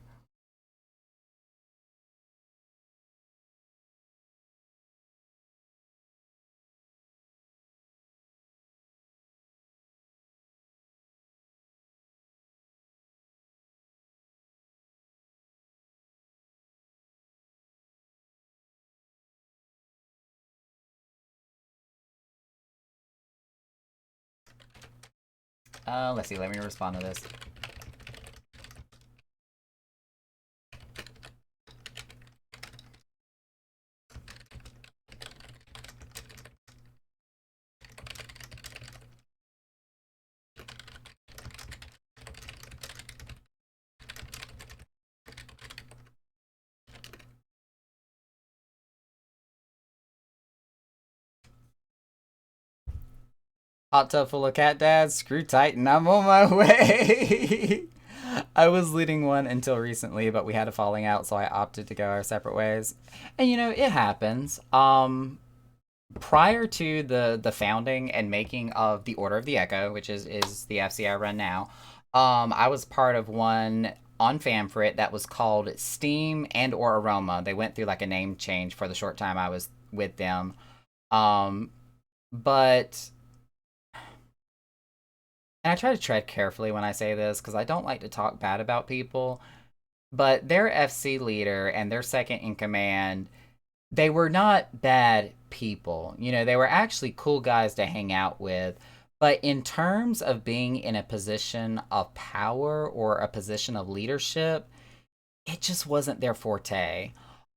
Let's see. Let me respond to this. Hot tub full of cat dads. Screw Titan. I'm on my way. I was leading one until recently, but we had a falling out, so I opted to go our separate ways. And you know, it happens. Prior to the founding and making of the Order of the Echo, which is the FC I run now, I was part of one on Famfrit that was called Steam and or Aroma. They went through like a name change for the short time I was with them. Um, but and I try to tread carefully when I say this because I don't like to talk bad about people. But their FC leader and their second in command, they were not bad people. You know, they were actually cool guys to hang out with. But in terms of being in a position of power or a position of leadership, it just wasn't their forte.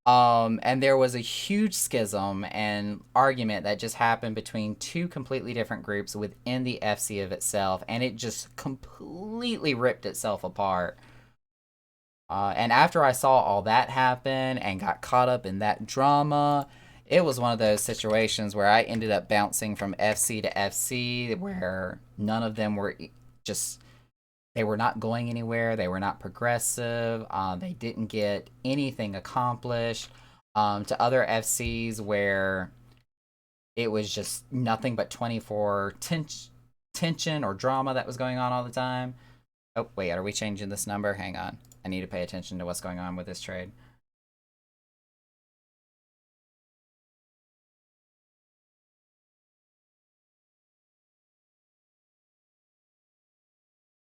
And there was a huge schism and argument that just happened between two completely different groups within the FC of itself, and it just completely ripped itself apart. And after I saw all that happen and got caught up in that drama, it was one of those situations where I ended up bouncing from FC to FC where none of them were just they were not going anywhere. They were not progressive. They didn't get anything accomplished. To other FCs where it was just nothing but 24 tension or drama that was going on all the time. Oh, wait, are we changing this number? Hang on. I need to pay attention to what's going on with this trade.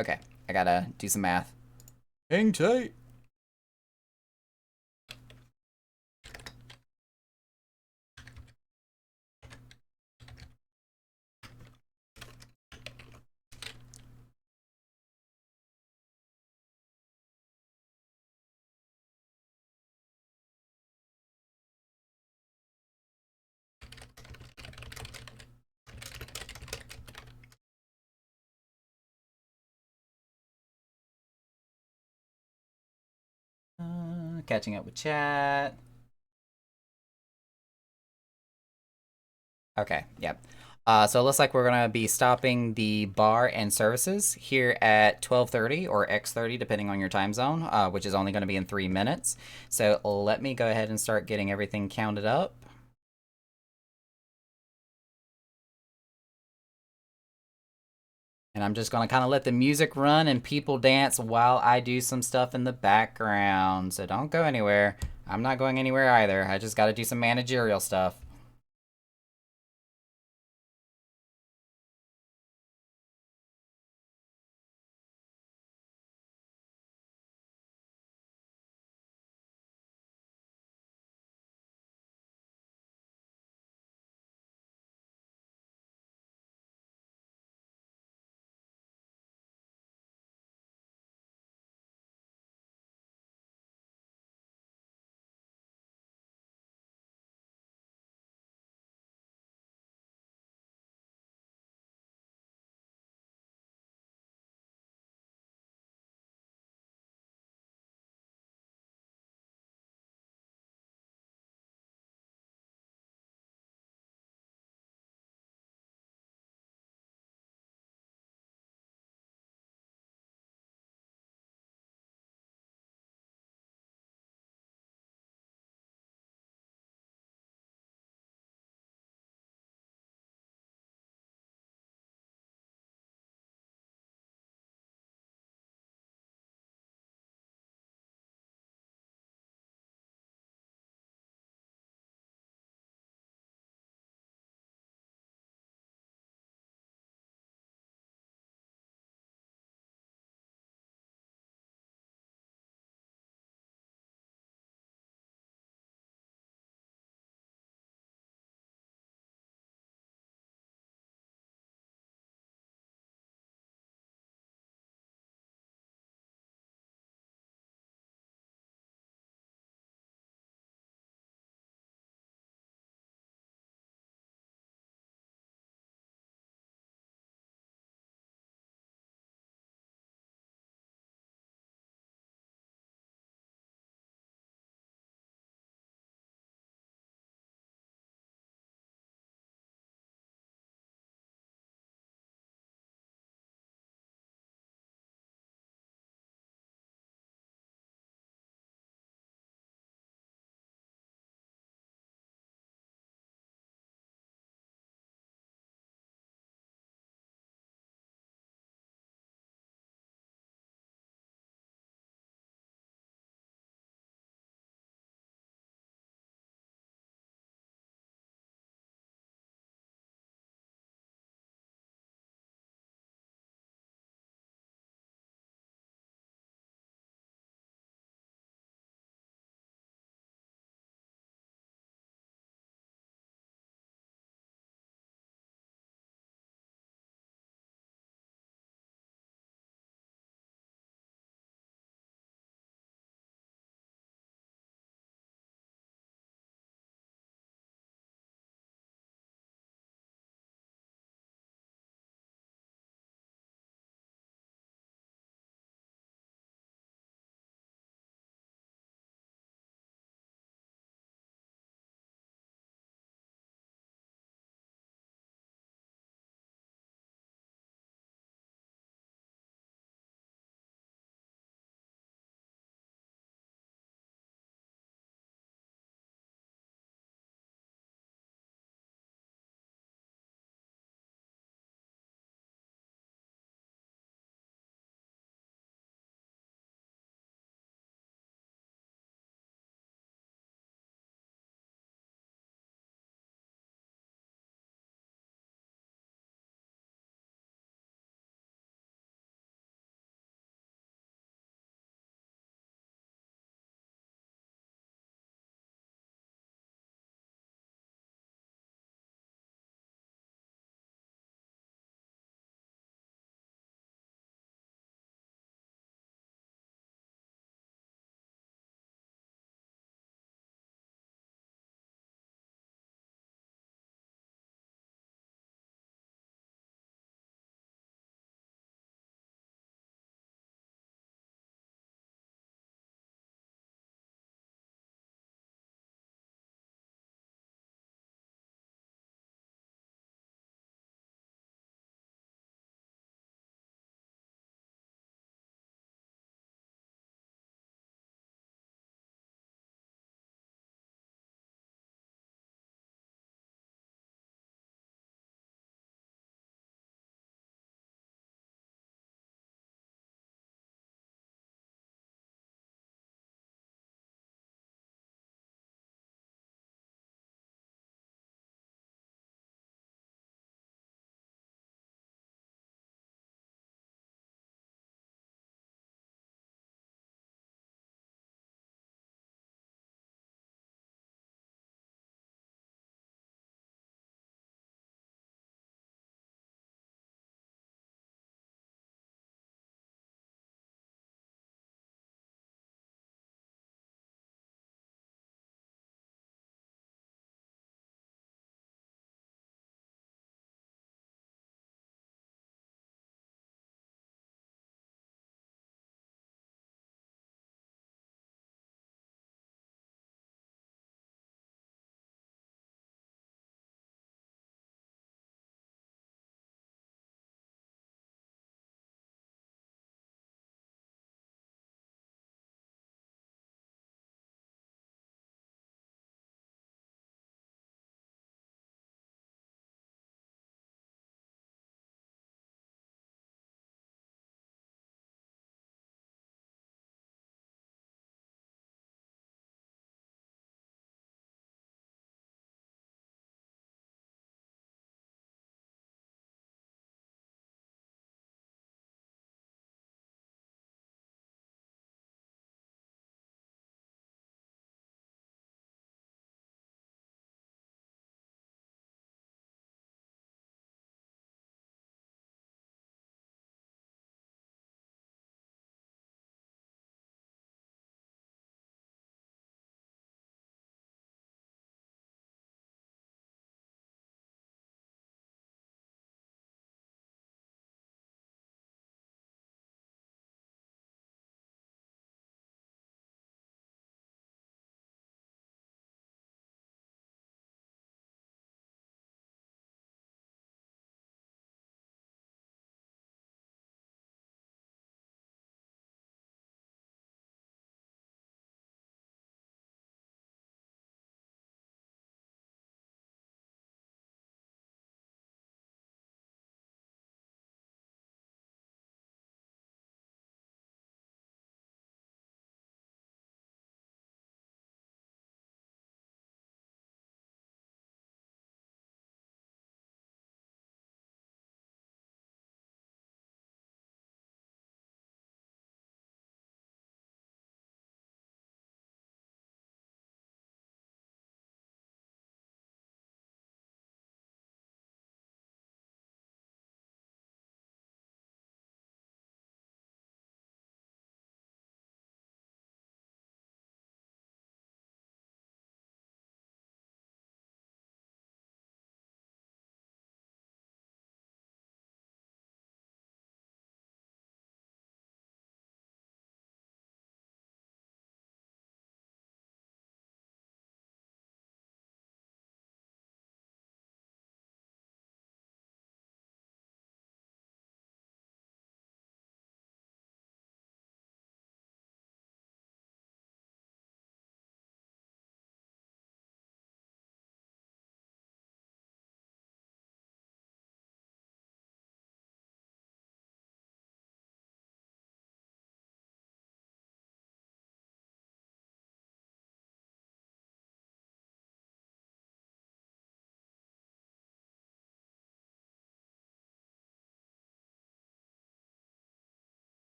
Okay, I gotta do some math. Hang tight. Catching up with chat. Okay, yep. So it looks like we're gonna be stopping the bar and services here at 12:30 or X30, depending on your time zone, which is only gonna be in 3 minutes. So let me go ahead and start getting everything counted up. And I'm just gonna kind of let the music run and people dance while I do some stuff in the background. So don't go anywhere. I'm not going anywhere either. I just gotta do some managerial stuff.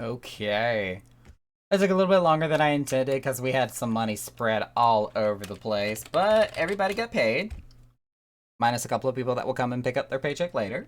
Okay. It took a little bit longer than I intended because we had some money spread all over the place, but everybody got paid. Minus a couple of people that will come and pick up their paycheck later.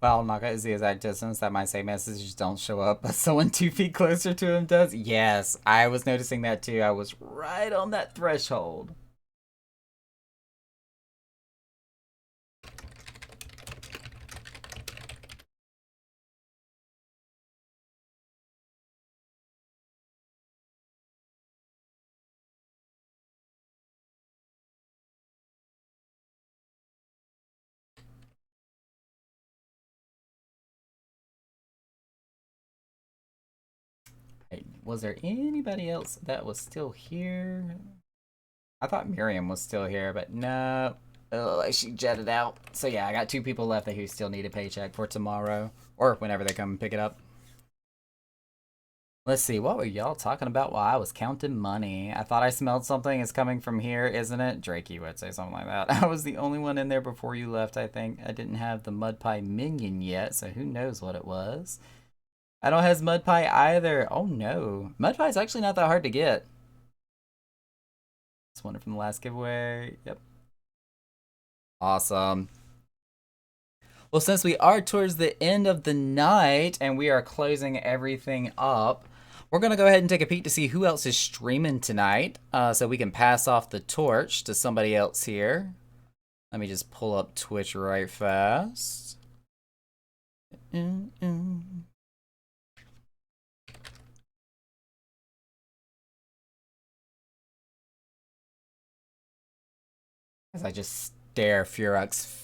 Well, Naga is the exact distance that my save messages don't show up, but someone 2 feet closer to him does? Yes, I was noticing that too. I was right on that threshold. Hey, was there anybody else that was still here? I thought Miriam was still here, but no. Oh, she jetted out. So yeah, I got 2 people left who still need a paycheck for tomorrow. Or whenever they come and pick it up. Let's see, what were y'all talking about while I was counting money? I thought I smelled something. It's coming from here, isn't it? Drakey would say something like that. I was the only one in there before you left, I think. I didn't have the Mud Pie minion yet, so who knows what it was. I don't have Mud Pie either. Oh no. Mud Pie is actually not that hard to get. It's one from the last giveaway. Yep. Awesome. Well, since we are towards the end of the night and we are closing everything up, we're going to go ahead and take a peek to see who else is streaming tonight, so we can pass off the torch to somebody else here. Let me just pull up Twitch right fast. As I just stare Furux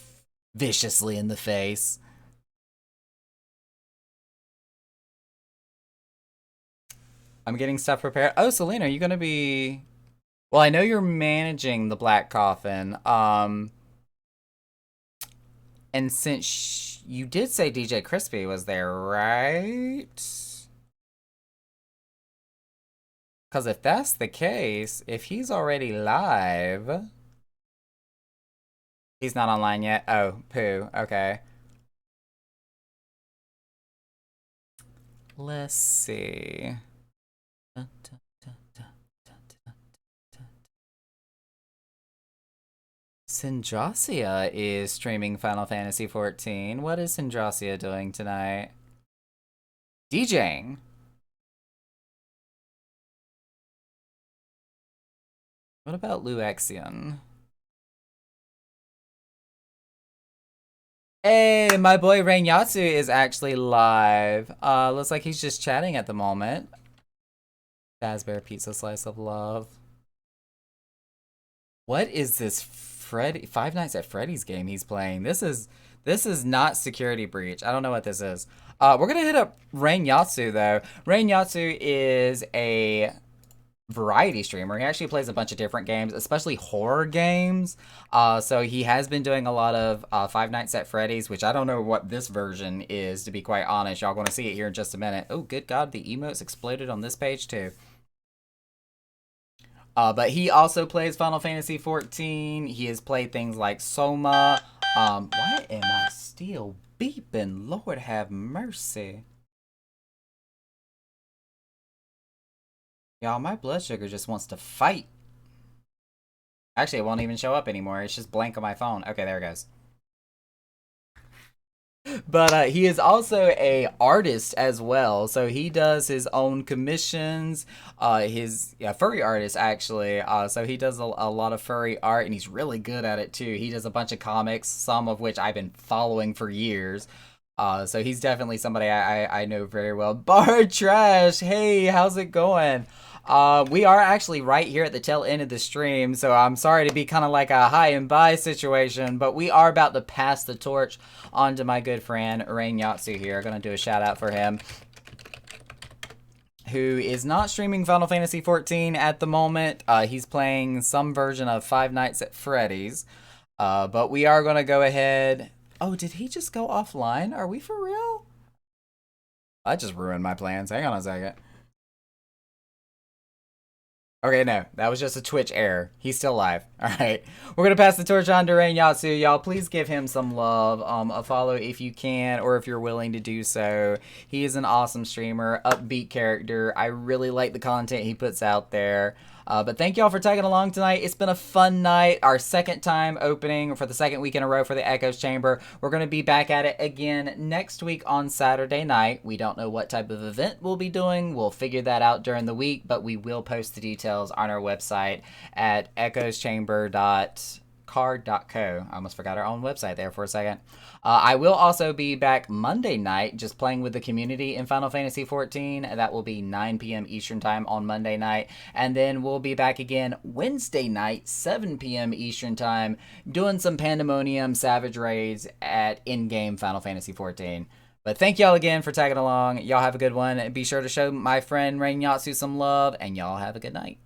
viciously in the face. I'm getting stuff prepared. Oh, Selena, are you gonna be... Well, I know you're managing the Black Coffin. And since you did say DJ Crispy was there, right? Because if that's the case, if he's already live... He's not online yet? Oh, poo. Okay. Let's see. Syndrasia is streaming Final Fantasy XIV. What is Syndrasia doing tonight? DJing. What about Luexian? Hey, my boy Reinyatsu is actually live. Looks like he's just chatting at the moment. Fazbear Pizza Slice of Love. What is this Five Nights at Freddy's game he's playing? This is not Security Breach. I don't know what this is. We're gonna hit up Reinyatsu though. Reinyatsu is a variety streamer. He actually plays a bunch of different games, especially horror games. So he has been doing a lot of Five Nights at Freddy's, which I don't know what this version is, to be quite honest. Y'all gonna see it here in just a minute. Oh, good God, the emotes exploded on this page too. But he also plays Final Fantasy XIV. He has played things like Soma. Why am I still beeping? Lord have mercy. Y'all, my blood sugar just wants to fight. Actually, it won't even show up anymore. It's just blank on my phone. Okay, there it goes. But he is also a artist as well, so he does his own commissions. His furry artist actually. So he does a lot of furry art, and he's really good at it too. He does a bunch of comics, some of which I've been following for years. So he's definitely somebody I know very well. Bar Trash, hey, how's it going? We are actually right here at the tail end of the stream, so I'm sorry to be kind of like a hi and bye situation, but we are about to pass the torch on to my good friend Reinyatsu here. Gonna do a shout out for him, who is not streaming Final Fantasy XIV at the moment. He's playing some version of Five Nights at Freddy's. But we are going to go ahead. Oh, did he just go offline? Are we for real? I just ruined my plans. Hang on a second. Okay, no, that was just a Twitch error. He's still live. All right, we're gonna pass the torch on to Rain Yatsu. Y'all, please give him some love. A follow if you can, or if you're willing to do so. He is an awesome streamer, upbeat character. I really like the content he puts out there. But thank y'all for tagging along tonight. It's been a fun night. Our second time opening for the second week in a row for the Echoes Chamber. We're going to be back at it again next week on Saturday night. We don't know what type of event we'll be doing. We'll figure that out during the week, but we will post the details on our website at echoeschamber.card.co. I almost forgot our own website there for a second. I will also be back Monday night just playing with the community in Final Fantasy XIV. That will be 9 p.m. Eastern Time on Monday night. And then we'll be back again Wednesday night, 7 p.m. Eastern Time, doing some Pandemonium Savage Raids at in-game Final Fantasy XIV. But thank y'all again for tagging along. Y'all have a good one. Be sure to show my friend Rain Yatsu some love, and y'all have a good night.